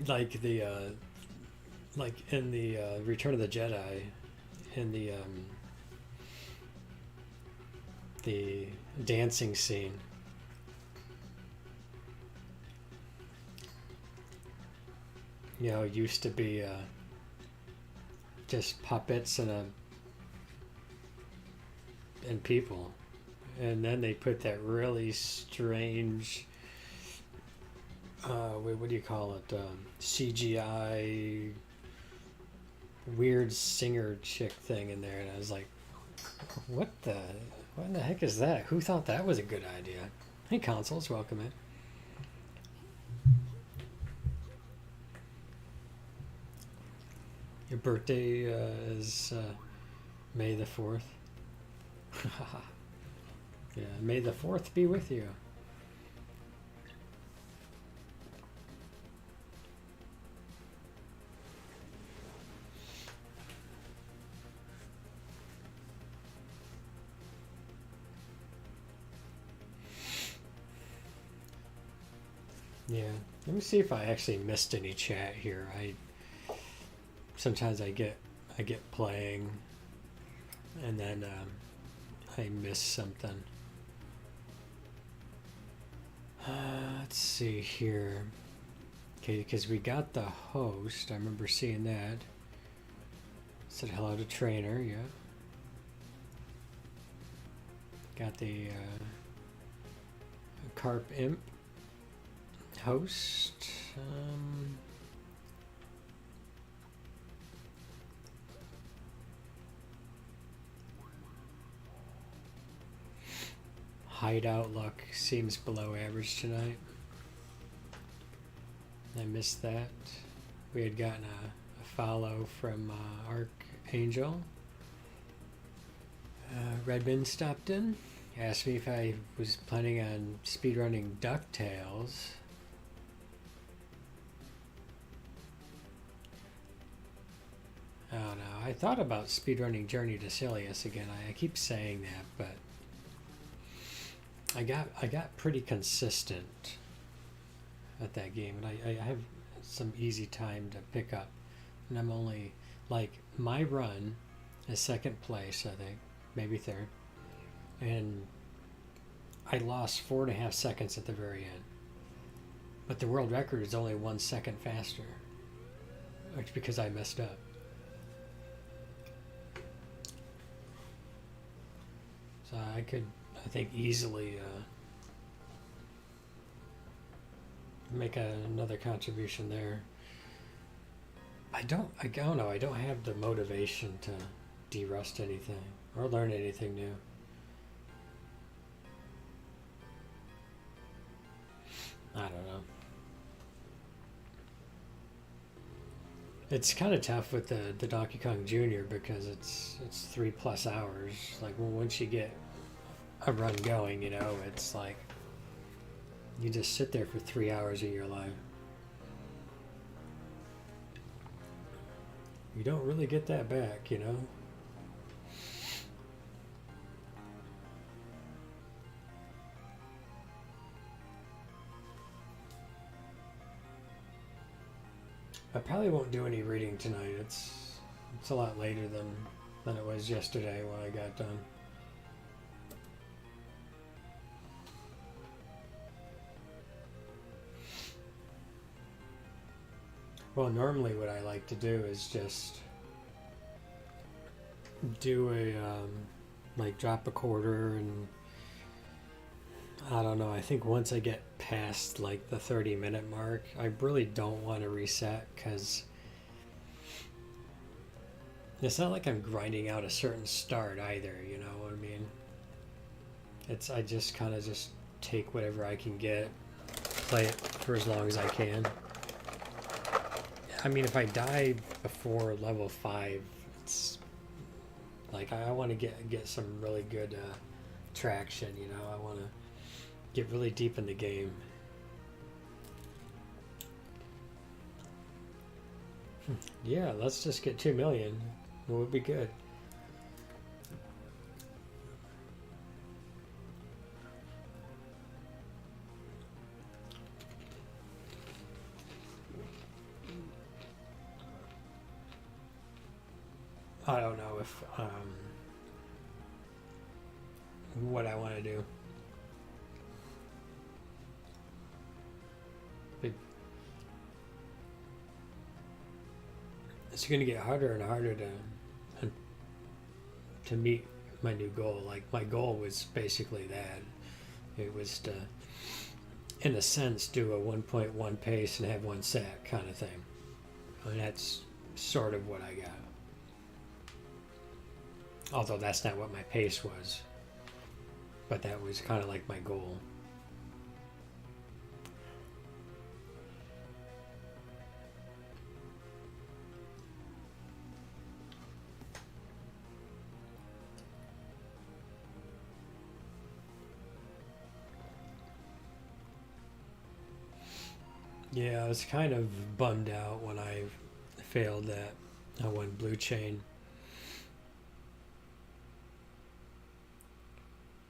like like in the Return of the Jedi, in the dancing scene. Used to be just puppets and people, and then they put that really strange what do you call it, CGI weird singer chick thing in there, and I was like, what in the heck is that? Who thought that was a good idea? Hey, consoles, welcome in. Your birthday is May the 4th. Yeah, May the 4th be with you. Yeah, let me see if I actually missed any chat here. Sometimes I get playing, and then I miss something. Let's see here. Okay, because we got the host. I remember seeing that. Said hello to Trainer. Yeah. Got the Carp Imp host. Hideout luck seems below average tonight. I missed that. We had gotten a follow from Archangel. Redmond stopped in, asked me if I was planning on speedrunning DuckTales. I don't know. I thought about speedrunning Journey to Silius again. I keep saying that, but I got pretty consistent at that game, and I have some easy time to pick up. And I'm only, like, my run is second place, I think, maybe third. And I lost 4.5 seconds at the very end. But the world record is only 1 second faster. It's because I messed up. So I could, I think, easily make another contribution there. I don't know. I don't have the motivation to de-rust anything or learn anything new. I don't know. It's kind of tough with the Donkey Kong Jr. because it's 3+ hours. Like, well, once you get a run going, you know, it's like you just sit there for 3 hours of your life. You don't really get that back, you know. I probably won't do any reading tonight. It's a lot later than it was yesterday when I got done. Well, normally what I like to do is just do a like drop a quarter, and I don't know, I think once I get past like the 30-minute mark, I really don't want to reset, because it's not like I'm grinding out a certain start either, you know what I mean? I just kind of just take whatever I can get, play it for as long as I can. I mean, if I die before level 5, it's like I want to get some really good traction, you know? I want to get really deep in the game. Yeah, let's just get 2 million. It would be good. I don't know if what I want to do. It's going to get harder and harder to meet my new goal. Like, my goal was basically that. It was to, in a sense, do a 1.1 pace and have 1 sack kind of thing. And that's sort of what I got. Although that's not what my pace was. But that was kind of like my goal. Yeah, I was kind of bummed out when I failed that. I won Blue Chain.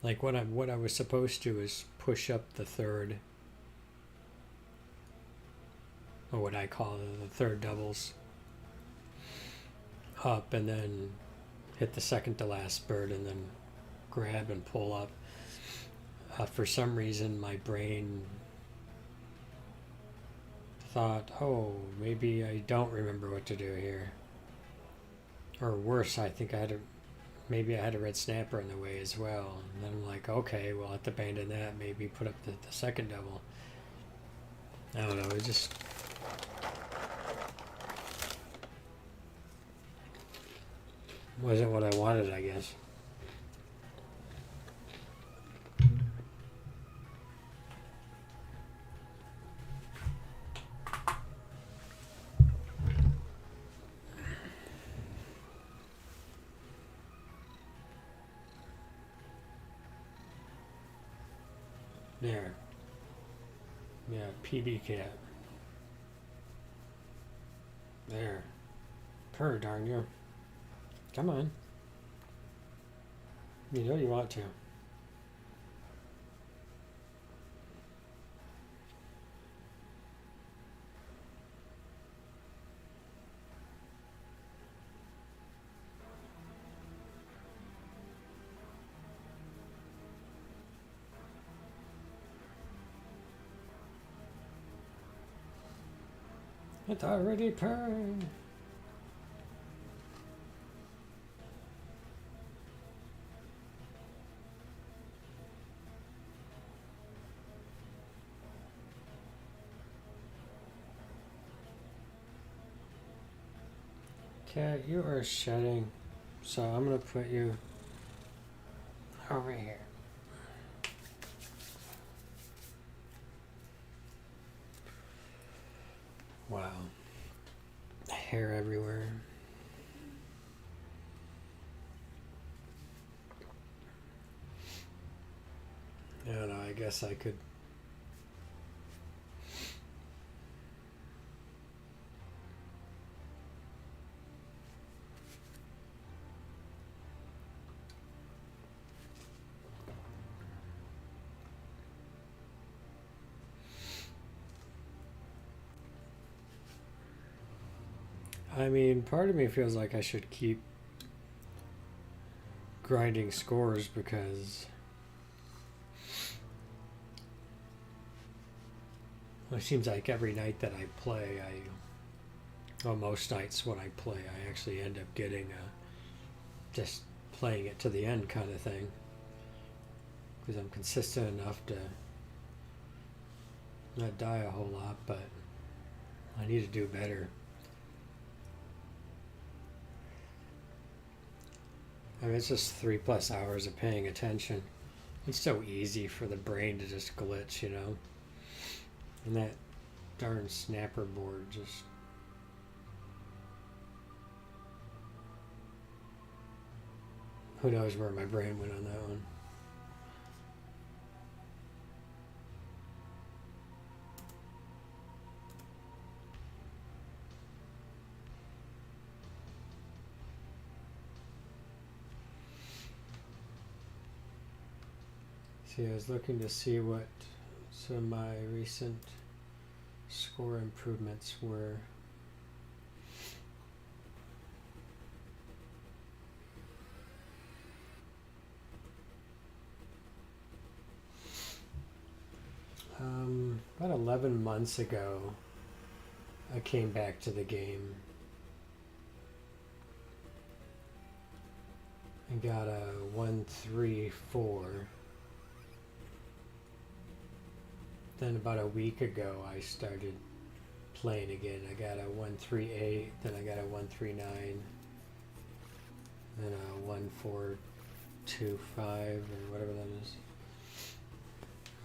Like, what I was supposed to is push up the third, or what I call the third doubles, up, and then hit the second to last bird, and then grab and pull up. For some reason, my brain thought, oh, maybe I don't remember what to do here. Or worse, I think I had to maybe I had a red snapper in the way as well. And then I'm like, okay, well, I'll have to abandon that. Maybe put up the second double. I don't know. It just wasn't what I wanted, I guess. There. Yeah, PB cat. There. Purr, darn you. Come on. You know you want to. It's already purring. Cat, you are shedding, so I'm gonna put you over here. Wow. Hair everywhere. I don't know, I guess I could. I mean, part of me feels like I should keep grinding scores because well, it seems like every night that I play, well, most nights when I play, I actually end up getting just playing it to the end kind of thing because I'm consistent enough to not die a whole lot, but I need to do better. I mean, it's just 3+ hours of paying attention. It's so easy for the brain to just glitch, you know? And that darn snapper board just... Who knows where my brain went on that one. See, I was looking to see what some of my recent score improvements were. About 11 months ago, I came back to the game and got a 134. Then about a week ago, I started playing again. I got a 138, then I got a 139, then a 1425 or whatever that is.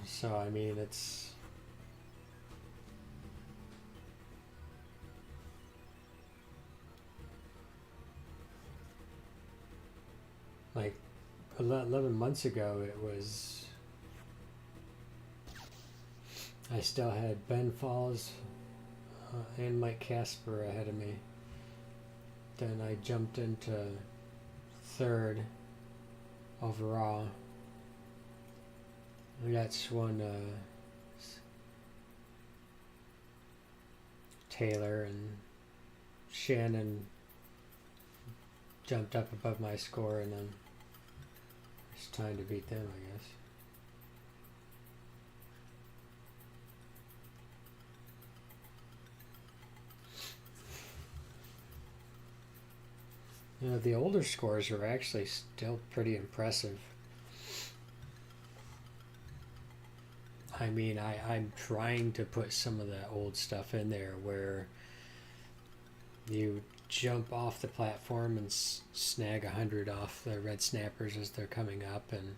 So I mean, it's like 11 months ago. It was. I still had Ben Falls and Mike Casper ahead of me. Then I jumped into third overall. And that's when Taylor and Shannon jumped up above my score, and then it's time to beat them, I guess. You know, the older scores are actually still pretty impressive. I mean, I'm trying to put some of the old stuff in there where you jump off the platform and snag 100 off the red snappers as they're coming up, and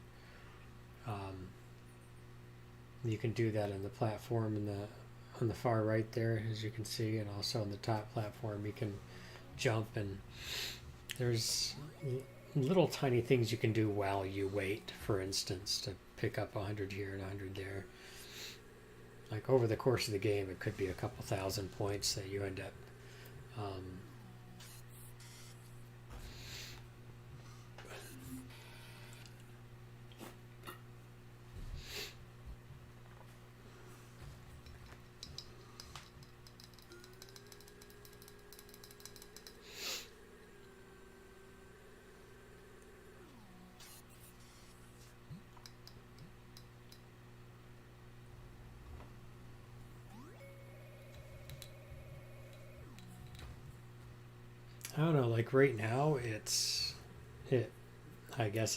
you can do that on the platform on the far right there, as you can see, and also on the top platform you can jump, and there's little tiny things you can do while you wait, for instance, to pick up 100 here and 100 there. Like over the course of the game, it could be a couple thousand points that you end up I don't know, like right now it I guess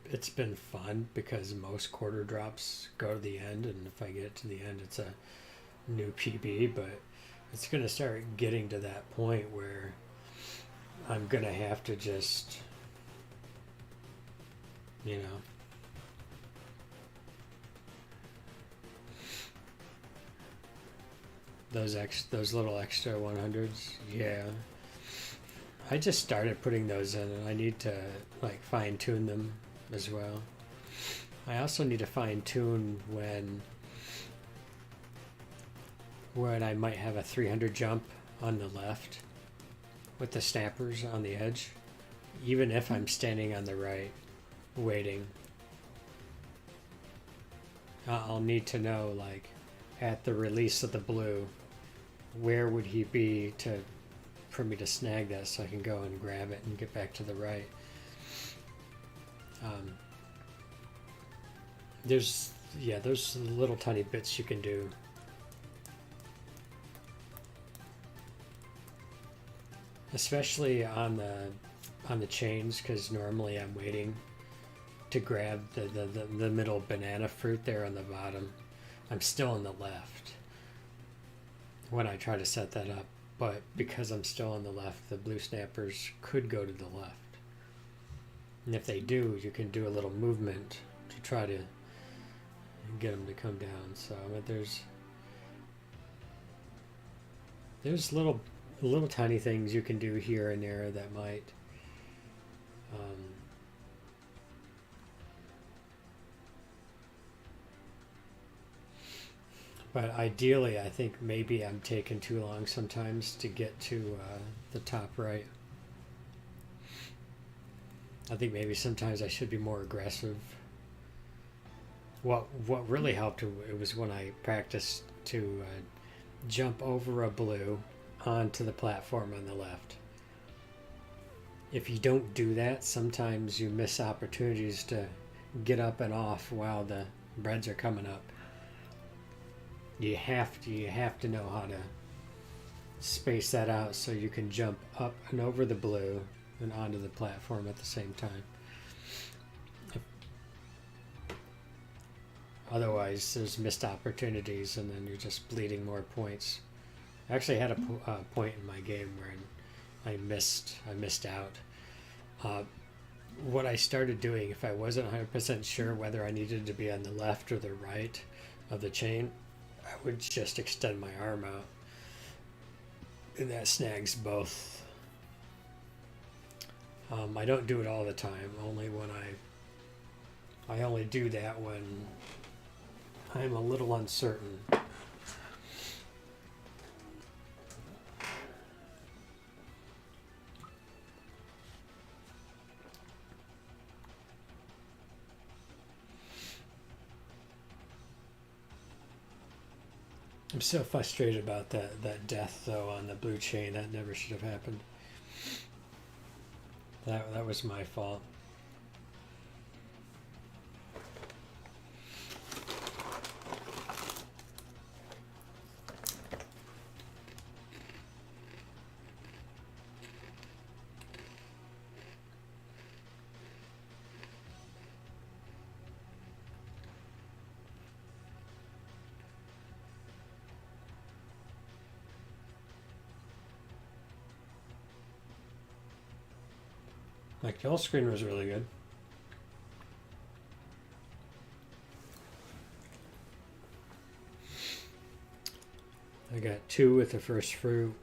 it's been fun because most quarter drops go to the end, and if I get to the end it's a new PB, but it's going to start getting to that point where I'm going to have to just, you know, those little extra 100s. Yeah. I just started putting those in, and I need to like fine tune them as well. I also need to fine tune when I might have a 300 jump on the left with the snappers on the edge, even if I'm standing on the right waiting. I'll need to know, like, at the release of the blue, where would he be for me to snag that so I can go and grab it and get back to the right. There's little tiny bits you can do. Especially on the chains, because normally I'm waiting to grab the middle banana fruit there on the bottom. I'm still on the left when I try to set that up, but because I'm still on the left, the blue snappers could go to the left. And if they do, you can do a little movement to try to get them to come down. So there's little tiny things you can do here and there that might but ideally I think maybe I'm taking too long sometimes to get to the top right. I think maybe sometimes I should be more aggressive. What really helped it was when I practiced to jump over a blue onto the platform on the left. If you don't do that, sometimes you miss opportunities to get up and off while the breads are coming up. You have to know how to space that out so you can jump up and over the blue and onto the platform at the same time. Otherwise, there's missed opportunities, and then you're just bleeding more points. I actually had a point in my game where I missed out. What I started doing, if I wasn't 100% sure whether I needed to be on the left or the right of the chain, I would just extend my arm out, and that snags both. I don't do it all the time. Only when I only do that when I'm a little uncertain. I'm so frustrated about that death though on the blue chain. That never should have happened. That was my fault. My kill screen was really good. I got 2 with the first fruit,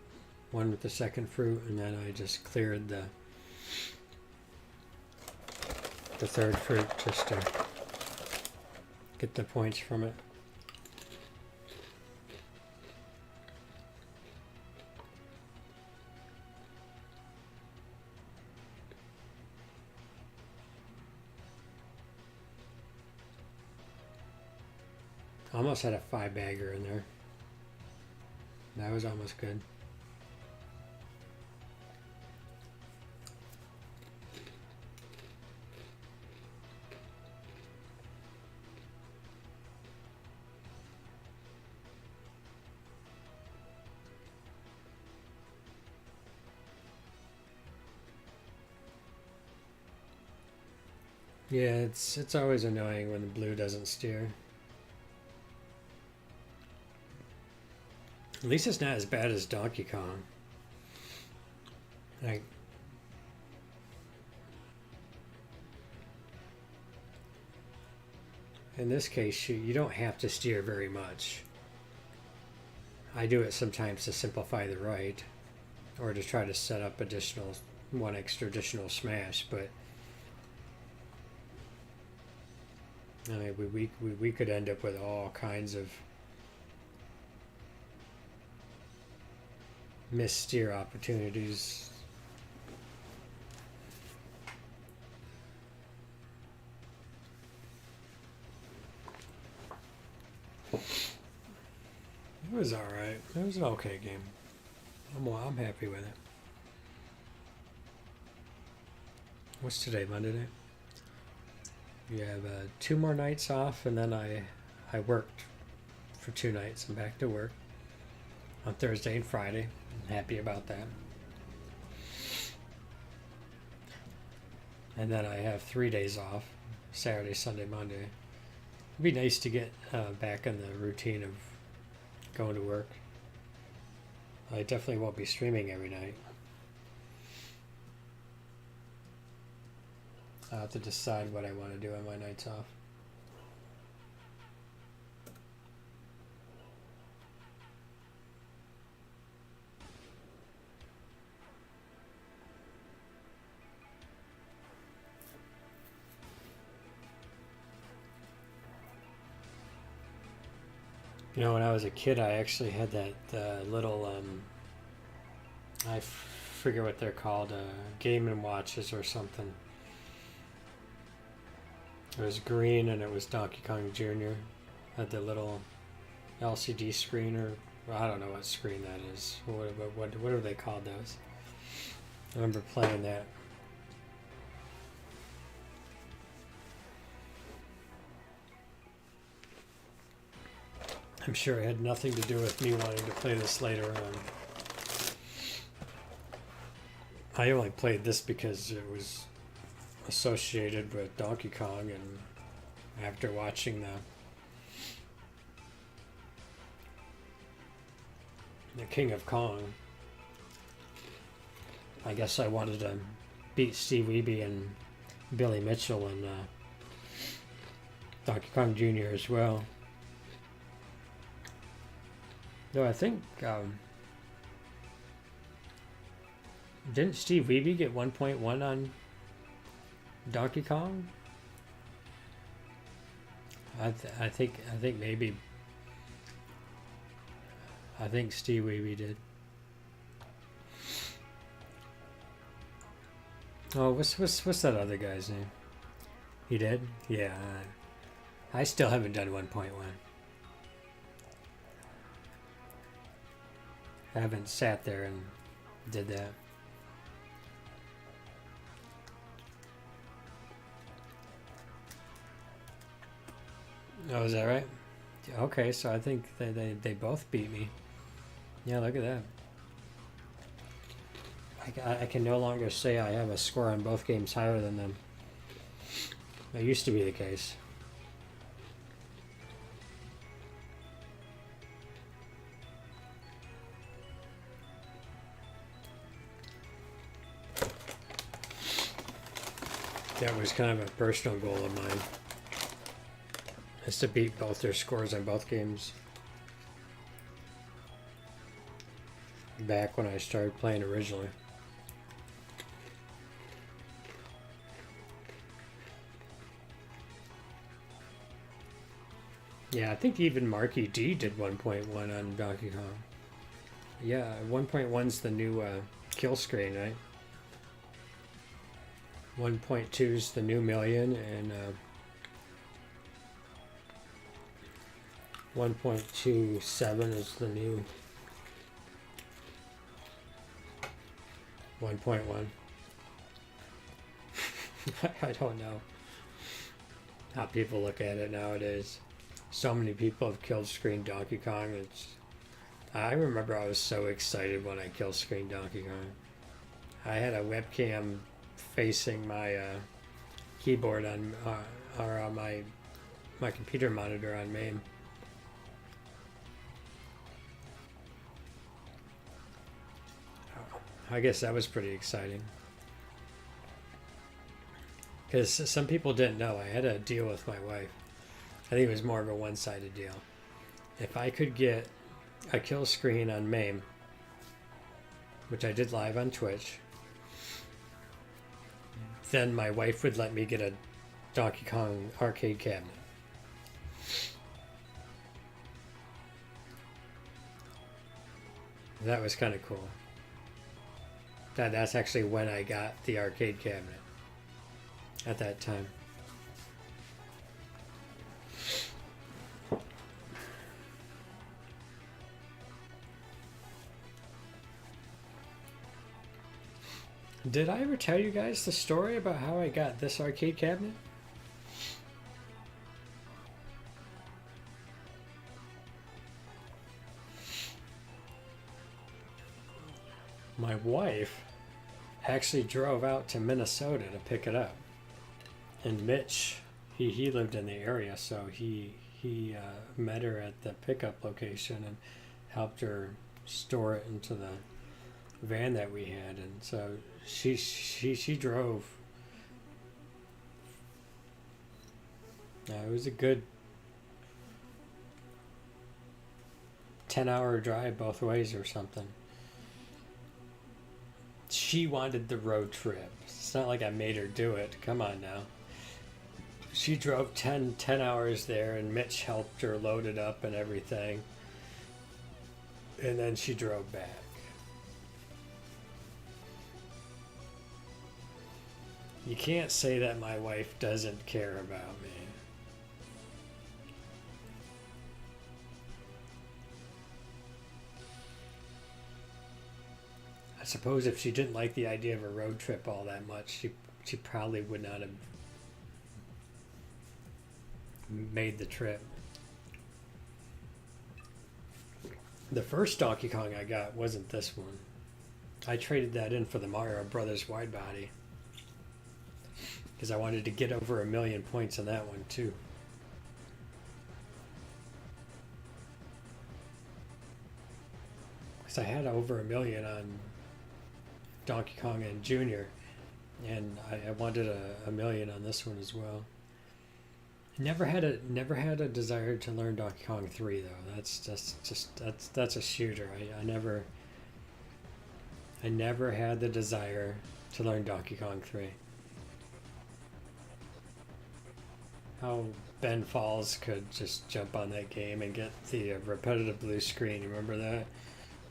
1 with the second fruit, and then I just cleared the third fruit just to get the points from it. Almost had a 5-bagger in there. That was almost good. Yeah, it's always annoying when the blue doesn't steer. At least it's not as bad as Donkey Kong. Like, in this case, you don't have to steer very much. I do it sometimes to simplify the right, or to try to set up one extra additional smash, but I mean, we could end up with all kinds of missteer opportunities. It was all right. It was an okay game. I'm happy with it. What's today? Monday night. You have 2 more nights off, and then I worked for 2 nights. I'm back to work on Thursday and Friday. I'm happy about that. And then I have 3 days off, Saturday, Sunday, Monday. It'd be nice to get back in the routine of going to work. I definitely won't be streaming every night. I'll have to decide what I want to do on my nights off. You know, when I was a kid, I actually had that little, I forget what they're called, Game and Watches or something. It was green and it was Donkey Kong Jr. Had the little LCD screen, or I don't know what screen that is. What are they called, those? I remember playing that. I'm sure it had nothing to do with me wanting to play this later on. I only played this because it was associated with Donkey Kong, and after watching the King of Kong, I guess I wanted to beat Steve Wiebe and Billy Mitchell and Donkey Kong Jr. as well. Though I think didn't Steve Wiebe get 1.1 on Donkey Kong? I think maybe. I think Steve Wiebe did. Oh, what's that other guy's name? He did? Yeah. I still haven't done 1.1. I haven't sat there and did that. Oh, is that right? Okay, so I think they both beat me. Yeah, look at that. I can no longer say I have a score on both games higher than them. That used to be the case. That was kind of a personal goal of mine, is to beat both their scores on both games. Back when I started playing originally. Yeah, I think even Marky D did 1.1 on Donkey Kong. Yeah, 1.1's the new kill screen, right? 1.2's the new million, and 1.27 is the new 1.1. I don't know how people look at it nowadays. So many people have kill screen Donkey Kong. I remember I was so excited when I kill screen Donkey Kong. I had a webcam facing my keyboard on or on my computer monitor on MAME. I guess that was pretty exciting. Because some people didn't know, I had a deal with my wife. I think it was more of a one-sided deal. If I could get a kill screen on MAME, which I did live on Twitch, then my wife would let me get a Donkey Kong arcade cabinet. That was kind of cool. That's actually when I got the arcade cabinet at that time. Did I ever tell you guys the story about how I got this arcade cabinet? My wife actually drove out to Minnesota to pick it up. And Mitch, he lived in the area, so he met her at the pickup location and helped her store it into the van that we had. And so she drove. It was a good 10-hour drive both ways or something. She wanted the road trip. It's not like I made her do it. Come on now. She drove 10 hours there, and Mitch helped her load it up and everything. And then she drove back. You can't say that my wife doesn't care about me. I suppose if she didn't like the idea of a road trip all that much, she probably would not have made the trip. The first Donkey Kong I got wasn't this one. I traded that in for the Mario Brothers wide body because I wanted to get over 1 million points on that one too. Because I had over 1 million on Donkey Kong and Junior, and I wanted a million on this one as well. Never had a desire to learn Donkey Kong 3 though. That's a shooter. I never had the desire to learn Donkey Kong 3. How Ben Falls could just jump on that game and get the repetitive blue screen. You remember that?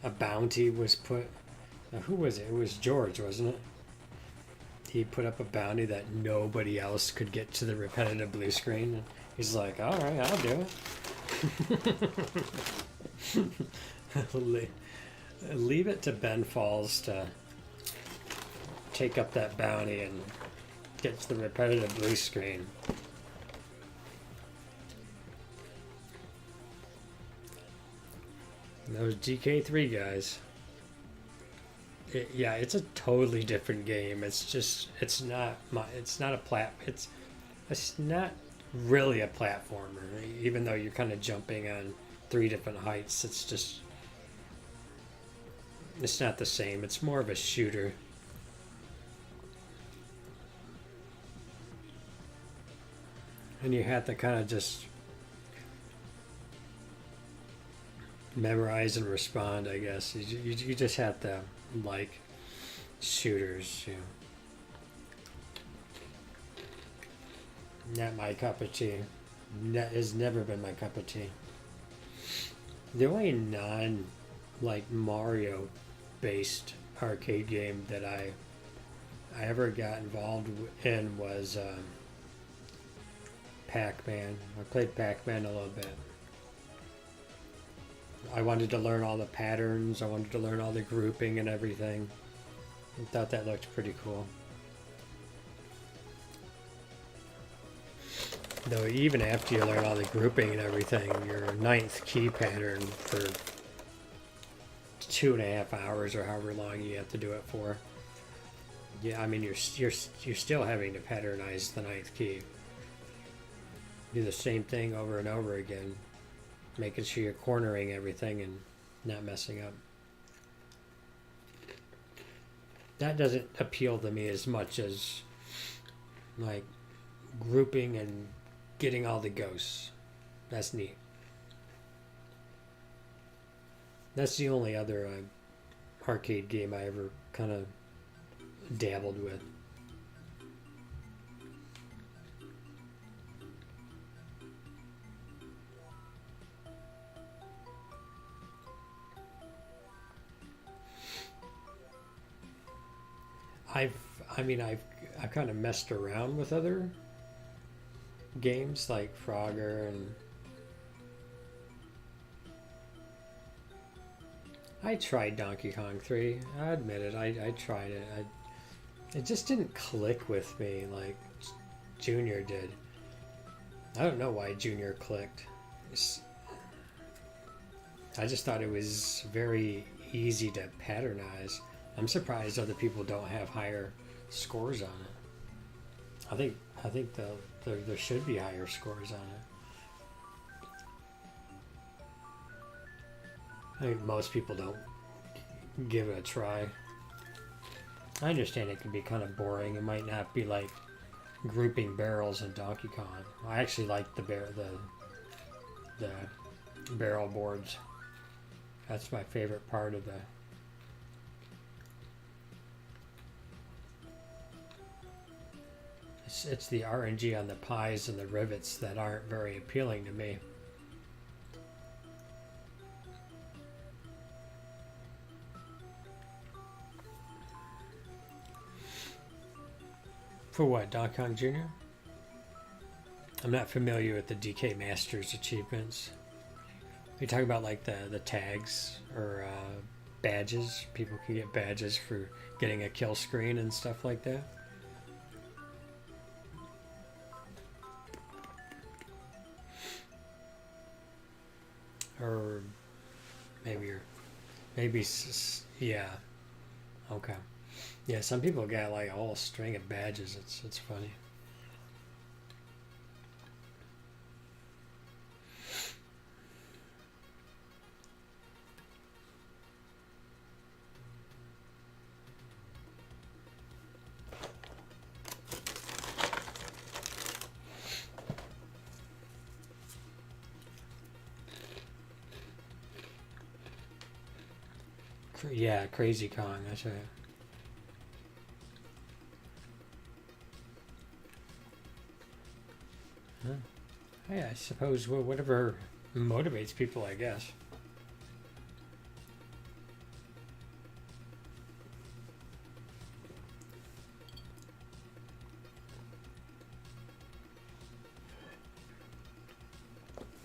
A bounty was put. Now, who was it? It was George, wasn't it? He put up a bounty that nobody else could get to the repetitive blue screen. And he's like, all right, I'll do it. Leave it to Ben Falls to take up that bounty and get to the repetitive blue screen. And those DK3 guys. Yeah, it's a totally different game. It's not really a platformer, even though you're kind of jumping on 3 different heights. It's not the same. It's more of a shooter. And you have to kind of just memorize and respond, I guess. You just have to like shooters, you know. Not my cup of tea. That has never been my cup of tea. The only non like Mario based arcade game that I ever got involved in was Pac-Man. I played Pac-Man a little bit. I wanted to learn all the patterns. I wanted to learn all the grouping and everything. I thought that looked pretty cool. Though even after you learn all the grouping and everything, your ninth key pattern for 2.5 hours or however long you have to do it for. Yeah, I mean you're still having to patternize the ninth key. Do the same thing over and over again, making sure you're cornering everything and not messing up. That doesn't appeal to me as much as like grouping and getting all the ghosts. That's neat. That's the only other arcade game I ever kind of dabbled with. I've kind of messed around with other games like Frogger, and I tried Donkey Kong 3. I admit it. I tried it. It just didn't click with me like Junior did. I don't know why Junior clicked. I just thought it was very easy to patternize. I'm surprised other people don't have higher scores on it. I think there should be higher scores on it. I think most people don't give it a try. I understand it can be kind of boring. It might not be like grouping barrels in Donkey Kong. I actually like the barrel boards. That's my favorite part of the. It's the RNG on the pies and the rivets that aren't very appealing to me. For what, Donkey Kong Jr.? I'm not familiar with the DK Masters achievements. You talk about like the tags or badges. People can get badges for getting a kill screen and stuff like that. Or maybe yeah. Okay. Yeah, some people got like a whole string of badges. It's funny. Yeah, Crazy Kong. That's right. Huh. Yeah, I suppose whatever motivates people, I guess.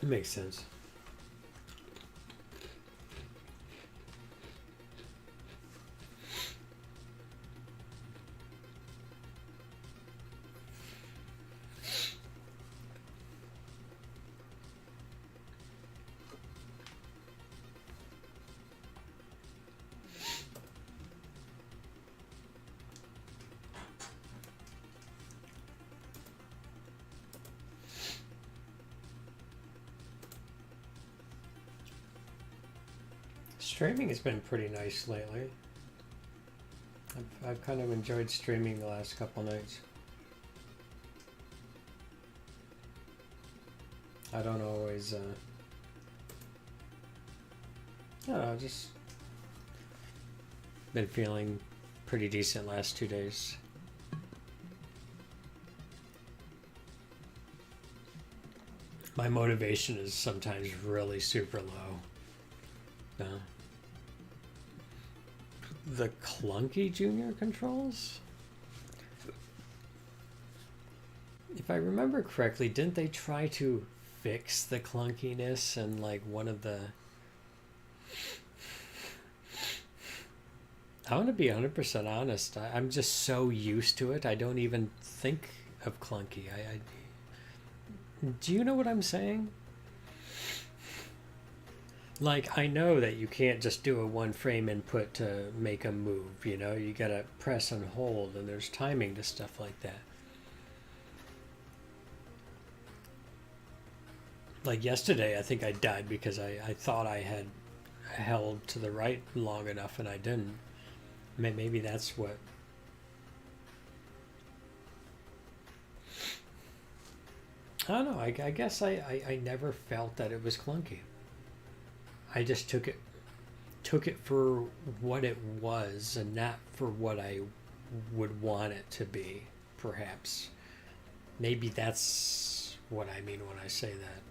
It makes sense. Streaming has been pretty nice lately. I've kind of enjoyed streaming the last couple nights. I don't always, I don't know, just been feeling pretty decent last 2 days. My motivation is sometimes really super low. No. The clunky junior controls? If I remember correctly, didn't they try to fix the clunkiness and like one of the... I want to be 100% honest. I'm just so used to it. I don't even think of clunky. Do you know what I'm saying? Like, I know that you can't just do a one frame input to make a move, you know? You gotta press and hold, and there's timing to stuff like that. Like yesterday, I think I died because I thought I had held to the right long enough and I didn't. Maybe that's what... I don't know. I guess I never felt that it was clunky. I just took it for what it was and not for what I would want it to be, perhaps. Maybe that's what I mean when I say that.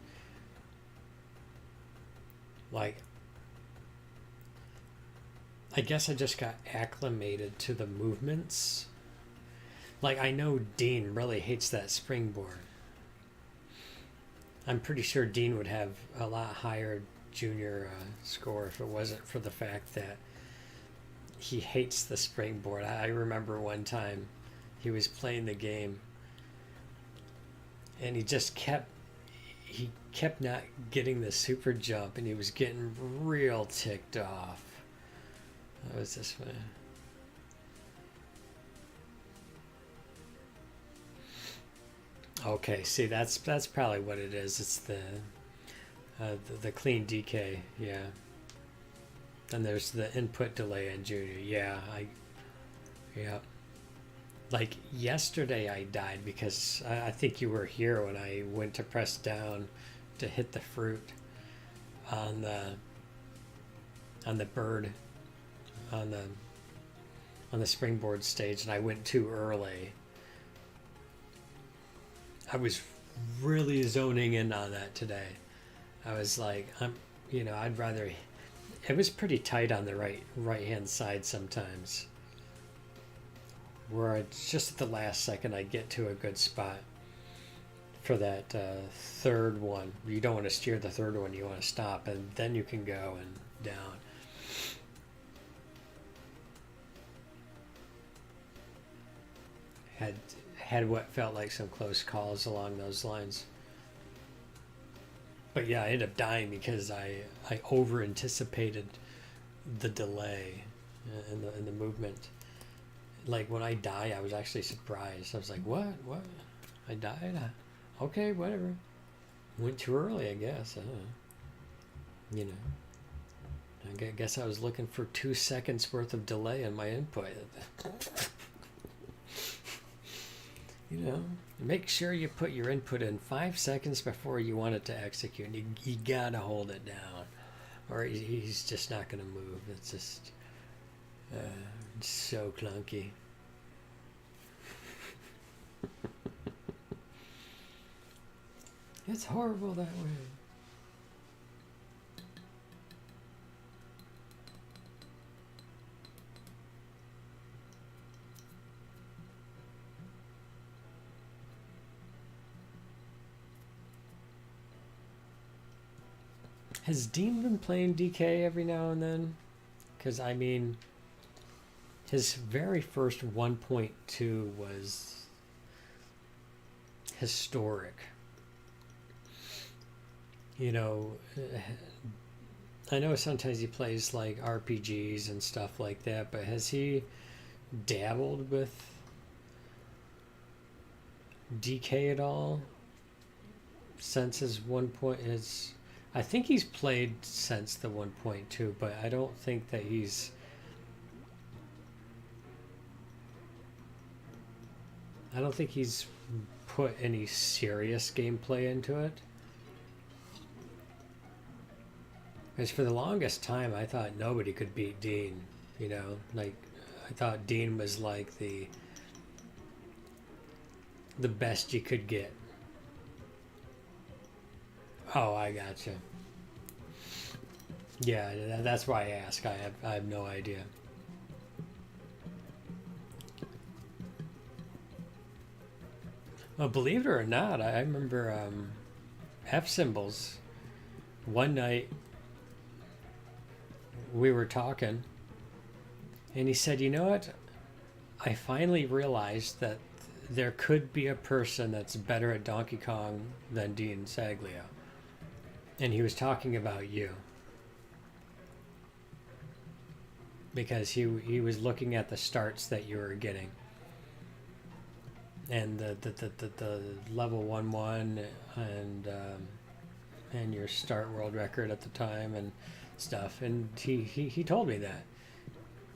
Like, I guess I just got acclimated to the movements. Like, I know Dean really hates that springboard. I'm pretty sure Dean would have a lot higher junior score if it wasn't for the fact that he hates the springboard. I remember one time he was playing the game and he kept not getting the super jump and he was getting real ticked off. That was this one. Okay, see, that's probably what it is. It's the clean DK, yeah. Then there's the input delay in junior, yeah. Yeah. Like yesterday, I died because I think you were here when I went to press down to hit the fruit on the bird on the springboard stage, and I went too early. I was really zoning in on that today. I was like, I'd rather. It was pretty tight on the right hand side sometimes, where it's just at the last second I get to a good spot for that third one. You don't want to steer the third one; you want to stop, and then you can go and down. Had what felt like some close calls along those lines. But yeah, I ended up dying because I over anticipated the delay in the movement. Like when I die, I was actually surprised. I was like, what? I died? Okay, whatever. Went too early, I guess. I don't know. I guess I was looking for 2 seconds worth of delay in my input. Make sure you put your input in 5 seconds before you want it to execute. You gotta hold it down, or he's just not gonna move. It's just so clunky. It's horrible that way. Has Dean been playing DK every now and then? Because, I mean, his very first 1.2 was historic. I know sometimes he plays like RPGs and stuff like that, but has he dabbled with DK at all since his 1. I think he's played since the 1.2, but I don't think that he's... I don't think he's put any serious gameplay into it. Because for the longest time, I thought nobody could beat Dean. You know, like I thought Dean was like the best you could get. Oh, I gotcha. Yeah, that's why I ask. I have no idea. Well, believe it or not, I remember F Symbols. One night we were talking, and he said, "You know what? I finally realized that there could be a person that's better at Donkey Kong than Dean Saglio." And he was talking about you. Because he was looking at the starts that you were getting. And the level 1-1 and your start world record at the time and stuff. And he told me that.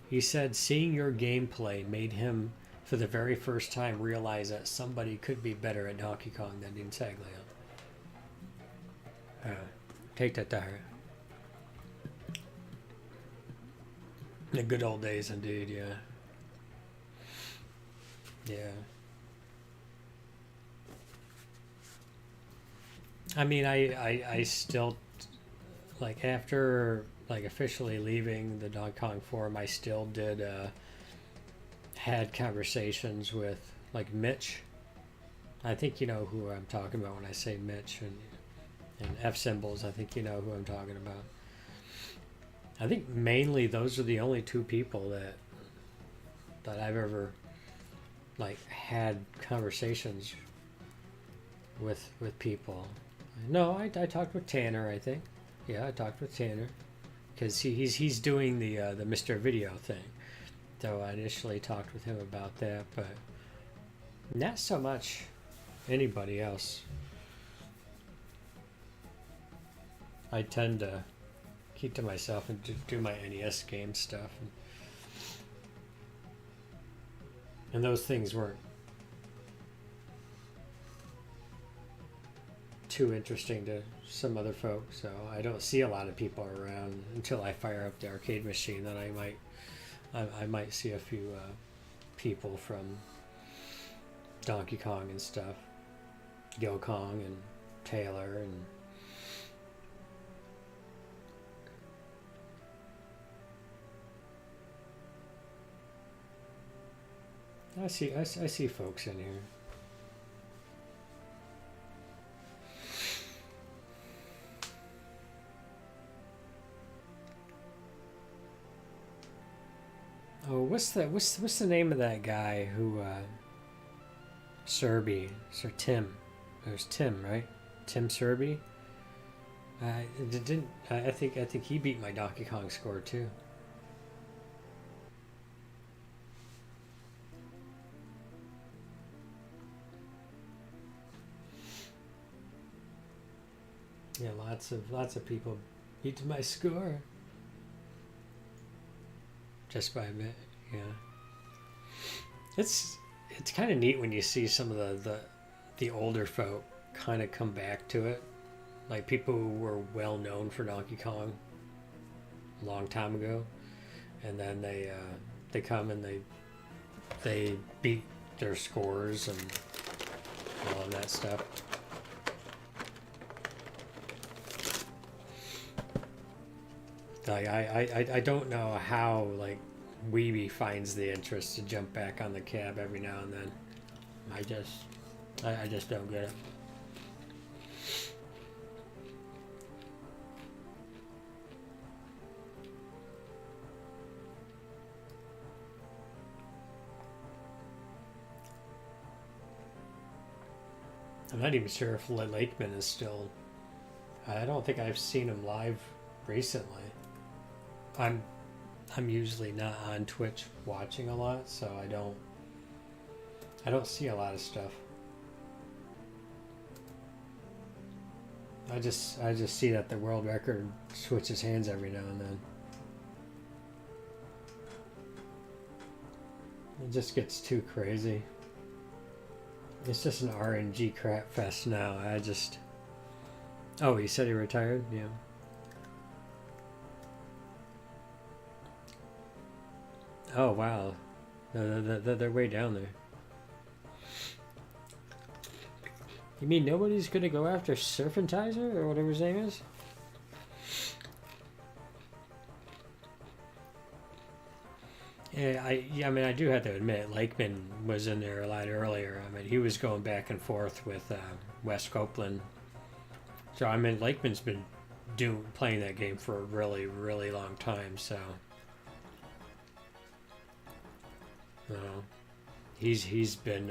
He said seeing your gameplay made him, for the very first time, realize that somebody could be better at Donkey Kong than Dean Saglio. Take that to heart. The good old days, indeed, yeah. Yeah. I mean, I still, like, after, like, officially leaving the Donkey Kong Forum, I still did, had conversations with, like, Mitch. I think you know who I'm talking about when I say Mitch, and F Symbols, I think you know who I'm talking about. I think mainly those are the only two people that I've ever, like, had conversations with people. No, I talked with Tanner, I think. Yeah, I talked with Tanner because he's doing the Mr. Video thing. So I initially talked with him about that, but not so much anybody else. I tend to keep to myself and do my NES game stuff, and those things weren't too interesting to some other folks, so I don't see a lot of people around until I fire up the arcade machine. Then I might see a few people from Donkey Kong and stuff, Gil Kong and Taylor and I see folks in here. Oh, what's the name of that guy who Serby, Sir Tim? There's Tim, right? Tim Serby. I think he beat my Donkey Kong score too. Yeah, lots of people beat my score just by a bit. Yeah, it's kind of neat when you see some of the older folk kind of come back to it, like people who were well known for Donkey Kong a long time ago, and then they come and they beat their scores and all of that stuff. Like I don't know how, like, Weeby finds the interest to jump back on the cab every now and then. I just don't get it. I'm not even sure if Lakeman is still. I don't think I've seen him live recently. I'm usually not on Twitch watching a lot, so I don't see a lot of stuff. I just see that the world record switches hands every now and then. It just gets too crazy. It's just an RNG crap fest now. Oh, he said he retired? Yeah. Oh wow, they're way down there. You mean nobody's gonna go after Surfantizer or whatever his name is? Yeah, I mean, I do have to admit, Lakeman was in there a lot earlier. I mean, he was going back and forth with Wes Copeland. So I mean, Lakeman's been playing that game for a really, really long time. So, you know, he's been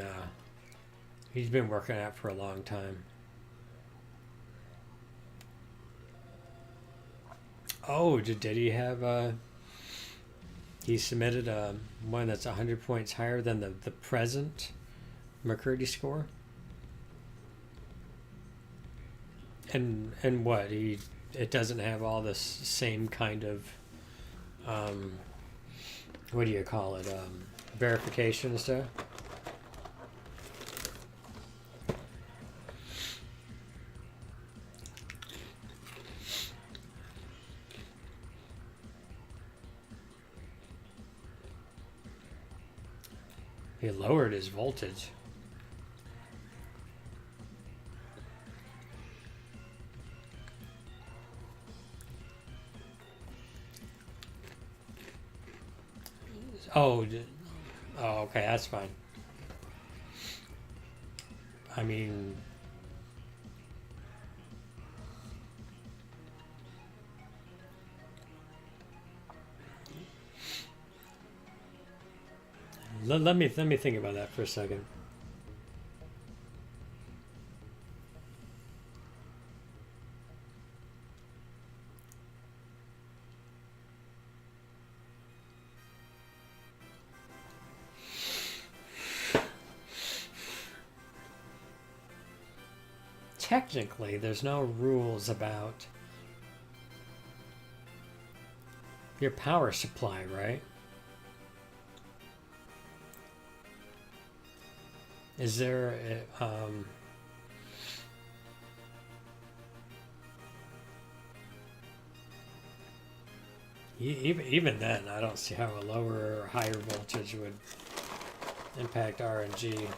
working at it for a long time. Oh, did he have? He submitted one that's 100 points higher than the present McCurdy score. And what it doesn't have all this same kind of what do you call it, verification and stuff. He lowered his voltage. Oh, okay, that's fine. I mean, let me think about that for a second. Technically, there's no rules about your power supply, right? Is there even then, I don't see how a lower or higher voltage would impact RNG.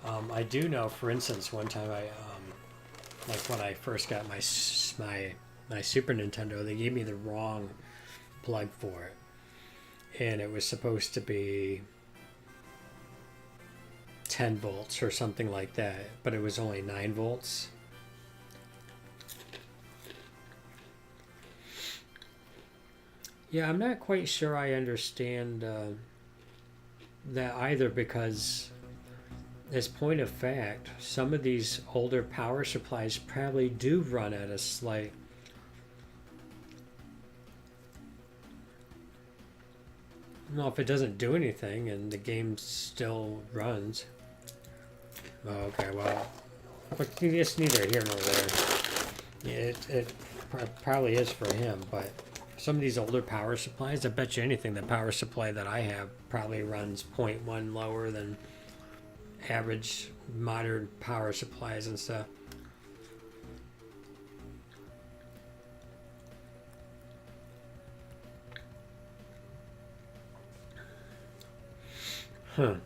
I do know, for instance, one time like when I first got my Super Nintendo, they gave me the wrong plug for it, and it was supposed to be 10 volts or something like that, but it was only 9 volts. Yeah, I'm not quite sure I understand that either, because as point of fact, some of these older power supplies probably do run at a slight no, if it doesn't do anything and the game still runs. Oh, okay, well, but it's neither here nor there. It probably is for him, but some of these older power supplies, I bet you anything, the power supply that I have probably runs 0.1 lower than average modern power supplies and stuff. Huh.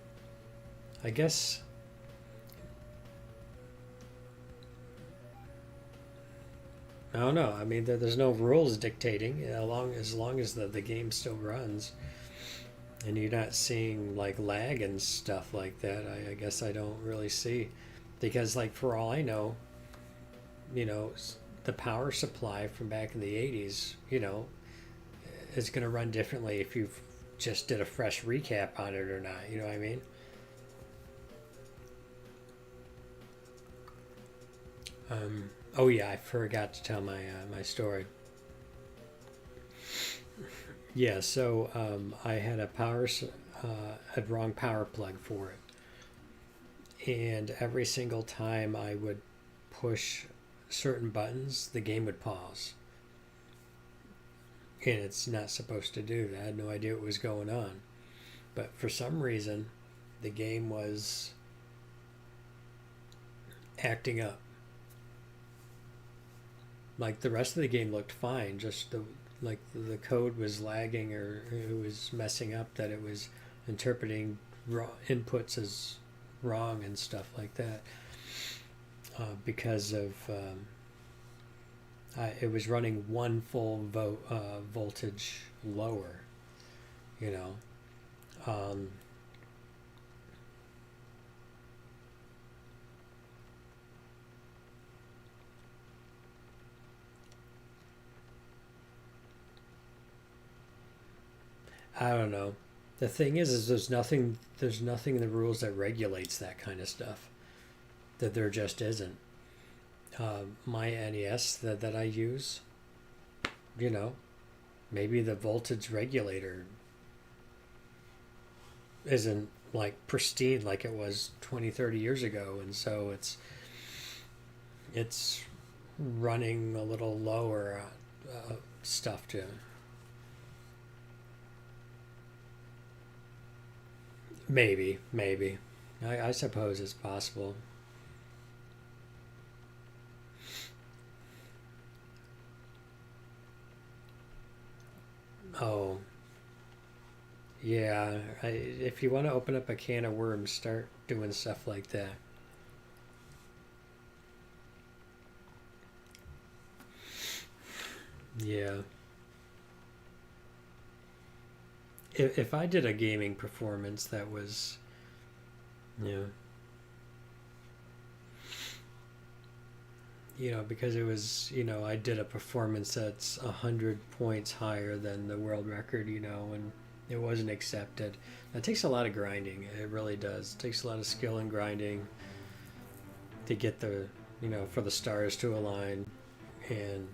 I guess I don't know. I mean, there's no rules dictating as long as the game still runs, and you're not seeing like lag and stuff like that. I guess I don't really see, because like for all I know, you know, the power supply from back in the 80s, you know, is going to run differently if you just did a fresh recap on it or not. You know what I mean? Oh yeah, I forgot to tell my story. Yeah, so I had a wrong power plug for it, and every single time I would push certain buttons, the game would pause, and it's not supposed to do that. I had no idea what was going on, but for some reason, the game was acting up. Like the rest of the game looked fine, just like the code was lagging or it was messing up, that it was interpreting raw inputs as wrong and stuff like that, because of it was running one full voltage lower, you know. Um, I don't know. The thing is there's nothing in the rules that regulates that kind of stuff. That there just isn't. My NES that I use, you know, maybe the voltage regulator isn't like pristine like it was 20, 30 years ago, and so it's running a little lower stuff to. Maybe. I suppose it's possible. Oh, yeah. If you want to open up a can of worms, start doing stuff like that. Yeah. If I did a gaming performance that was, yeah, because it was, I did a performance that's 100 points higher than the world record, and it wasn't accepted. That takes a lot of grinding. It really does. It takes a lot of skill and grinding to get for the stars to align. And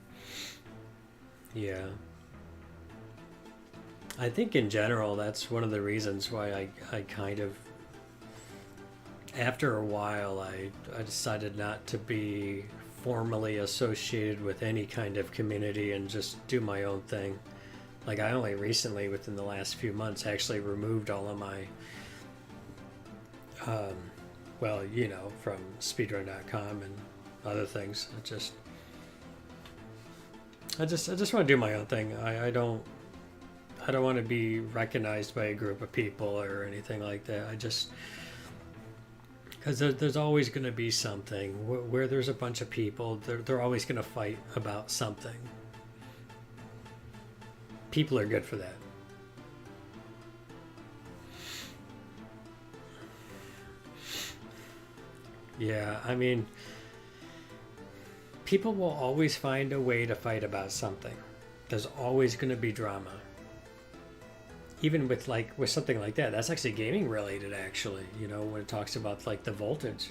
yeah, I think in general, that's one of the reasons why I kind of, after a while, I decided not to be formally associated with any kind of community and just do my own thing. Like, I only recently, within the last few months, actually removed all of my, um, from speedrun.com and other things. I just want to do my own thing. I don't want to be recognized by a group of people or anything like that. Because there's always going to be something where there's a bunch of people. They're always going to fight about something. People are good for that. Yeah, I mean, people will always find a way to fight about something. There's always going to be drama. Even with something like that, that's actually gaming related, actually, when it talks about like the voltage.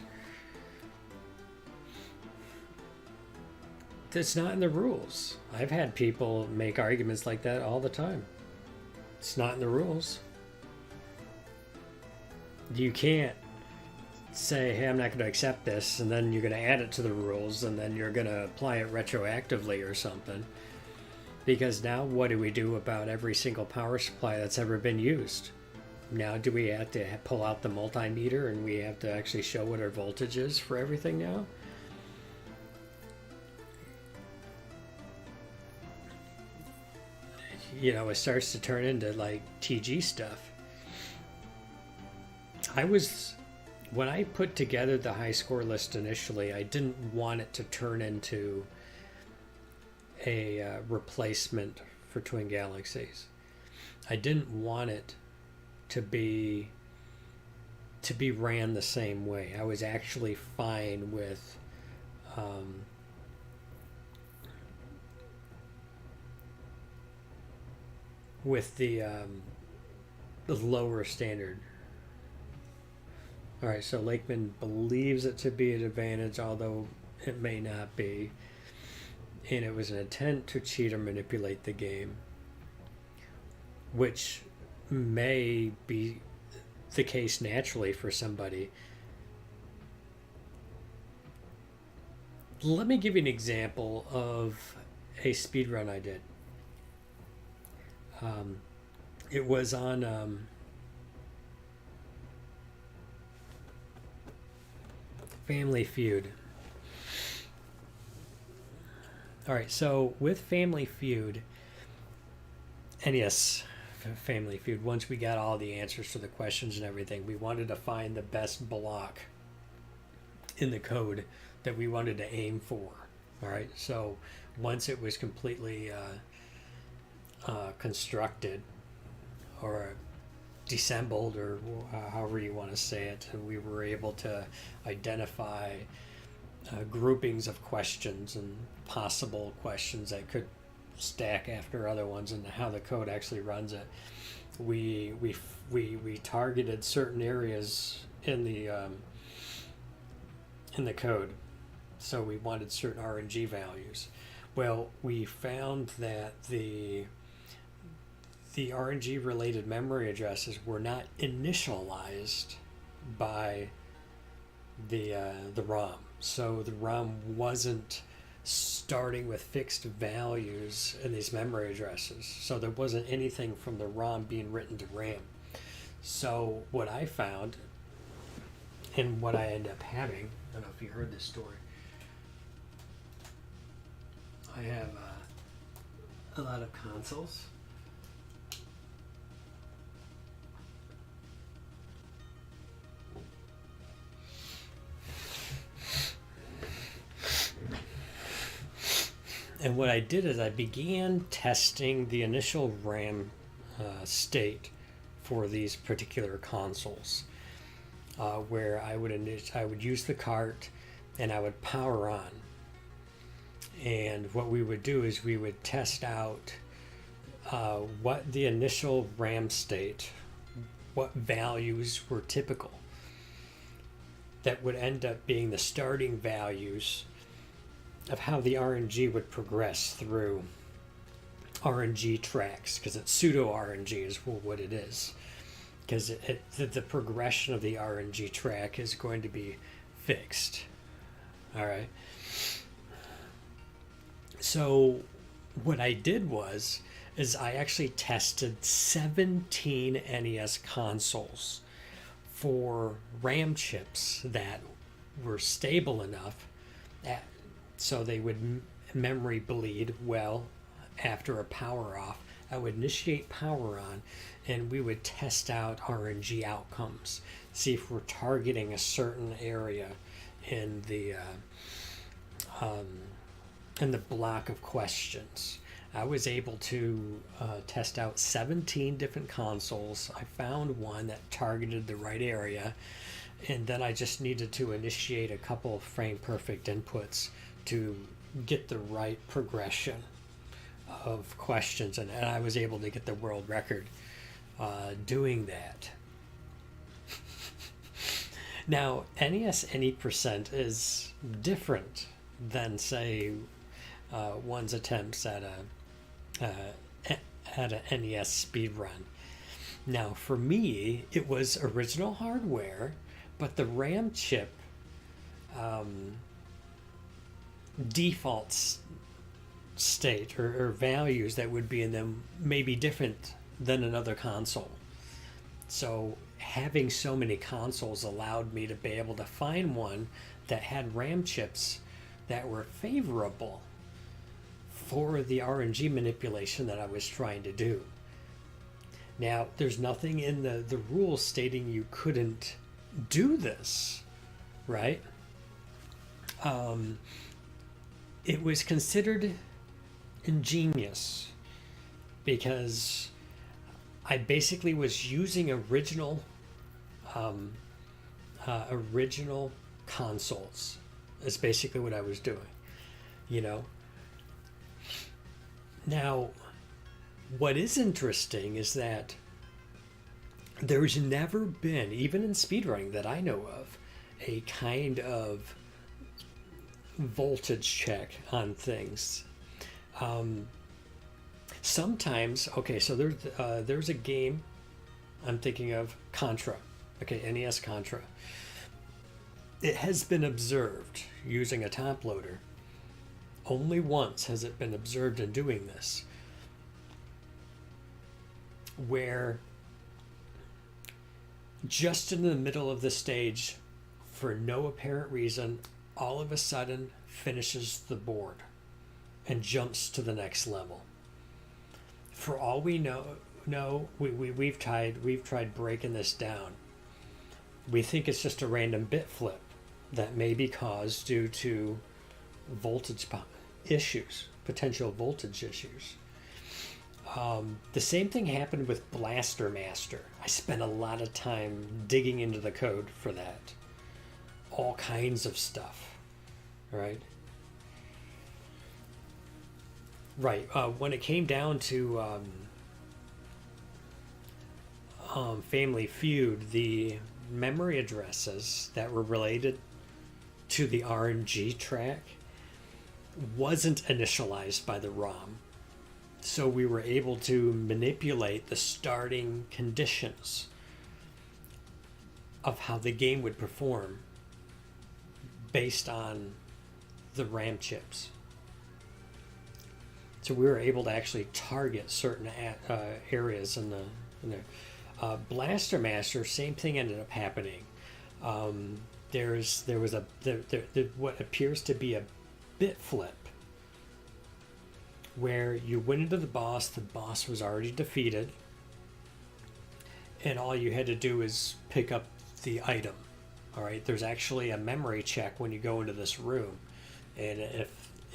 It's not in the rules. I've had people make arguments like that all the time. It's not in the rules. You can't say, hey, I'm not going to accept this, and then you're going to add it to the rules, and then you're going to apply it retroactively or something. Because now what do we do about every single power supply that's ever been used? Now do we have to pull out the multimeter and we have to actually show what our voltage is for everything now? It starts to turn into like TG stuff. When I put together the high score list initially, I didn't want it to turn into a replacement for Twin Galaxies. I didn't want it to be ran the same way. I was actually fine um, with the lower standard. All right, so Lakeman believes it to be an advantage, although it may not be. And it was an attempt to cheat or manipulate the game, which may be the case naturally for somebody. Let me give you an example of a speed run I did. It was on Family Feud. All right, so with Family Feud, NES Family Feud, once we got all the answers to the questions and everything, we wanted to find the best block in the code that we wanted to aim for. All right, so once it was completely constructed or dissembled, or however you want to say it, we were able to identify groupings of questions and possible questions that could stack after other ones, and how the code actually runs it. We targeted certain areas in the code, so we wanted certain RNG values. Well, we found that the RNG related memory addresses were not initialized by the ROM, so the ROM wasn't starting with fixed values in these memory addresses, so there wasn't anything from the ROM being written to RAM. So what I found, and what I ended up having, I don't know if you heard this story, I have a lot of consoles. And what I did is I began testing the initial RAM state for these particular consoles, where I would use the cart and I would power on. And what we would do is we would test out what the initial RAM state, what values were typical. That would end up being the starting values of how the RNG would progress through RNG tracks, because it's pseudo RNG is what it is, because the progression of the RNG track is going to be fixed. All right. So what I did is I actually tested 17 NES consoles for RAM chips that were stable enough so they would memory bleed well after a power off. I would initiate power on, and we would test out RNG outcomes, see if we're targeting a certain area in the block of questions. I was able to test out 17 different consoles. I found one that targeted the right area, and then I just needed to initiate a couple of frame perfect inputs to get the right progression of questions, and I was able to get the world record doing that. Now, NES NE% is different than, say, one's attempts at an NES speed run. Now, for me, it was original hardware, but the RAM chip default state or values that would be in them may be different than another console. So having so many consoles allowed me to be able to find one that had RAM chips that were favorable for the RNG manipulation that I was trying to do. Now, there's nothing in the rules stating you couldn't do this, right? It was considered ingenious because I basically was using original consoles. That's basically what I was doing, you know. Now, what is interesting is that there's never been, even in speedrunning that I know of, a kind of voltage check on things. Sometimes, okay, so there's a game I'm thinking of, Contra. Okay, NES Contra. It has been observed using a top loader. Only once has it been observed in doing this, where just in the middle of the stage, for no apparent reason, all of a sudden finishes the board and jumps to the next level. For all we know, no, we've tried breaking this down. We think it's just a random bit flip that may be caused due to voltage issues, potential voltage issues. The same thing happened with Blaster Master. I spent a lot of time digging into the code for that. All kinds of stuff, right? Right. When it came down to Family Feud, the memory addresses that were related to the RNG track wasn't initialized by the ROM. So we were able to manipulate the starting conditions of how the game would perform based on the RAM chips. So we were able to actually target certain areas in the Blaster Master. Same thing ended up happening. There was what appears to be a bit flip where you went into the boss was already defeated, and all you had to do is pick up the item. All right, there's actually a memory check when you go into this room, and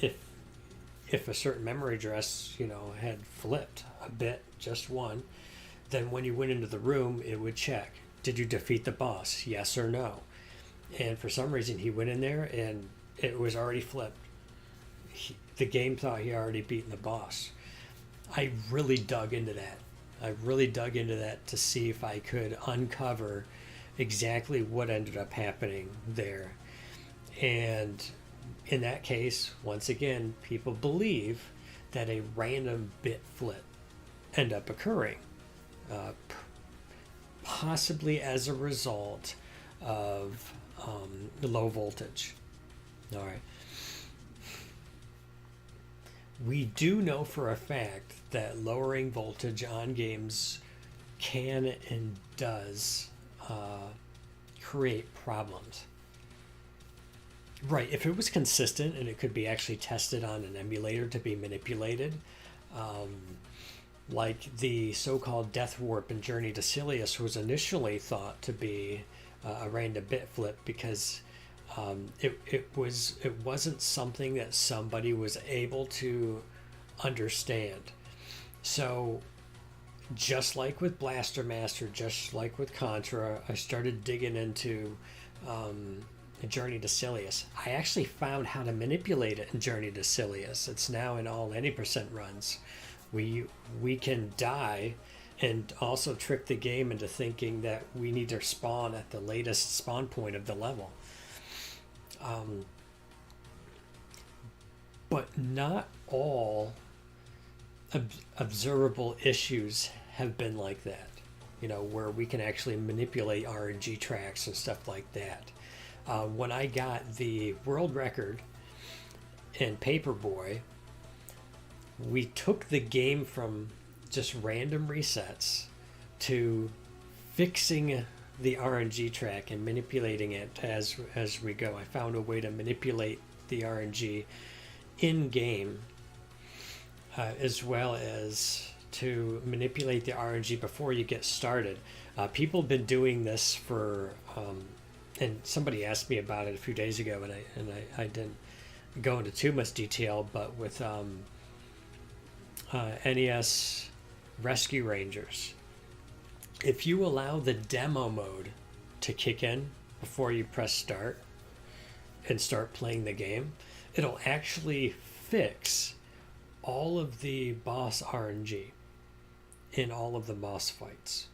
if a certain memory address, had flipped a bit, just one, then when you went into the room, it would check, did you defeat the boss, yes or no? And for some reason, he went in there and it was already flipped. The game thought he already beaten the boss. I really dug into that to see if I could uncover exactly what ended up happening there. And in that case, once again, people believe that a random bit flip end up occurring, possibly as a result of low voltage. All right. We do know for a fact that lowering voltage on games can and does create problems. Right, if it was consistent and it could be actually tested on an emulator to be manipulated, like the so-called Death Warp in Journey to Silius was initially thought to be a random bit flip because it wasn't something that somebody was able to understand. So just like with Blaster Master, just like with Contra, I started digging into Journey to Silius. I actually found how to manipulate it in Journey to Silius. It's now in all any percent runs. We can die and also trick the game into thinking that we need to spawn at the latest spawn point of the level. But not all observable issues have been like that, where we can actually manipulate RNG tracks and stuff like that. When I got the world record in Paperboy, we took the game from just random resets to fixing the RNG track and manipulating it as we go. I found a way to manipulate the RNG in game, as well as to manipulate the RNG before you get started. People have been doing this for, and somebody asked me about it a few days ago, and I didn't go into too much detail, but with NES Rescue Rangers, if you allow the demo mode to kick in before you press start and start playing the game, it'll actually fix all of the boss RNG in all of the boss fights.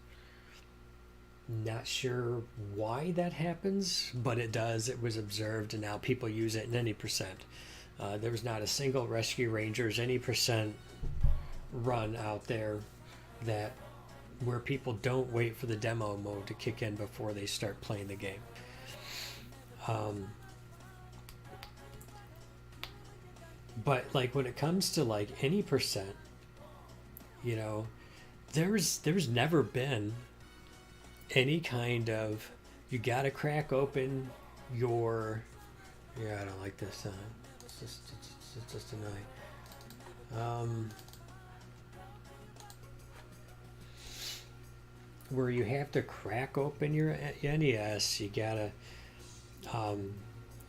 Not sure why that happens, but it does. It was observed, and now people use it in any percent. There was not a single Rescue Rangers any percent run out there that where people don't wait for the demo mode to kick in before they start playing the game. But like when it comes to like any percent, there's never been any kind of you gotta crack open your I don't like this. It's just annoying. where you have to crack open your NES. You gotta.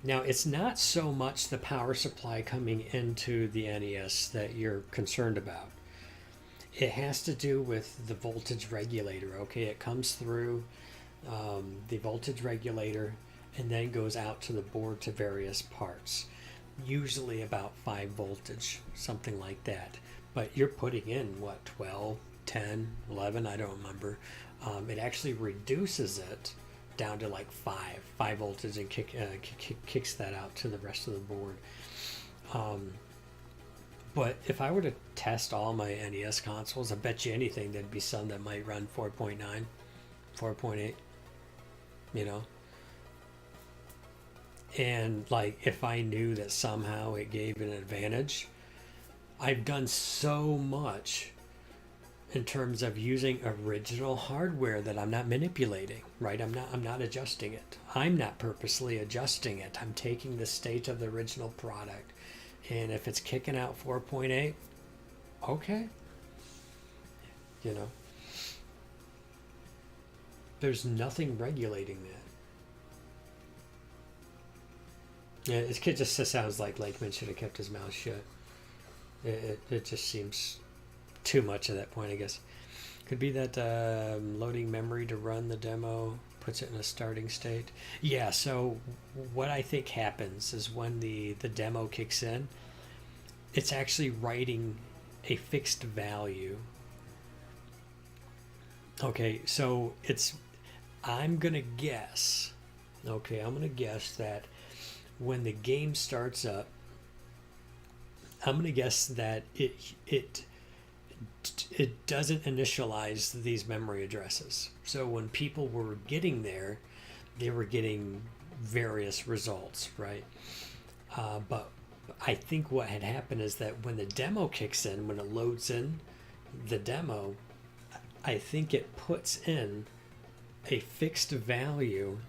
Now, it's not so much the power supply coming into the NES that you're concerned about. It has to do with the voltage regulator. Okay, it comes through the voltage regulator and then goes out to the board to various parts. Usually about 5 voltage, something like that. But you're putting in what, 12, 10, 11, I don't remember. It actually reduces it down to like 5 voltage, and kicks that out to the rest of the board. But if I were to test all my NES consoles, I bet you anything there'd be some that might run 4.9, 4.8, you know. And like, if I knew that somehow it gave an advantage, I've done so much in terms of using original hardware that I'm not manipulating, right? I'm not adjusting it. I'm not purposely adjusting it. I'm taking the state of the original product. And if it's kicking out 4.8, okay. You know, there's nothing regulating that. Yeah, it just sounds like Lakeman should have kept his mouth shut. It just seems too much at that point, I guess. Could be that loading memory to run the demo puts it in a starting state. Yeah, so what I think happens is when the demo kicks in, it's actually writing a fixed value. Okay, so I'm going to guess that when the game starts up, I'm going to guess that it doesn't initialize these memory addresses. So when people were getting there, they were getting various results, right? But I think what had happened is that when the demo kicks in, when it loads in the demo, I think it puts in a fixed value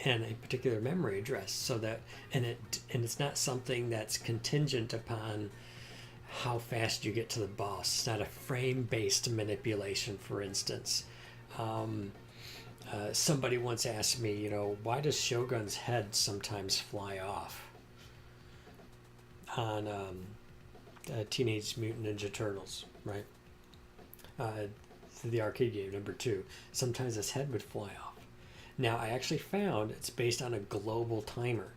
and a particular memory address, so that and it's not something that's contingent upon how fast you get to the boss. It's not a frame-based manipulation, for instance. Somebody once asked me, why does Shogun's head sometimes fly off on Teenage Mutant Ninja Turtles, right? The arcade game number 2. Sometimes his head would fly off. Now, I actually found it's based on a global timer,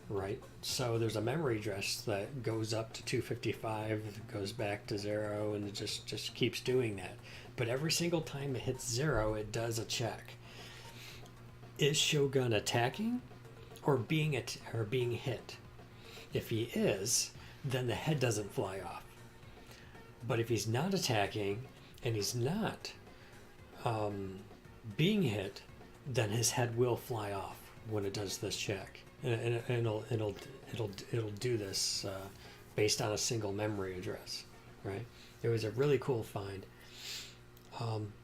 right? So there's a memory address that goes up to 255, goes back to 0, and it just keeps doing that. But every single time it hits 0, it does a check. Is Shogun attacking or being hit? If he is, then the head doesn't fly off. But if he's not attacking and he's not being hit, then his head will fly off when it does this check, and it'll do this based on a single memory address, right? It was a really cool find,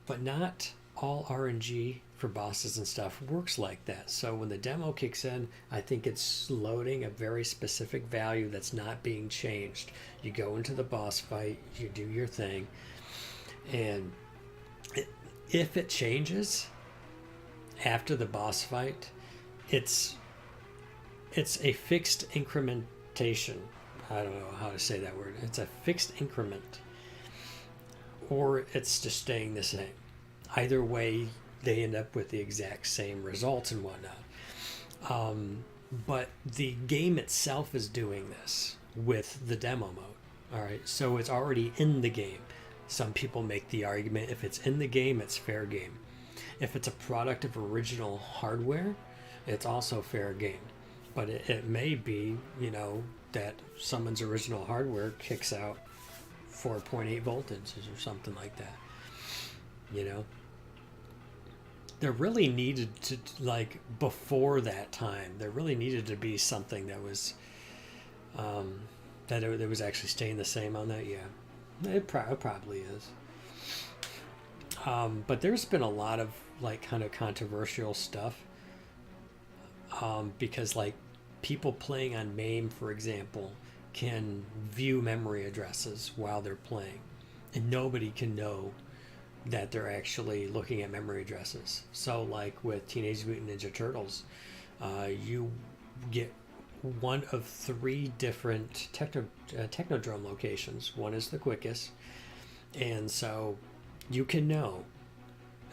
but not all RNG for bosses and stuff works like that. So when the demo kicks in, I think it's loading a very specific value that's not being changed. You go into the boss fight, you do your thing, and if it changes after the boss fight, it's a fixed incrementation. I don't know how to say that word. It's a fixed increment, or it's just staying the same. Either way, they end up with the exact same results and whatnot. But the game itself is doing this with the demo mode. All right, so it's already in the game. Some people make the argument if it's in the game, it's fair game. If it's a product of original hardware, it's also fair game. But it may be, that someone's original hardware kicks out 4.8 voltages or something like that. There really needed to, before that time, there really needed to be something that was, that was actually staying the same on that. Yeah, it probably is. But there's been a lot of kind of controversial stuff, because people playing on MAME, for example, can view memory addresses while they're playing, and nobody can know that they're actually looking at memory addresses. So, like with Teenage Mutant Ninja Turtles, you get one of three different Technodrome locations. One is the quickest, and so you can know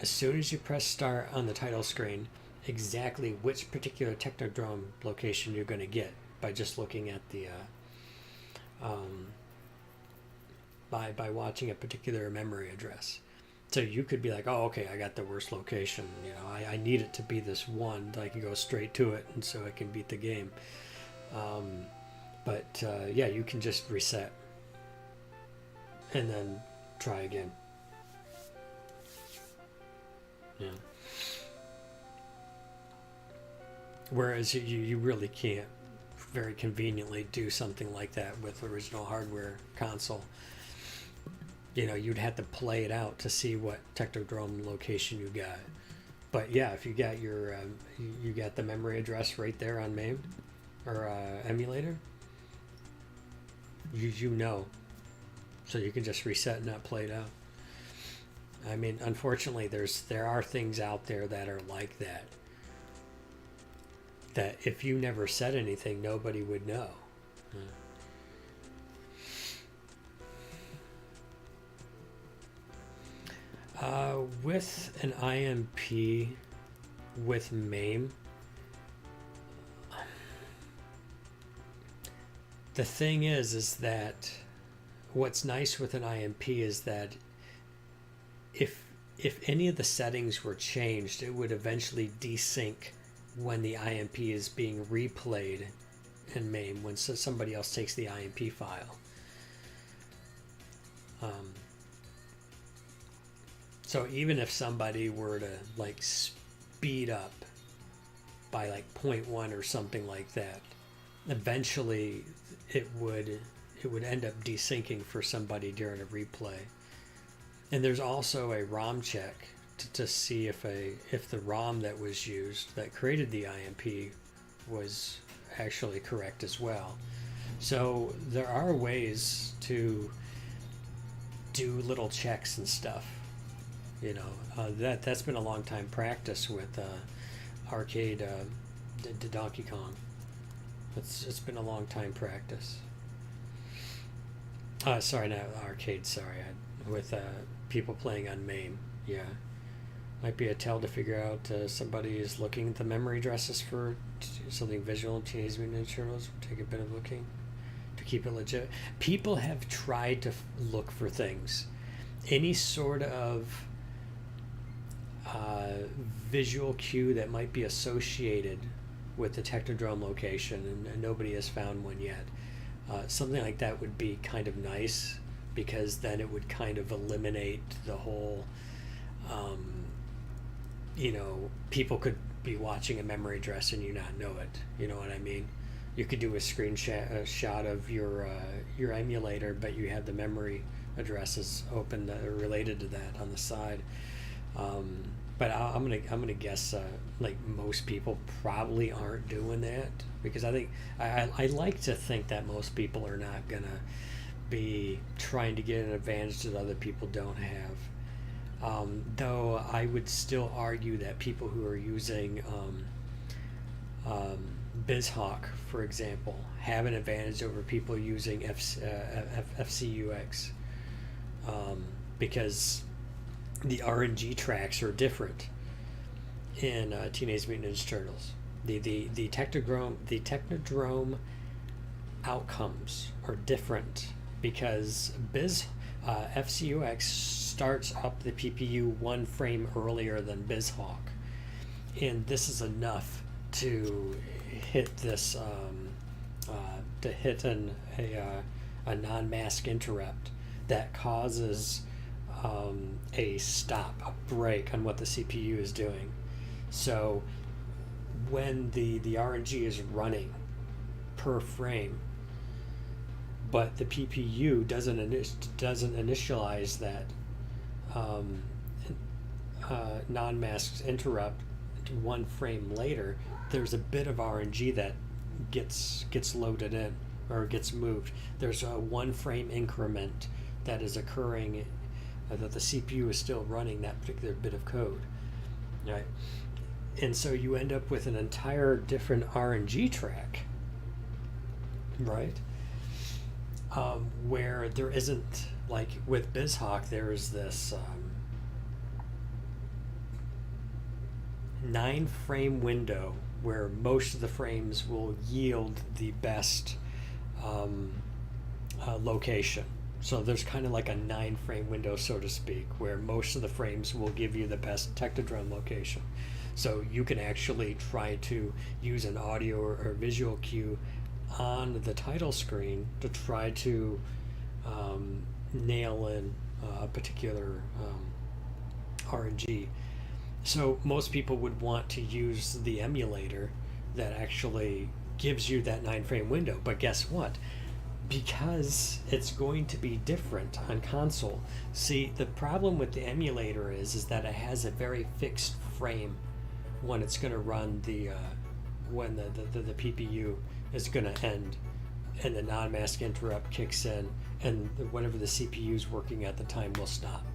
as soon as you press start on the title screen exactly which particular Technodrome location you're going to get by just looking at the by watching a particular memory address. So you could be like, oh, okay, I got the worst location. You know, I need it to be this one that I can go straight to it, and so I can beat the game. But yeah, you can just reset and then try again. Yeah. Whereas you really can't very conveniently do something like that with original hardware console. You know, you'd have to play it out to see what Technodrome location you got. But yeah, if you got your you got the memory address right there on MAME or emulator, you know, so you can just reset and not play it out. I mean, unfortunately, there are things out there that are like that. That if you never said anything, nobody would know. With an IMP with MAME, the thing is that what's nice with an IMP is that if any of the settings were changed, it would eventually desync when the IMP is being replayed in MAME when somebody else takes the IMP file. So even if somebody were to like speed up by like 0.1 or something like that, eventually it would end up desyncing for somebody during a replay. And there's also a ROM check to see if the ROM that was used that created the IMP was actually correct as well. So there are ways to do little checks and stuff. You know, that's been a long time practice with arcade Donkey Kong. It's been a long time practice. Sorry, not arcade. Sorry, with people playing on MAME. Yeah, might be a tell to figure out somebody is looking at the memory addresses for something visual. Teenage Mutant Ninja Turtles will take a bit of looking to keep it legit. People have tried to look for things, any sort of visual cue that might be associated with the Technodrome location, and nobody has found one yet. Something like that would be kind of nice, because then it would kind of eliminate the whole, you know, people could be watching a memory address and you not know it. You know what I mean? You could do a shot of your emulator, but you have the memory addresses open that are related to that on the side. But I'm gonna guess like most people probably aren't doing that, because I think I like to think that most people are not gonna be trying to get an advantage that other people don't have. Though I would still argue that people who are using BizHawk, for example, have an advantage over people using FCUX, because the RNG tracks are different in Teenage Mutant Ninja Turtles. The Technodrome outcomes are different because FCUX starts up the PPU one frame earlier than BizHawk, and this is enough to hit this a non-mask interrupt that causes a stop, a break on what the CPU is doing. So when the RNG is running per frame, but the PPU doesn't initialize that non-masked interrupt to one frame later, there's a bit of RNG that gets loaded in or gets moved. There's a one frame increment that is occurring that the CPU is still running that particular bit of code, right? And so you end up with an entire different RNG track, right? Where there isn't, like with BizHawk, there is this 9-frame window where most of the frames will yield the best location. So there's kind of like a 9-frame window, so to speak, where most of the frames will give you the best Tektadrone location. So you can actually try to use an audio or visual cue on the title screen to try to nail in a particular RNG. So most people would want to use the emulator that actually gives you that 9-frame window. But guess what? Because it's going to be different on console. See, the problem with the emulator is that it has a very fixed frame when it's going to run when the PPU is going to end and the non-mask interrupt kicks in and whatever the CPU is working at the time will stop.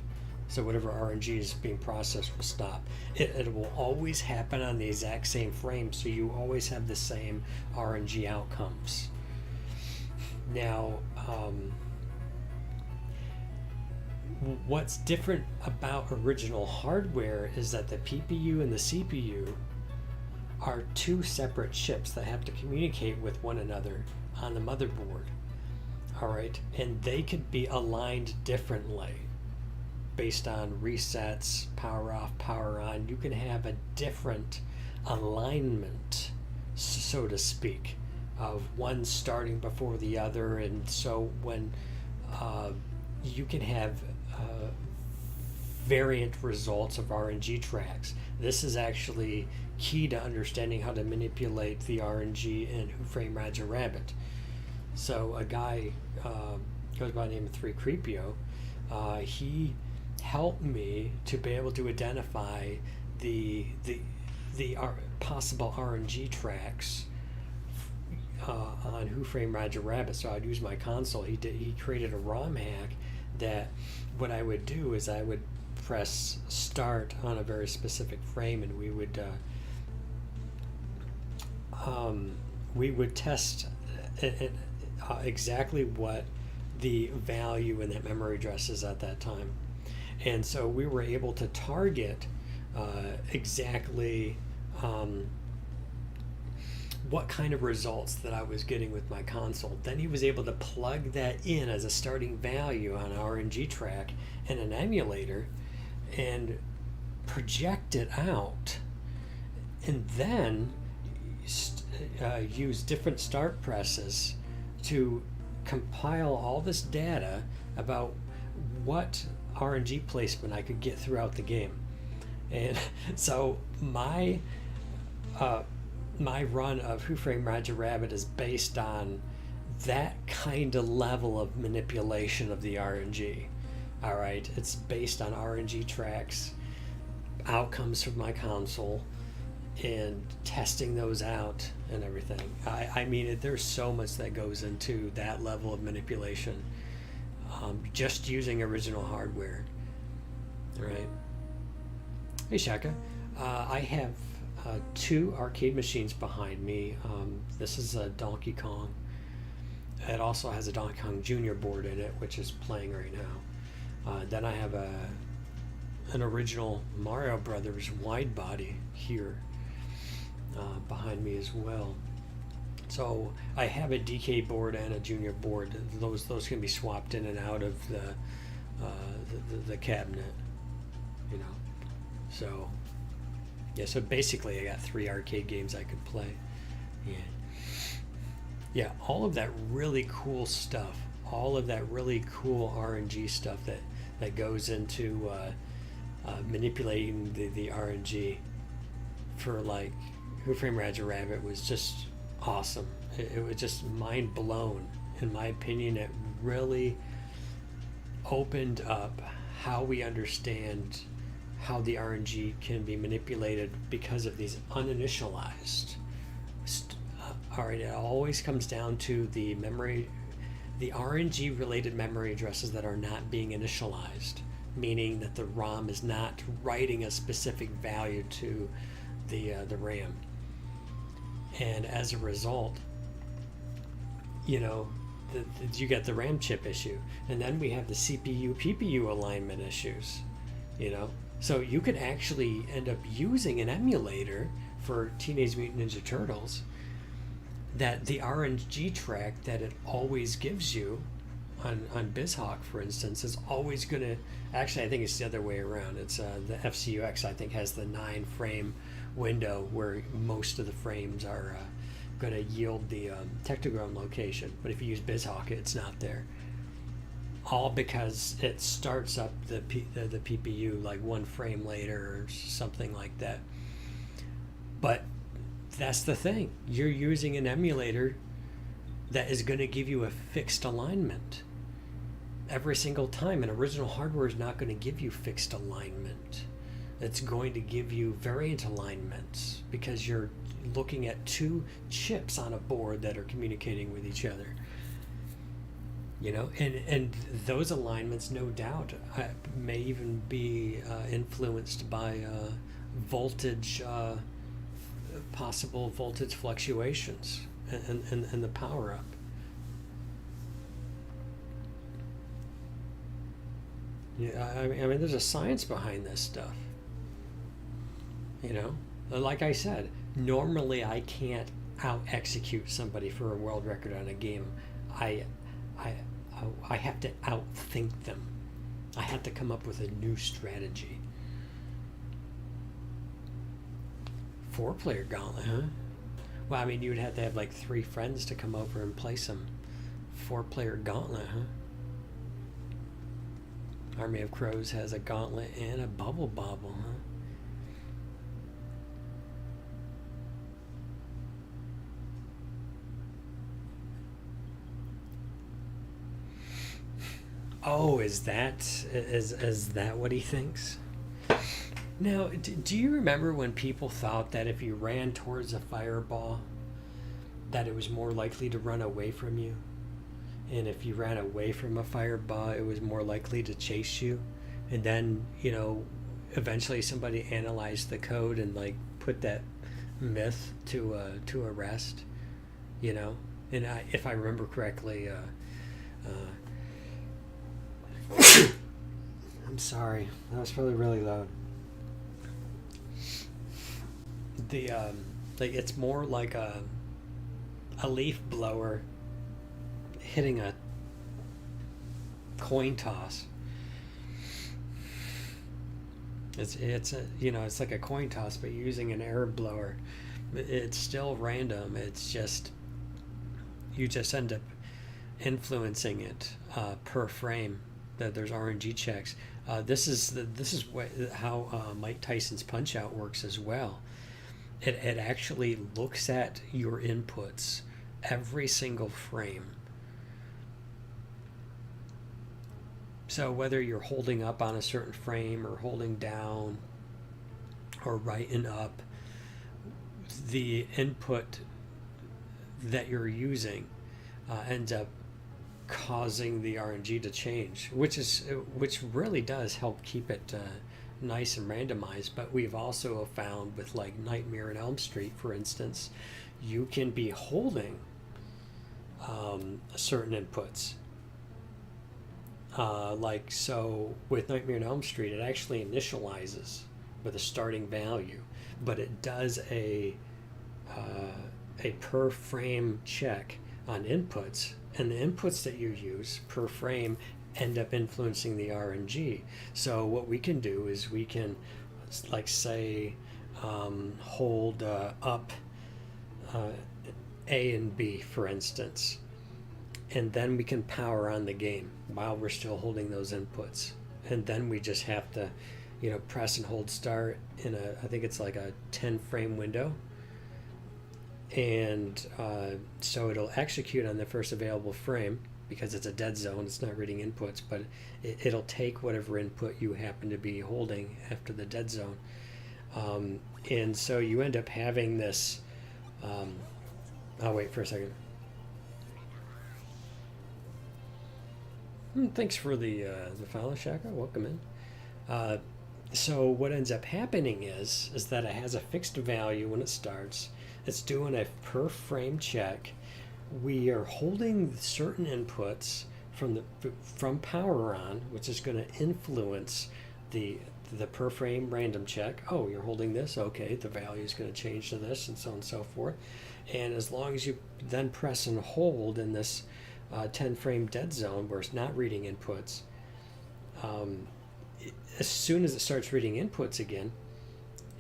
So whatever RNG is being processed will stop. It will always happen on the exact same frame, so you always have the same RNG outcomes. Now, what's different about original hardware is that the PPU and the CPU are two separate chips that have to communicate with one another on the motherboard. All right, and they could be aligned differently based on resets, power off, power on. You can have a different alignment, so to speak, of one starting before the other, and so when you can have variant results of RNG tracks. This is actually key to understanding how to manipulate the RNG in Who Framed Roger Rabbit. So a guy goes by the name of 3Creepio. He helped me to be able to identify the possible RNG tracks on Who Framed Roger Rabbit. So I'd use my console. He created a ROM hack that what I would do is I would press start on a very specific frame, and we would test exactly what the value in that memory address is at that time. And so we were able to target exactly what kind of results that I was getting with my console. Then he was able to plug that in as a starting value on an RNG track in an emulator and project it out, and then use different start presses to compile all this data about what RNG placement I could get throughout the game. And so my run of Who Framed Roger Rabbit is based on that kind of level of manipulation of the RNG. All right, it's based on RNG tracks, outcomes from my console, and testing those out and everything. I mean, there's so much that goes into that level of manipulation, just using original hardware. All right. Hey, Shaka. I have 2 arcade machines behind me. This is a Donkey Kong. It also has a Donkey Kong Jr. board in it, which is playing right now. Then I have an original Mario Brothers wide body here behind me as well. So I have a DK board and a Junior board. Those can be swapped in and out of the cabinet, you know. So yeah, so basically I got 3 arcade games I could play. Yeah, all of that really cool stuff, all of that really cool RNG stuff that goes into manipulating the RNG for like Who Framed Roger Rabbit was just awesome. It was just mind blown. In my opinion, it really opened up how we understand how the RNG can be manipulated because of these uninitialized. All right, it always comes down to the RNG related memory addresses that are not being initialized. meaning that the ROM is not writing a specific value to the RAM. And as a result, you know, you get the RAM chip issue. And then we have the CPU PPU alignment issues, you know. So you could actually end up using an emulator for Teenage Mutant Ninja Turtles that the RNG track that it always gives you on BizHawk, for instance, is always going to... Actually, I think it's the other way around. It's the FCUX, I think, has the 9-frame window where most of the frames are going to yield the Technodrome location. But if you use BizHawk, it's not there. All because it starts up the PPU like 1 frame later or something like that. But that's the thing. You're using an emulator that is going to give you a fixed alignment every single time. And original hardware is not going to give you fixed alignment. It's going to give you variant alignments because you're looking at 2 chips on a board that are communicating with each other. You know, and those alignments, no doubt, may even be influenced by voltage, possible voltage fluctuations and the power up. Yeah, I mean, there's a science behind this stuff. You know, like I said, normally I can't out execute somebody for a world record on a game. I have to outthink them. I have to come up with a new strategy. 4-player gauntlet, huh? Well, I mean, you would have to have like 3 friends to come over and play some 4-player gauntlet, huh? Army of Crows has a gauntlet and a bubble bobble, huh? Oh, is that what he thinks? Now, do you remember when people thought that if you ran towards a fireball, that it was more likely to run away from you? And if you ran away from a fireball, it was more likely to chase you? And then, you know, eventually somebody analyzed the code and like put that myth to rest, you know? And if I remember correctly, I'm sorry, that was probably really loud. Like it's more like a leaf blower hitting a coin toss. It's a, you know, it's like a coin toss, but using an air blower. It's still random. It's just you just end up influencing it per frame. That there's RNG checks. This is how Mike Tyson's Punch Out works as well. It actually looks at your inputs every single frame. So whether you're holding up on a certain frame or holding down or right and up, the input that you're using ends up causing the RNG to change, which really does help keep it nice and randomized. But we've also found with like Nightmare on Elm Street, for instance, you can be holding certain inputs. Like so with Nightmare on Elm Street, it actually initializes with a starting value, but it does a per frame check on inputs, and the inputs that you use per frame end up influencing the RNG. So what we can do is we can, like say, hold up A and B, for instance, and then we can power on the game while we're still holding those inputs. And then we just have to, you know, press and hold start in I think it's like a 10 frame window. And so it'll execute on the first available frame because it's a dead zone. It's not reading inputs, but it'll take whatever input you happen to be holding after the dead zone. And so you end up having this. I'll wait for a second. Thanks for the follow, Shaka. Welcome in. So what ends up happening is that it has a fixed value when it starts. It's doing a per frame check. We are holding certain inputs from power on, which is going to influence the the per frame random check. Oh, you're holding this. Okay, the value is going to change to this, and so on and so forth. And as long as you then press and hold in this 10 frame dead zone where it's not reading inputs, um, as soon as it starts reading inputs again,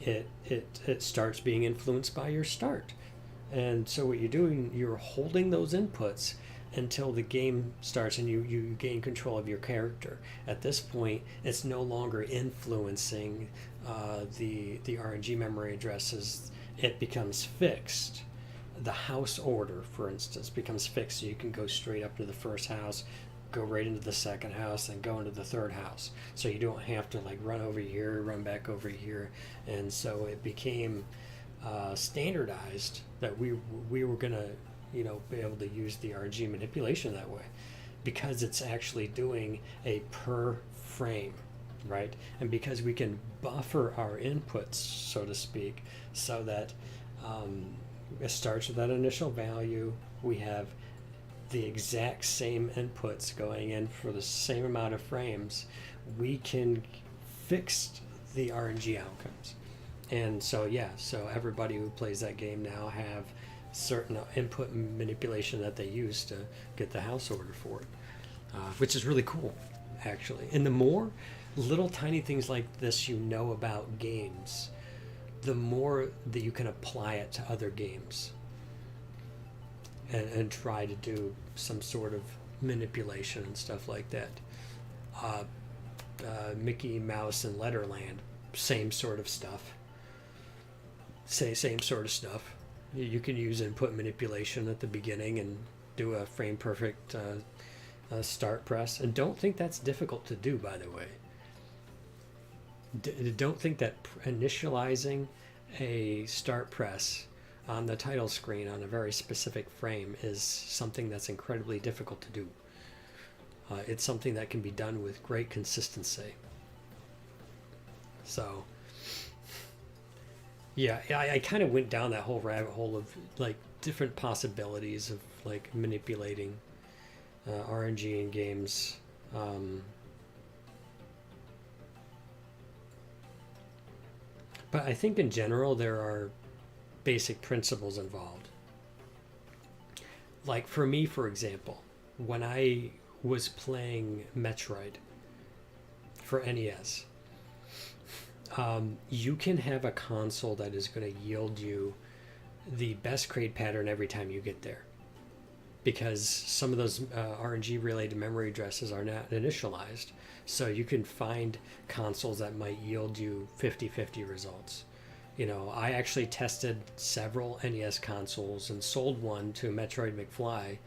it starts being influenced by your start. And so what you're doing, you're holding those inputs until the game starts and you gain control of your character. At this point, it's no longer influencing the RNG memory addresses. It becomes fixed. The house order, for instance, becomes fixed, so you can go straight up to the first house, go right into the second house, and go into the third house. So you don't have to like run over here, run back over here, and so it became standardized that we were gonna be able to use the RNG manipulation that way, because it's actually doing a per frame, right? And because we can buffer our inputs, so to speak, so that it starts with that initial value. We have the exact same inputs going in for the same amount of frames. We can fix the RNG outcomes. And so, yeah, so everybody who plays that game now have certain input manipulation that they use to get the house order for it, which is really cool, actually. And the more little tiny things like this about games, the more that you can apply it to other games and try to do some sort of manipulation and stuff like that. Mickey Mouse and Letterland, same sort of stuff. Same sort of stuff. You can use input manipulation at the beginning and do a frame perfect start press. And don't think that's difficult to do, by the way. Don't think that initializing a start press on the title screen on a very specific frame is something that's incredibly difficult to do. It's something that can be done with great consistency. So, yeah, I kind of went down that whole rabbit hole of like different possibilities of like manipulating RNG in games. But I think in general there are basic principles involved. Like for me, for example, when I was playing Metroid for NES, you can have a console that is going to yield you the best crate pattern every time you get there, because some of those RNG related memory addresses are not initialized. So you can find consoles that might yield you 50-50 results. I actually tested several NES consoles and sold one to Metroid McFly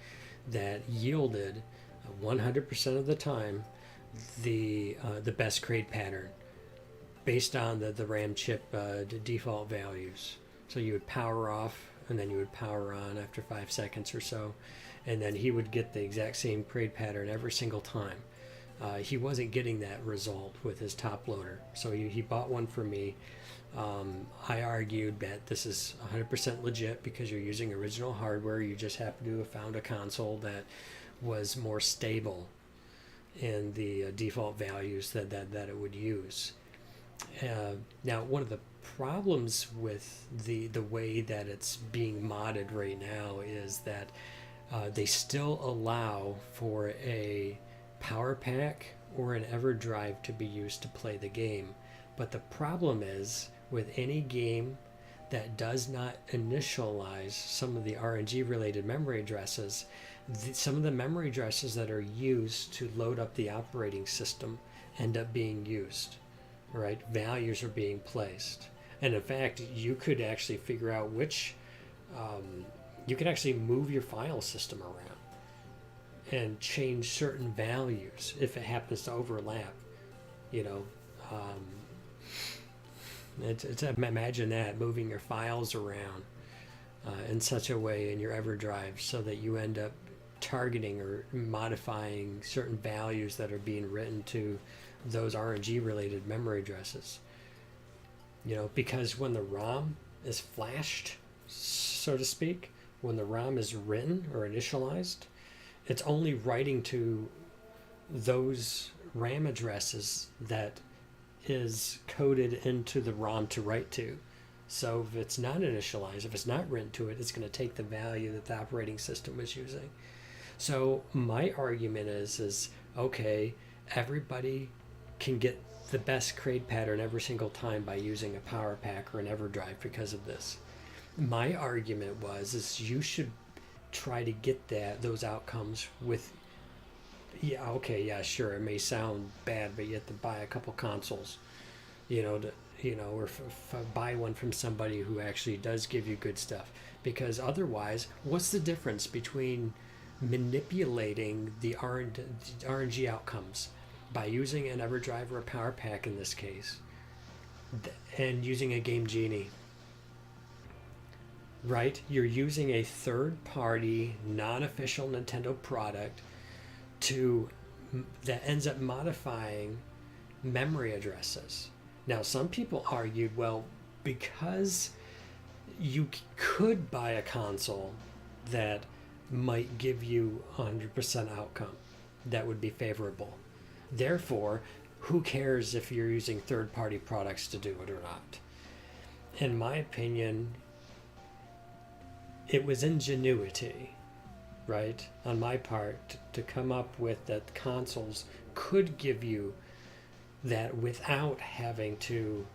that yielded 100% of the time the best crate pattern based on the RAM chip default values. So you would power off and then you would power on after 5 seconds or so, and then he would get the exact same crate pattern every single time. He wasn't getting that result with his top loader, so he bought one for me. I argued that this is 100% legit because you're using original hardware. You just happen to have found a console that was more stable in the default values that it would use. Now, one of the problems with the way that it's being modded right now is that they still allow for a power pack or an EverDrive to be used to play the game. But the problem is, with any game that does not initialize some of the RNG related memory addresses, some of the memory addresses that are used to load up the operating system end up being used, right? Values are being placed. And in fact, you could actually figure out which, you can actually move your file system around and change certain values if it happens to overlap. Imagine that, moving your files around in such a way in your EverDrive so that you end up targeting or modifying certain values that are being written to those RNG related memory addresses. Because when the ROM is flashed, so to speak, when the ROM is written or initialized, it's only writing to those RAM addresses that is coded into the ROM to write to. So if it's not initialized, if it's not written to it, it's going to take the value that the operating system was using. So my argument is okay, everybody can get the best CRAID pattern every single time by using a Power Pack or an EverDrive because of this. My argument is you should try to get those outcomes with, sure, it may sound bad, but you have to buy a couple consoles, or buy one from somebody who actually does give you good stuff. Because otherwise, what's the difference between manipulating the RNG outcomes by using an EverDrive or a Power Pack in this case, and using a Game Genie? Right? You're using a third-party, non-official Nintendo product that ends up modifying memory addresses. Now, some people argued, well, because you could buy a console that might give you 100% outcome that would be favorable. Therefore, who cares if you're using third-party products to do it or not? In my opinion, it was ingenuity, right, on my part, to come up with that consoles could give you that without having to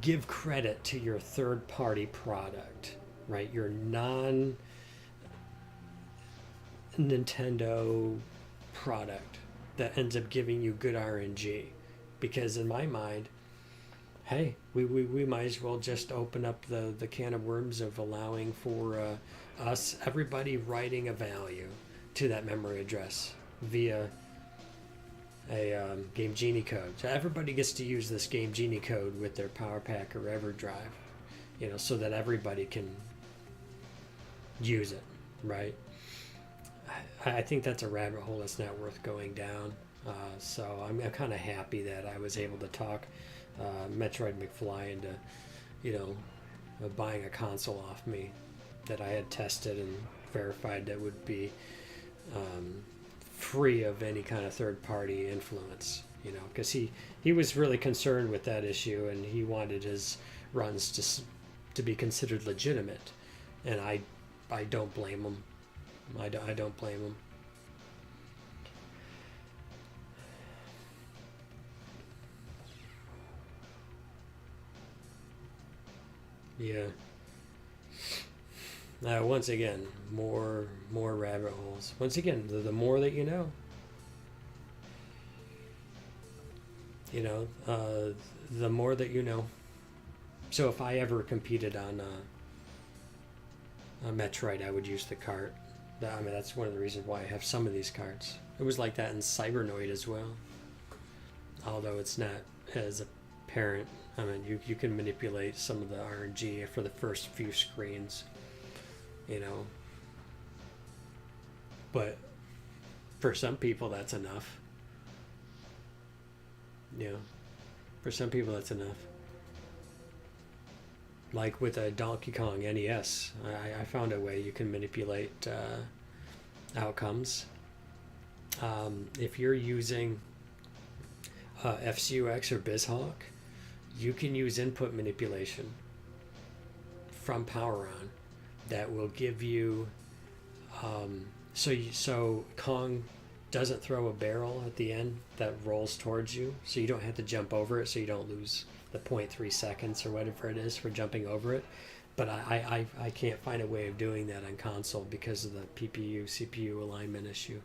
give credit to your third-party product, right? Your non-Nintendo product that ends up giving you good RNG. Because in my mind, hey, we might as well just open up the can of worms of allowing for everybody writing a value to that memory address via a Game Genie code. So everybody gets to use this Game Genie code with their Power Pack or EverDrive, so that everybody can use it, right? I think that's a rabbit hole that's not worth going down. So I'm kind of happy that I was able to talk Metroid McFly into, buying a console off me that I had tested and verified that would be free of any kind of third-party influence. Because he was really concerned with that issue, and he wanted his runs to be considered legitimate, and I don't blame him. I don't blame him. Yeah. Once again, more rabbit holes. Once again, the more that you know. The more that you know. So if I ever competed on a Metroid, I would use the cart. That's one of the reasons why I have some of these carts. It was like that in Cybernoid as well. Although it's not as apparent. You can manipulate some of the RNG for the first few screens, But for some people, that's enough. For some people, that's enough. Like with a Donkey Kong NES, I found a way you can manipulate outcomes. If you're using FCUX or BizHawk, you can use input manipulation from PowerOn that will give you so Kong doesn't throw a barrel at the end that rolls towards you, so you don't have to jump over it, so you don't lose the 0.3 seconds or whatever it is for jumping over it. But I can't find a way of doing that on console because of the PPU CPU alignment issue.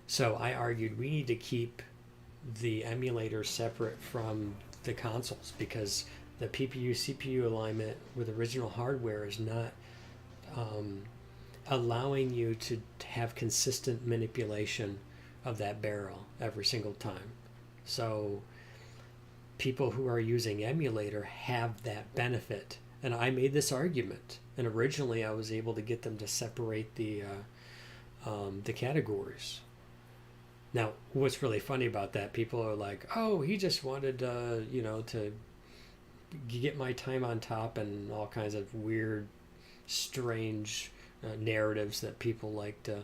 So I argued we need to keep the emulator separate from the consoles, because the PPU CPU alignment with original hardware is not allowing you to have consistent manipulation of that barrel every single time. So people who are using emulator have that benefit, and I made this argument, and originally I was able to get them to separate the categories. Now, what's really funny about that, people are like, oh, he just wanted, to get my time on top, and all kinds of weird, strange narratives that people like to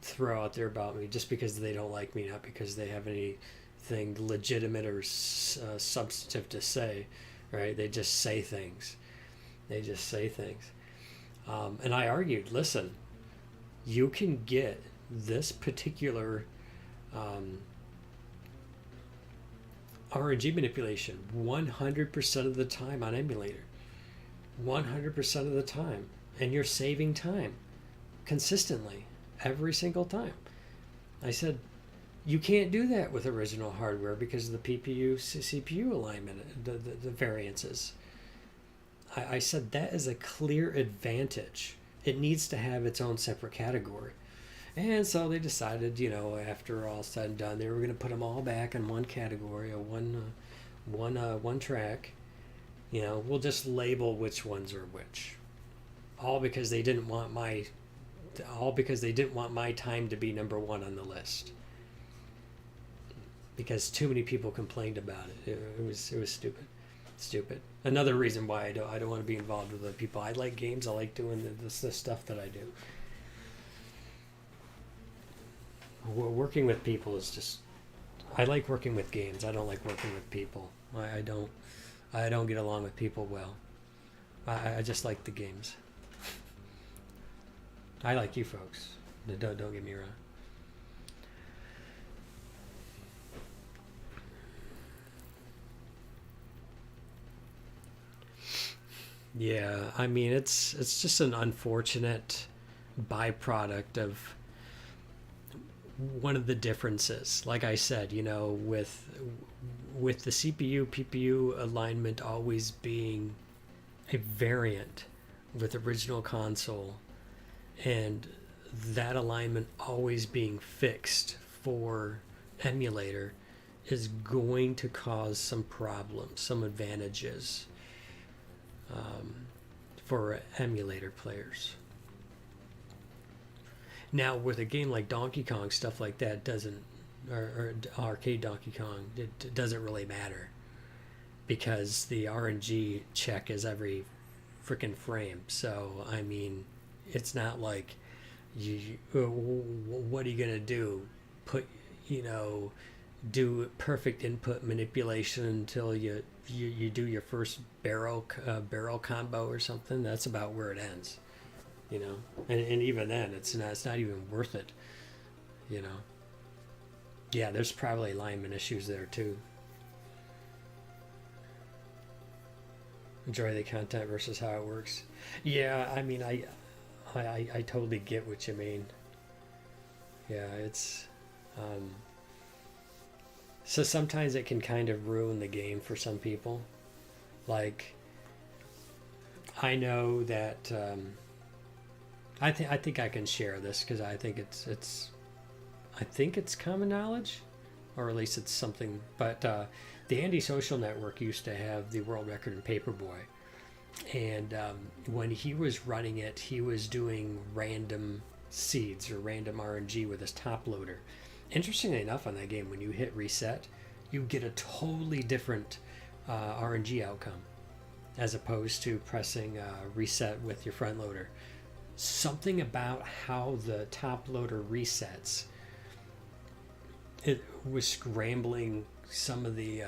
throw out there about me just because they don't like me, not because they have anything legitimate or substantive to say, right? They just say things. And I argued, listen, you can get this particular RNG manipulation 100% of the time on emulator. 100% of the time. And you're saving time consistently every single time. I said, you can't do that with original hardware because of the PPU CPU alignment, the variances. I said that is a clear advantage. It needs to have its own separate category. And so they decided, after all said and done, they were going to put them all back in one category, or one track. We'll just label which ones are which. All because they didn't want my time to be number one on the list. Because too many people complained about it. It was stupid. Another reason why I don't want to be involved with other people. I like games. I like doing the stuff that I do. Working with people is just. I like working with games. I don't like working with people. I don't get along with people well. I just like the games. I like you folks. Don't get me wrong. Yeah, I mean it's just an unfortunate byproduct of one of the differences. Like I said, with the CPU PPU alignment always being a variant with original console, and that alignment always being fixed for emulator, is going to cause some problems, some advantages for emulator players. Now, with a game like Donkey Kong, stuff like that doesn't, or arcade Donkey Kong, it doesn't really matter, because the RNG check is every freaking frame. So, I mean, it's not like what are you gonna do? Do perfect input manipulation until you do your first barrel combo or something. That's about where it ends, and even then it's not even worth it. Yeah, there's probably alignment issues there too. Enjoy the content versus how it works. Yeah, I mean, I totally get what you mean. Yeah, it's so sometimes it can kind of ruin the game for some people. Like, I know that I think I can share this because I think it's common knowledge, or at least it's something. But the Andy Social Network used to have the world record in Paperboy, and when he was running it, he was doing random seeds or random RNG with his top loader. Interestingly enough, on that game, when you hit reset, you get a totally different RNG outcome as opposed to pressing reset with your front loader. Something about how the top loader resets, it was scrambling some of the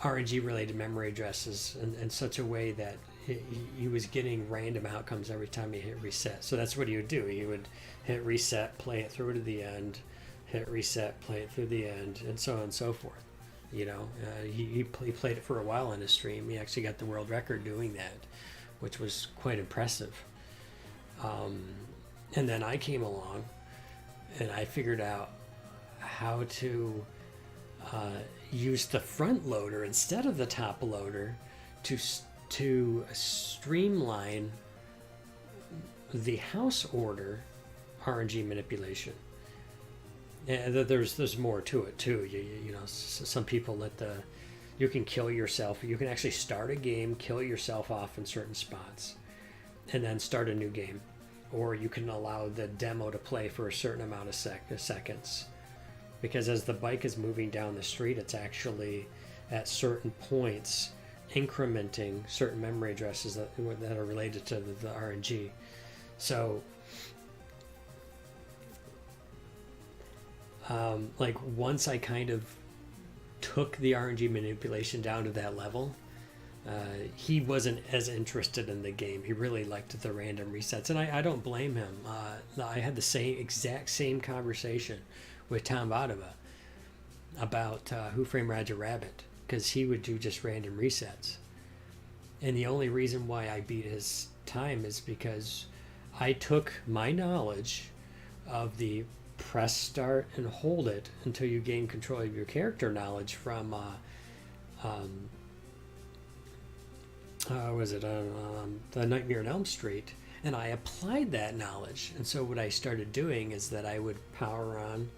RNG related memory addresses in such a way that he was getting random outcomes every time he hit reset. So that's what he would do. He would hit reset, play it through to the end, hit reset, play it through the end, and so on and so forth. He played it for a while on his stream. He actually got the world record doing that, which was quite impressive. And then I came along and I figured out how to use the front loader instead of the top loader to streamline the house order RNG manipulation. And there's more to it too. Some people you can kill yourself. You can actually start a game, kill yourself off in certain spots, and then start a new game. or you can allow the demo to play for a certain amount of seconds. Because as the bike is moving down the street, it's actually at certain points incrementing certain memory addresses that are related to the RNG. So, like once I kind of took the RNG manipulation down to that level, he wasn't as interested in the game. He really liked the random resets, and I don't blame him. I had the exact same conversation with Tom Vadava about Who Framed Roger Rabbit, because he would do just random resets. And the only reason why I beat his time is because I took my knowledge of the press start and hold it until you gain control of your character knowledge from the Nightmare on Elm Street, and I applied that knowledge. And so what I started doing is that I would power on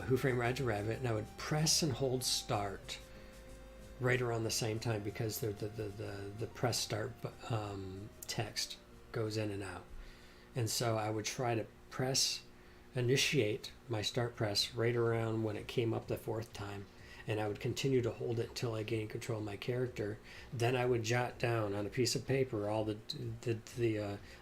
Who Framed Roger Rabbit, and I would press and hold start right around the same time, because the press start text goes in and out. And so I would try to initiate my start press right around when it came up the fourth time, and I would continue to hold it until I gained control of my character. Then I would jot down on a piece of paper all the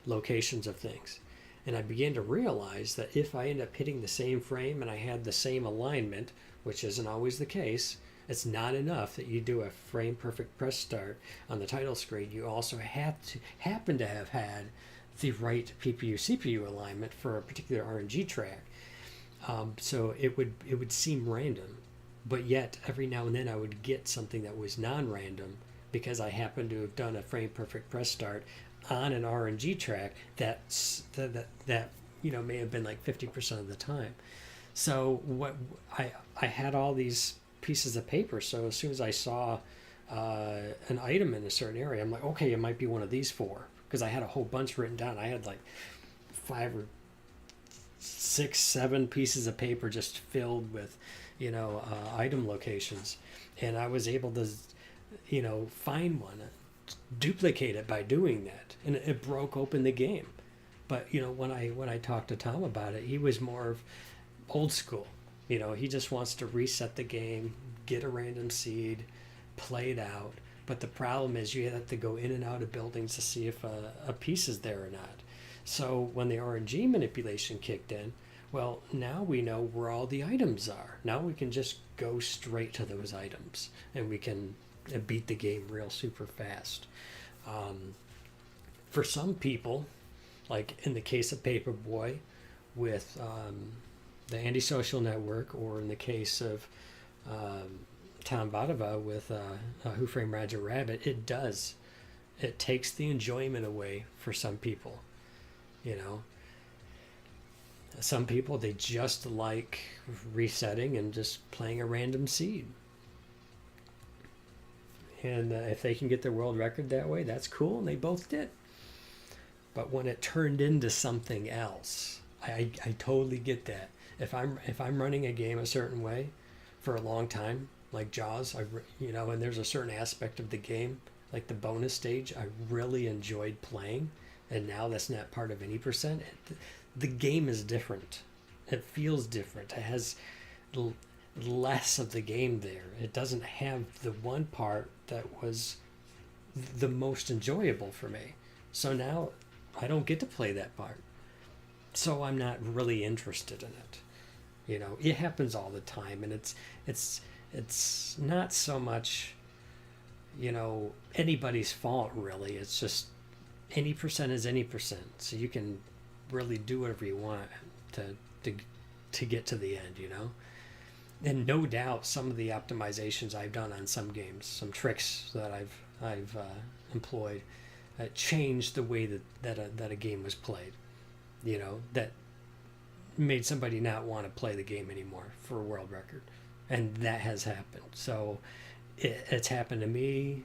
locations of things. And I began to realize that if I end up hitting the same frame and I had the same alignment, which isn't always the case, it's not enough that you do a frame perfect press start on the title screen. You also happen to have had the right PPU CPU alignment for a particular RNG track. So it would seem random, but yet every now and then I would get something that was non-random because I happened to have done a frame perfect press start on an RNG track that may have been like 50% of the time. So what I had all these pieces of paper, so as soon as I saw an item in a certain area, I'm like, okay, it might be one of these four, because I had a whole bunch written down. I had like 5 or 6, 7 pieces of paper just filled with item locations, and I was able to find one, duplicate it by doing that, and it broke open the game. But when I talked to Tom about it, he was more of old school. He just wants to reset the game, get a random seed, play it out. But the problem is you have to go in and out of buildings to see if a piece is there or not. So when the RNG manipulation kicked in, well, now we know where all the items are. Now we can just go straight to those items, and we can beat the game real super fast. For some people, like in the case of Paperboy with the Antisocial Network, or in the case of Tom Vadava with Who Framed Roger Rabbit, it takes the enjoyment away for some people. Some people, they just like resetting and just playing a random seed. And if they can get their world record that way, that's cool, and they both did. But when it turned into something else, I totally get that. If I'm running a game a certain way for a long time, like Jaws, and there's a certain aspect of the game, like the bonus stage, I really enjoyed playing, and now that's not part of any percent. The game is different. It feels different. It has less of the game there. It doesn't have the one part that was the most enjoyable for me. So now I don't get to play that part. So I'm not really interested in it. It happens all the time, and it's not so much anybody's fault, really. It's just any percent is any percent. So you can really do whatever you want to get to the end, And no doubt some of the optimizations I've done on some games, some tricks that I've employed, changed the way that a game was played. That made somebody not want to play the game anymore for a world record, and that has happened. So it's happened to me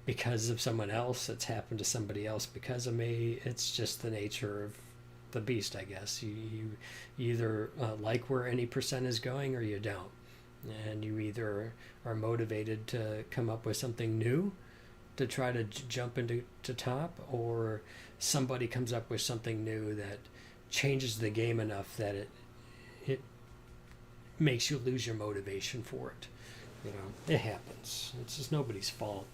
because of someone else. It's happened to somebody else because of me. It's just the nature of the beast, I guess. You either like where any percent is going, or you don't, and you either are motivated to come up with something new, to try to jump into top, or somebody comes up with something new that changes the game enough that it makes you lose your motivation for it. You know, it happens. It's just nobody's fault.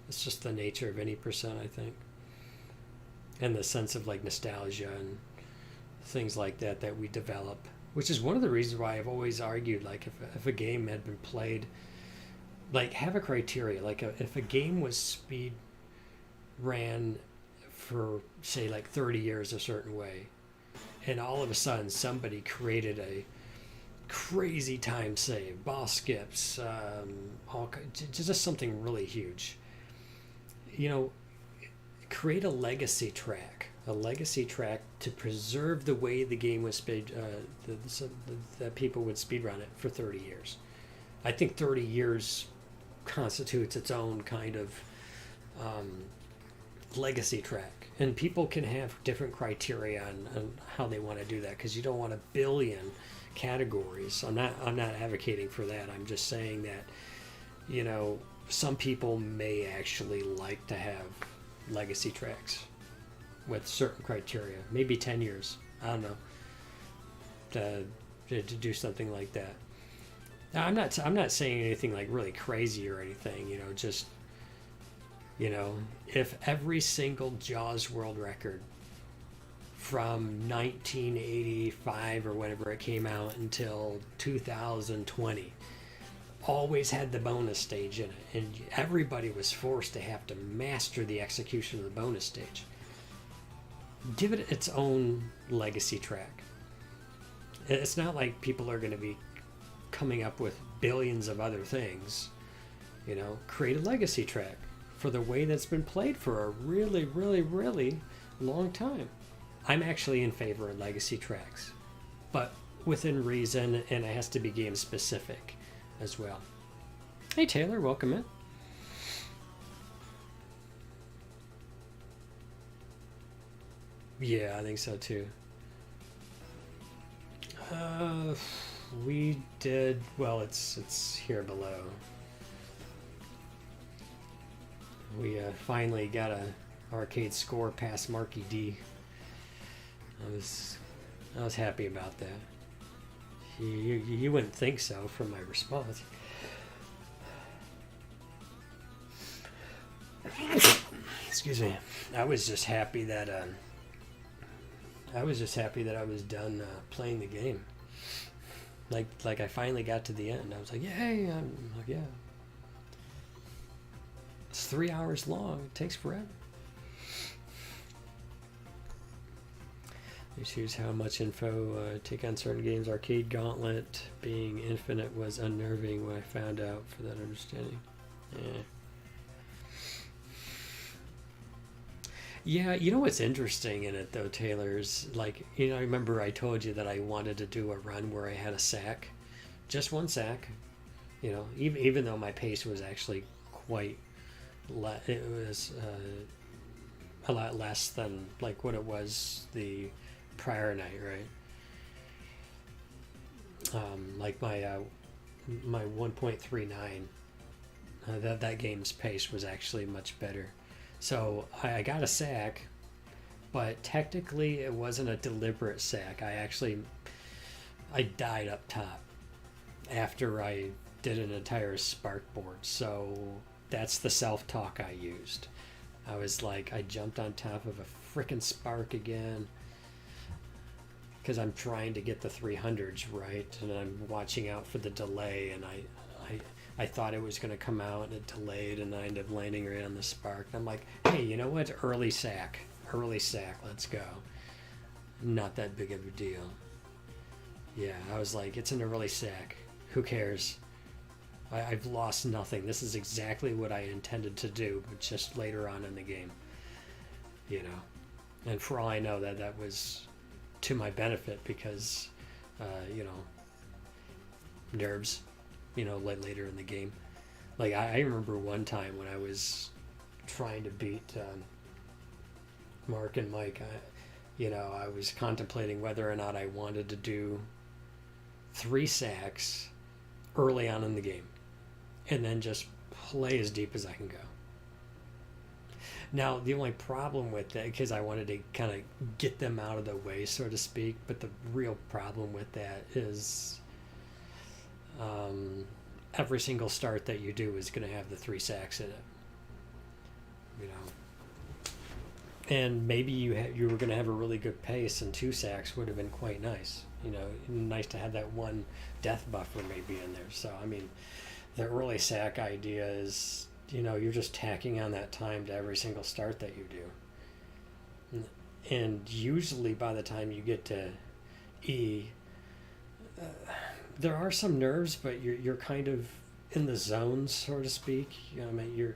It's just the nature of any percent, I think. And the sense of like nostalgia and things like that that we develop, which is one of the reasons why I've always argued, like, if a game had been played, like, have a criteria, like if a game was speed ran for say like 30 years a certain way, and all of a sudden somebody created a crazy time save, boss skips, just something really huge, you know, create a legacy track to preserve the way the game was speed, that people would speedrun it for 30 years. I think 30 years constitutes its own kind of legacy track, and people can have different criteria on how they want to do that, because you don't want a billion categories. I'm not advocating for that. I'm just saying that, you know, some people may actually like to have legacy tracks with certain criteria, maybe 10 years, I don't know, to do something like that. Now, I'm not saying anything like really crazy or anything, you know, just, you know, if every single Jaws world record from 1985 or whenever it came out until 2020 always had the bonus stage in it, and everybody was forced to have to master the execution of the bonus stage, give it its own legacy track. It's not like people are going to be coming up with billions of other things. You know, create a legacy track for the way that's been played for a really, really, really long time. I'm actually in favor of legacy tracks, but within reason, and it has to be game specific as well. Hey Taylor, welcome in. Yeah, I think so too. We did well. It's here below. We finally got a arcade score past Marky D. I was happy about that. You wouldn't think so from my response. Excuse me. I was just happy that I was done playing the game. Like I finally got to the end. I was like, yay! I'm like, yeah. It's 3 hours long. It takes forever. You choose how much info take on certain games. Arcade Gauntlet being infinite was unnerving when I found out for that understanding. Yeah. Yeah, you know what's interesting in it though, Taylor, is like, you know, I remember I told you that I wanted to do a run where I had a sack, just one sack, you know, even though my pace was actually quite, it was a lot less than like what it was the prior night, right? Like my 1.39, that game's pace was actually much better. So I got a sack, but technically it wasn't a deliberate sack. I died up top after I did an entire spark board. So that's the self-talk I used. I was like, I jumped on top of a freaking spark again because I'm trying to get the 300s right, and I'm watching out for the delay, and I thought it was going to come out, and it delayed, and I ended up landing right on the spark. And I'm like, hey, you know what? Early sack, let's go. Not that big of a deal. Yeah, I was like, it's an early sack. Who cares? I've lost nothing. This is exactly what I intended to do, but just later on in the game. You know? And for all I know, that was to my benefit because, you know, nerves. You know, later in the game. Like, I remember one time when I was trying to beat Mark and Mike, I was contemplating whether or not I wanted to do 3 sacks early on in the game and then just play as deep as I can go. Now, the only problem with that, because I wanted to kind of get them out of the way, so to speak, but the real problem with that is every single start that you do is going to have the 3 sacks in it. You know, and maybe you were going to have a really good pace, and 2 sacks would have been quite nice. You know, nice to have that one death buffer maybe in there. So I mean, the early sack idea is, you know, you're just tacking on that time to every single start that you do. And usually by the time you get to E, there are some nerves, but you're kind of in the zone, so to speak. You know, I mean,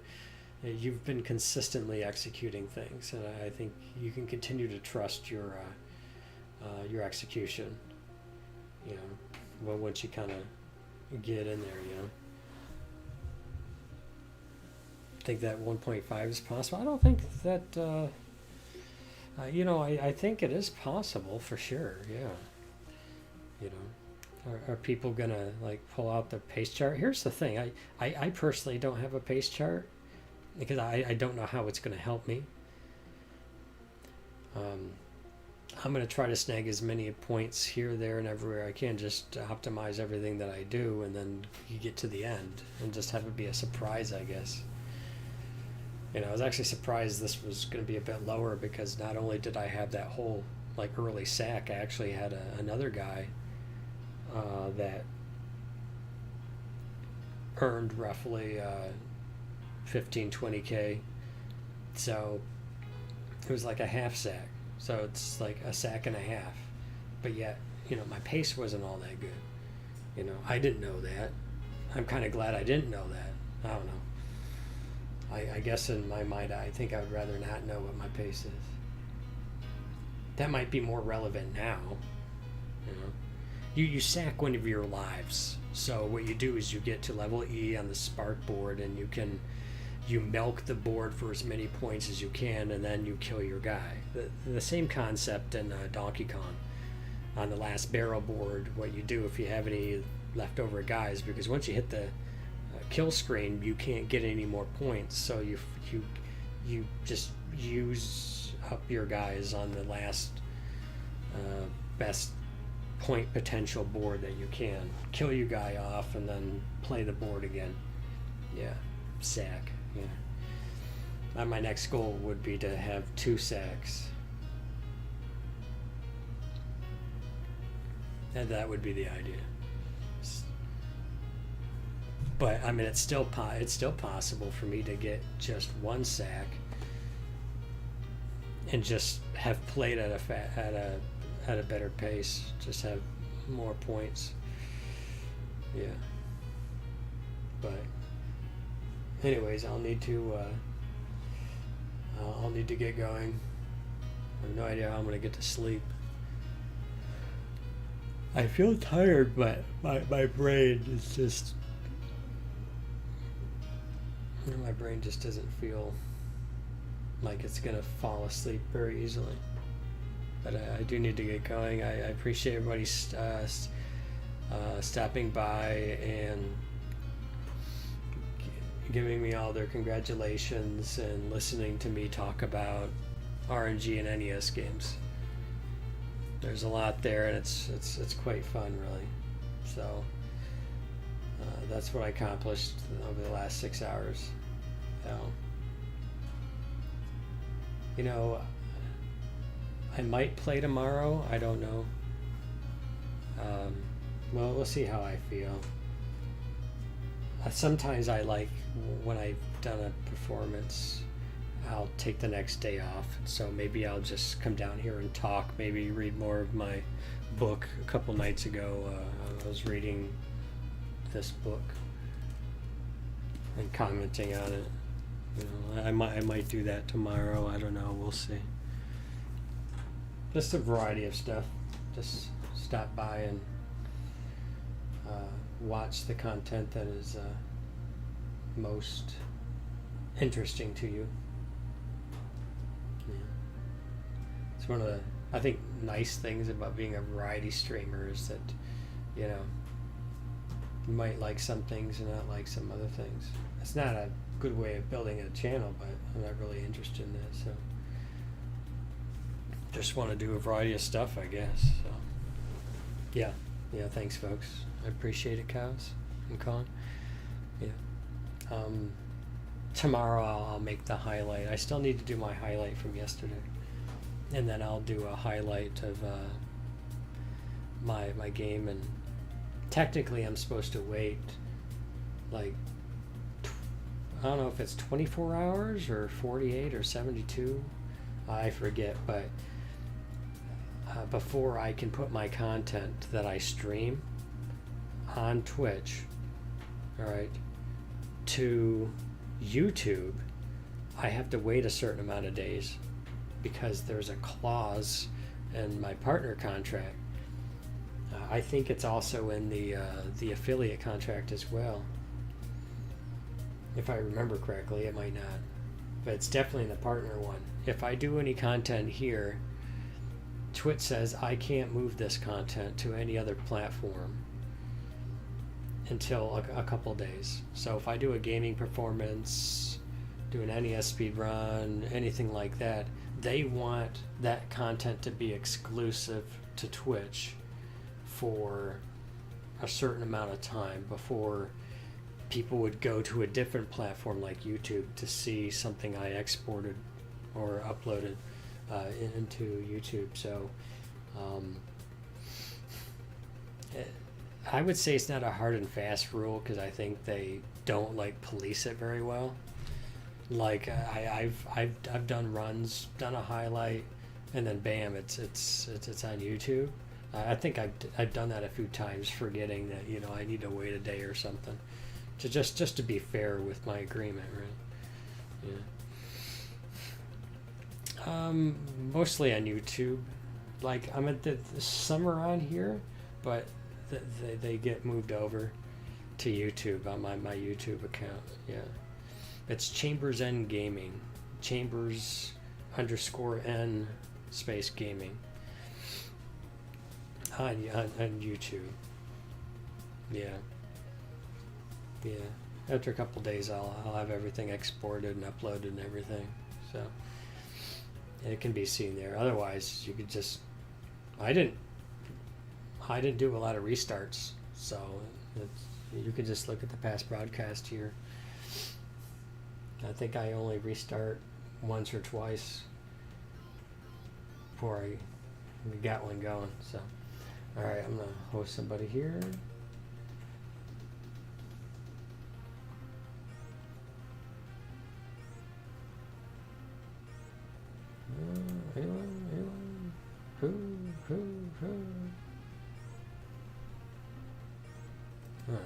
you've been consistently executing things, and I think you can continue to trust your execution. You know, well, once you kind of get in there, you know. Think that 1.5 is possible. I don't think that you know, I think it is possible for sure. Yeah, you know, are people gonna like pull out the pace chart? Here's the thing, I personally don't have a pace chart because I don't know how it's gonna help me. I'm gonna try to snag as many points here, there, and everywhere I can, just to optimize everything that I do, and then you get to the end and just have it be a surprise, I guess. You know, I was actually surprised this was going to be a bit lower, because not only did I have that whole like early sack, I actually had another guy that earned roughly 15-20K. So it was like a half sack. So it's like a sack and a half. But yet, you know, my pace wasn't all that good. You know, I didn't know that. I'm kind of glad I didn't know that. I don't know. I guess in my mind, I think I would rather not know what my pace is. That might be more relevant now. You know, you sack one of your lives. So what you do is you get to level E on the Spark board, and you milk the board for as many points as you can, and then you kill your guy. The same concept in Donkey Kong. On the last barrel board, what you do if you have any leftover guys, because once you hit the kill screen, you can't get any more points, so you just use up your guys on the last best point potential board that you can. Kill your guy off and then play the board again. Yeah, sack. Yeah. And my next goal would be to have 2 sacks. And that would be the idea. But I mean, it's still possible for me to get just 1 sack and just have played at a better pace, just have more points. Yeah. But anyways, I'll need to get going. I have no idea how I'm gonna get to sleep. I feel tired, but my brain is just. My brain just doesn't feel like it's going to fall asleep very easily. But I do need to get going. I appreciate everybody stopping by and giving me all their congratulations and listening to me talk about RNG and NES games. There's a lot there, and it's quite fun, really. So that's what I accomplished over the last 6 hours. You know, I might play tomorrow. I don't know. Well, we'll see how I feel. Sometimes I like, when I've done a performance, I'll take the next day off. So maybe I'll just come down here and talk, maybe read more of my book. A couple nights ago, I was reading this book and commenting on it. You know, I might do that tomorrow. I don't know. We'll see. Just a variety of stuff. Just stop by and watch the content that is most interesting to you. Yeah. It's one of the, I think, nice things about being a variety streamer is that, you know, You might like some things and not like some other things. It's not a good way of building a channel, but I'm not really interested in that. So just want to do a variety of stuff, I guess. So yeah, thanks, folks. I appreciate it, Cows and Con. Yeah. Tomorrow I'll make the highlight. I still need to do my highlight from yesterday, and then I'll do a highlight of my game. And technically, I'm supposed to wait like I don't know if it's 24 hours or 48 or 72. I forget, but before I can put my content that I stream on Twitch, all right, to YouTube, I have to wait a certain amount of days because there's a clause in my partner contract. I think it's also in the affiliate contract as well. If I remember correctly, it might not, but it's definitely in the partner one. If I do any content here, Twitch says I can't move this content to any other platform until a couple days. So if I do a gaming performance, do an NES speed run, anything like that, they want that content to be exclusive to Twitch for a certain amount of time before people would go to a different platform like YouTube to see something I exported or uploaded into YouTube. So I would say it's not a hard and fast rule because I think they don't like police it very well. Like I've done runs, done a highlight, and then bam, it's on YouTube. I think I've done that a few times, forgetting that I need to wait a day or something, to just to be fair with my agreement, right? Yeah. Mostly on YouTube. Like I'm at some are on here, but they get moved over to YouTube on my YouTube account. Yeah, it's Chambers N Gaming, Chambers_N space gaming on YouTube. Yeah. After a couple days, I'll have everything exported and uploaded and everything. So it can be seen there. Otherwise, you could just. I didn't do a lot of restarts, so you can just look at the past broadcast here. I think I only restart once or twice before we got one going. So, all right, I'm gonna host somebody here. Anyone? Who? All right.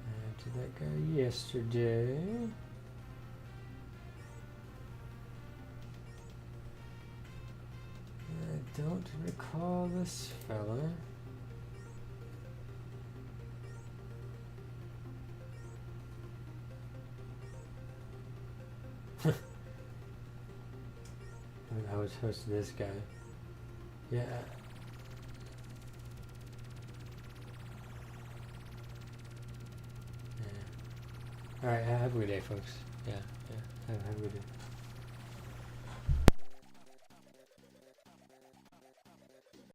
I did that guy yesterday. I don't recall this fella. I was hosting this guy. Yeah. Alright, have a good day, folks. Yeah. Have a good day.